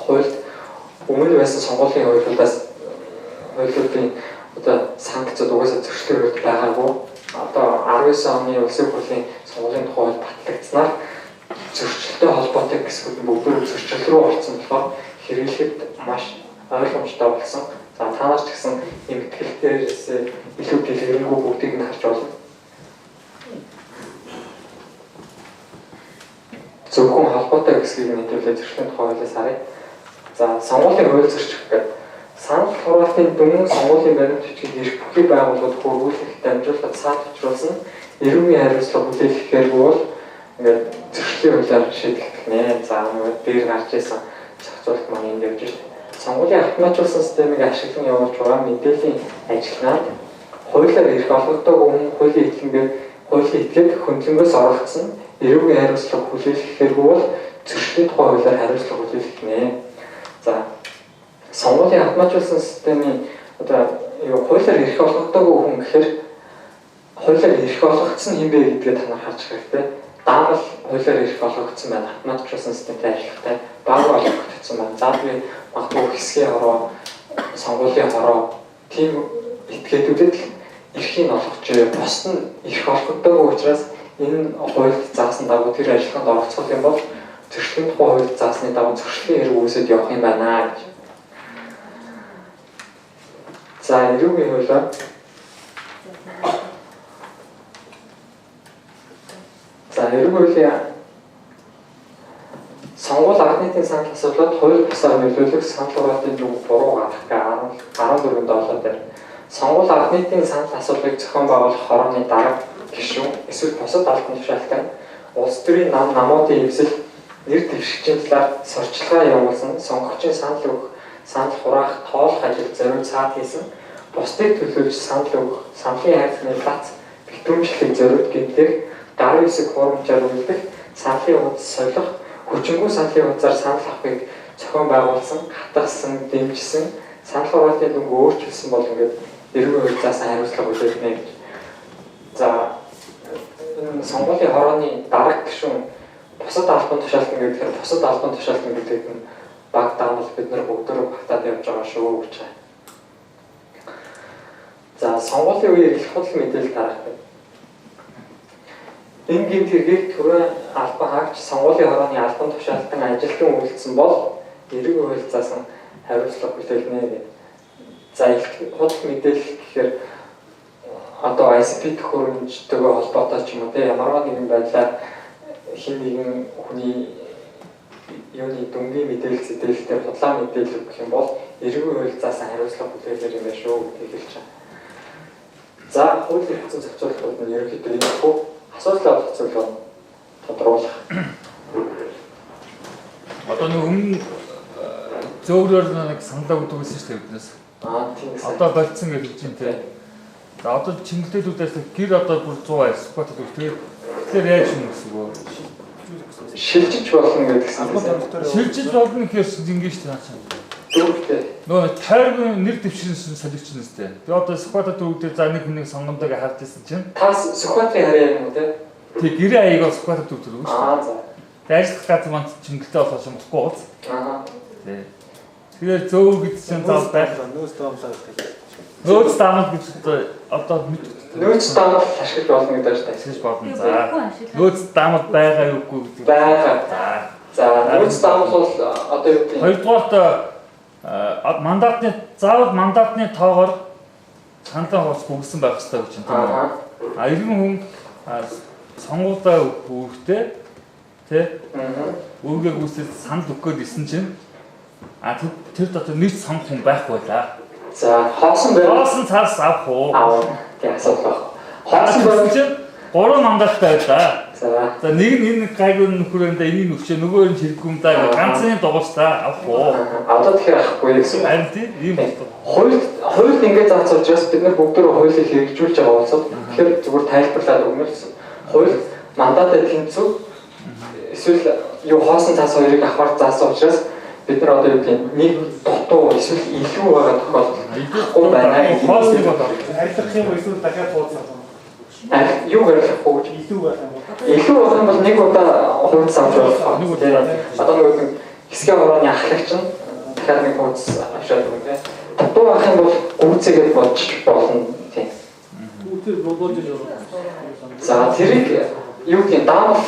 B: хуульд өмнө байсан сонгуулийн хуулиудын одоо санкцууд угаасаа зөрчлөөр байгаагүй. Одоо 19 оны улсын хурлын сонгуулийн тухай хууль батлагдсанаар зөрчилтэй холбоотой хэсгүүд нь бүгд зөрчил рүү орсон болохоор хэрэглэхэд маш ойлгомжтой болсон. За та нар ч гэсэн эмгэтгэлтээрээс илүү дэлгэрэнгүй бүгдийг нь харж болно. Зөвхөн холбоотой хэсгийг нэвтрүүлээ зөрчлийн тухай хуулиас харъя. За сонгуулийн хууль зөрчих гэдэг санал хураалтын дүн сонгуулийн баримт бичгийг эрх бүхий байгууллагууд хөрвүүлэх дамжуулалт саатчруулсан эрүүгийн хариуцлага хүлээлгэхээргүй бол ингээд зөрчлийн хуулиар шийдэх нэ. За нөгөө дээр гарч ирсэн зохицуулалт маань энд явж байна. Сонгуулийн автоматжуулсан системийг ашиглан явуулж байгаа мэдээллийн ажиллагаанд хуулиар эрх олгогдоогүй хүн хуулийн этгээд хөндлөнгөөс оролцсон эрүүгийн хариуцлага хүлээлгэхээргүй бол зөрчлийн тухай хуулиар хариуцлага хүлээлгэх нэ. За сонгуулийн автоматжуулсан системийн одоо хуулиар эрх олгогдоогүй хүн гэхээр хуулиар эрх олгогдсон юм бэ гэдгээ та нар харж хэрэгтэй. Дааmal хуулиар эрх олгогдсон байна. Автоматжуулсан системтэй ажиллахтай баг олгогдсон байна. За тэгээд магадгүй хэсгийн хороо, сонгуулийн хороо тийм этгээдүүдэд эрхийг олгож бусд нь эрх олгогдоогүй учраас энэ хуульд заасан дагуу тэр ажиллагаанд оролцох юм бол зөрчлийн тухай хуульд заасны дагуу зөрчлийн хэрэг үүсэж явах юм байна гэж. За эрүүгийн хуулиар эрүүгийн хуулийн сонгуул ард нийтийн санал асуулаад хууль бусаар нөлөөлөх санал хураалтын дүн буруу гарах гэх 14 доллар дээр сонгуул ард нийтийн санал асуулгыг зохион байгуулах хорооны дарга гишүүн эсвэл бусад албан тушаалтан улс төрийн намуудын эвсэл нэр дэвшигчийн талаар сурчлагаа явуулсан сонгогчийн санал хураах тоолох ажил зориуд цаад хийсэн бусдыг төлөөлж санал өгөх саналын хайрцагны лац битүүмжлэхийг зориуд гэмтэх гарын хэсэг хурамчаар үлдэх саналын хуудас солих хүчингүй саналын хуудасаар санал авахыг зохион байгуулсан хатгасан дэмжсэн санал хураалтын дүнг өөрчилсөн бол ингээд эрүүгийн хууль заасан хариуцлага хүлээгнэ гэж. За энэ сонгуулийн хорооны дарга гишүүн бусад албан тушаалтан гэдэг бусад албан тушаалтан гэдэг нь баг даамал бид нар бүгдөө багтаад явж байгаа шүү гэж байна. сонгуулийн үеэр их худал мэдээлэл тарахдаг. Энэ гэмт хэргийг түрүү албан хаагч сонгуулийн хорооны албан тушаалтан ажилтан үйлдсэн бол эрэг хуульцаасан хариуцлага хүлээлгэнэ гэдэг. За их худал мэдээлэл гэхээр одоо ICP төхөөрөмжтэйгээ холбоотой ч юм уу те ямарваа нэгэн байдлаар хин нэгэн хүний юуны дүнгийн мэдээлэл зэтгэлээр худлаа мэдээлэл өгөх юм бол эргүү хуульцаасан хариуцлага хүлээлгэр юм байна шүү гэж хэлж байгаа. За хуулийн хэвцэн зохицуулалтууд нь ерөнхийдөө энэ хүү асуудал олох зүйл нь тодруулах.
C: Одоо нэг өмнө зөөгрөөр нэг саналаа өгдөгсэн шүү дээ биднээс.
B: Тийм.
C: Одоо болцсон гэж хэлж байна те. За одоо чимгэлтүүдээс гэр одоо бүр 100 спот өгөх. Тэгэхээр яаж юм гэсэн үг?
B: Шилжиж болно гэдгсэн.
C: Шилжиж болно гэхээс ингэж шүү дээ.
B: Дөрөвтэй.
C: Нөө тайргийн нэр дэвшинсэн солигчсон үстэй. Тэгээ одоо спот өгдөө за нэг хүнийг сонгомдоо харж ирсэн чинь.
B: Та Сүхбаатарын харьяа юм уу те?
C: Тэг гэрээ аягаа спот өгдөг шүү.
B: За.
C: Дайрах газар манд чимгэлтэй болох юм болохгүй гоц. Тий. Тэгэхээр зөв гэж чинь зав байх.
D: Нөөц даамлаа гэдэг.
C: Нөөц даамал гэж одоо мэддэг.
B: Нөөц даамал ашиглаж болно гэдэг шүү дээ.
C: Ашиглаж болно. За. Нөөц даамал байгаа юугүй гэдэг.
B: Байгаа. За, нөөц даамал бол одоо юу гэдэг?
C: Хоёрдугаарт мандатны заавал мандатны тоогоор саналаа хурц бүгсэн байх хэрэгтэй гэж байна. Иргэн хүн сонгуультай өгөхдөө тий үүгээ гүйцэд санал өгөх гээд исэн чинь тэр дотор нэг сонгох хүн байхгүй байлаа.
B: За, хоосон
C: цаас авах уу?
B: Тийм асуудал баг.
C: Хоосон байсан чинь 3 мандаттай байлаа.
B: За
C: нэг нь энэ гайгүй нөхрөөндөө энийг өгчөө нөгөө нь хэрэггүй юм даа ганцны дугуйстаа авах уу?
B: Одоо тэгэхээр авахгүй гэсэн.
C: Харин тийм ийм
B: хууль ингээд заасан учраас бид нар бүгдөө хуулийг хэрэгжүүлж байгаа болсоо тэгэхээр зүгээр тайлбарлаад өгнө гэсэн. Хууль мандатад тэнцүү эсвэл юу хоосон цаас хоёрыг авахар заасан учраас бид нар одоо юу гэдэг нэг дутуу эсвэл илүү байгаа тохиолдол байна.
C: Хоосныг бодоо.
D: Арилгах юм эсвэл дахиад хуудасаа.
B: Юу гаргахгүй гэж
D: Илүү байх юм.
B: илүү болох юм бол нэг удаа хуудас авч болох. Нэг удаа. Одоо нэг хэсгийн хорооны ахлагч нь дахиад нэг хуудас авчаад өгнө. Дутуу байх юм бол гүйцээгээд бодож болно тийм.
D: Үүтэй бодож явах.
B: За тэрийг юу гэдэг даамал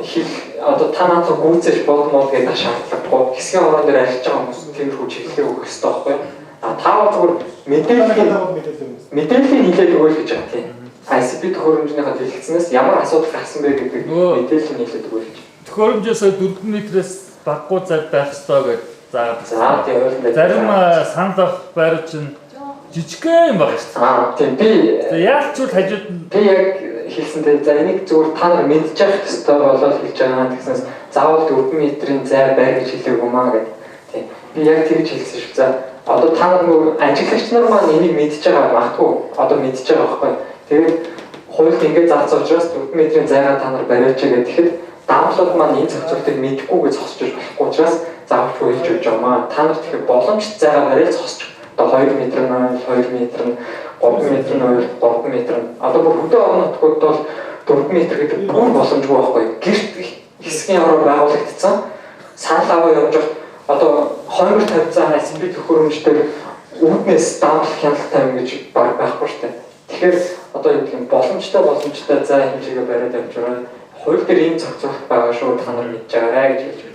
B: хэл одоо та надад гүйцээж болмоо гэдэг шаардлагагүй. Хэсгийн хорон дээр ажиллаж байгаа хүмүүс тиймэрхүү чиглэлээ өгөх хэрэгтэй байхгүй. Та зүгээр мэдээллийн нийлээд өгөх гэж байгаа тийм. ICP төхөөрөмжнийхаа дэлгэцнээс ямар асуудал гарсан бэ гэдэг мэдээлэл нийлээд өгөх.
C: Төхөөрөмжөөсөө 4 метрээс баггүй зав байх ёстой гэж
B: за тийм ойлгомжтой.
C: Зарим санал авах байр чинь жижигхэн юм байна шүү дээ.
B: Тийм би
C: яаж ч үл хажууд нь
B: би яг хэлсэнтэй за энийг зүгээр та нар мэдчих ёстой болоод хэлж байгаа гэснээс заавал 4 метрийн зай байр гэж хэлээгүй маа гэдэг. Тийм би яг тэгж хэлсэн шүү. За одоо та нар нөгөө ажиглагч нар маань энийг мэдчихэж байгаа магадгүй одоо мэдчихэж байгаа байхгүй. Тэгээд хуульд ингэж заасан учраас 4 метрийн зайгаа та нар бариач гэдэг. Тэгэхэд даамлууд маань энэ зохицуултыг мэдхгүйгээ зогсож болохгүй учраас заавч хэлж өгч байгаа маа. Та нар тэгэхээр боломжит зайгаа бариад зогсож. Одоо 2 метр нь 2 метр нь 3 метр нь 3 метр нь одоо бүр хөдөө орон нутгууд бол 4 метр гэдэг бүр боломжгүй байхгүй. Гэрт хэсгийн ороо байгуулагдсан. Санал аваа явж одоо 2 тавьсан ICP төхөөрөмжтэй үүднээс даамлах хяналт тавина гэж байхгүй шүү дээ. Тэгэхээр одоо юу гэх юм боломжтой зай хэмжээгээ бариад явж байгаа. Хууль дээр ийм зохицуулалт байгаа шүү та нар мэдж байгаарай гэж хэлж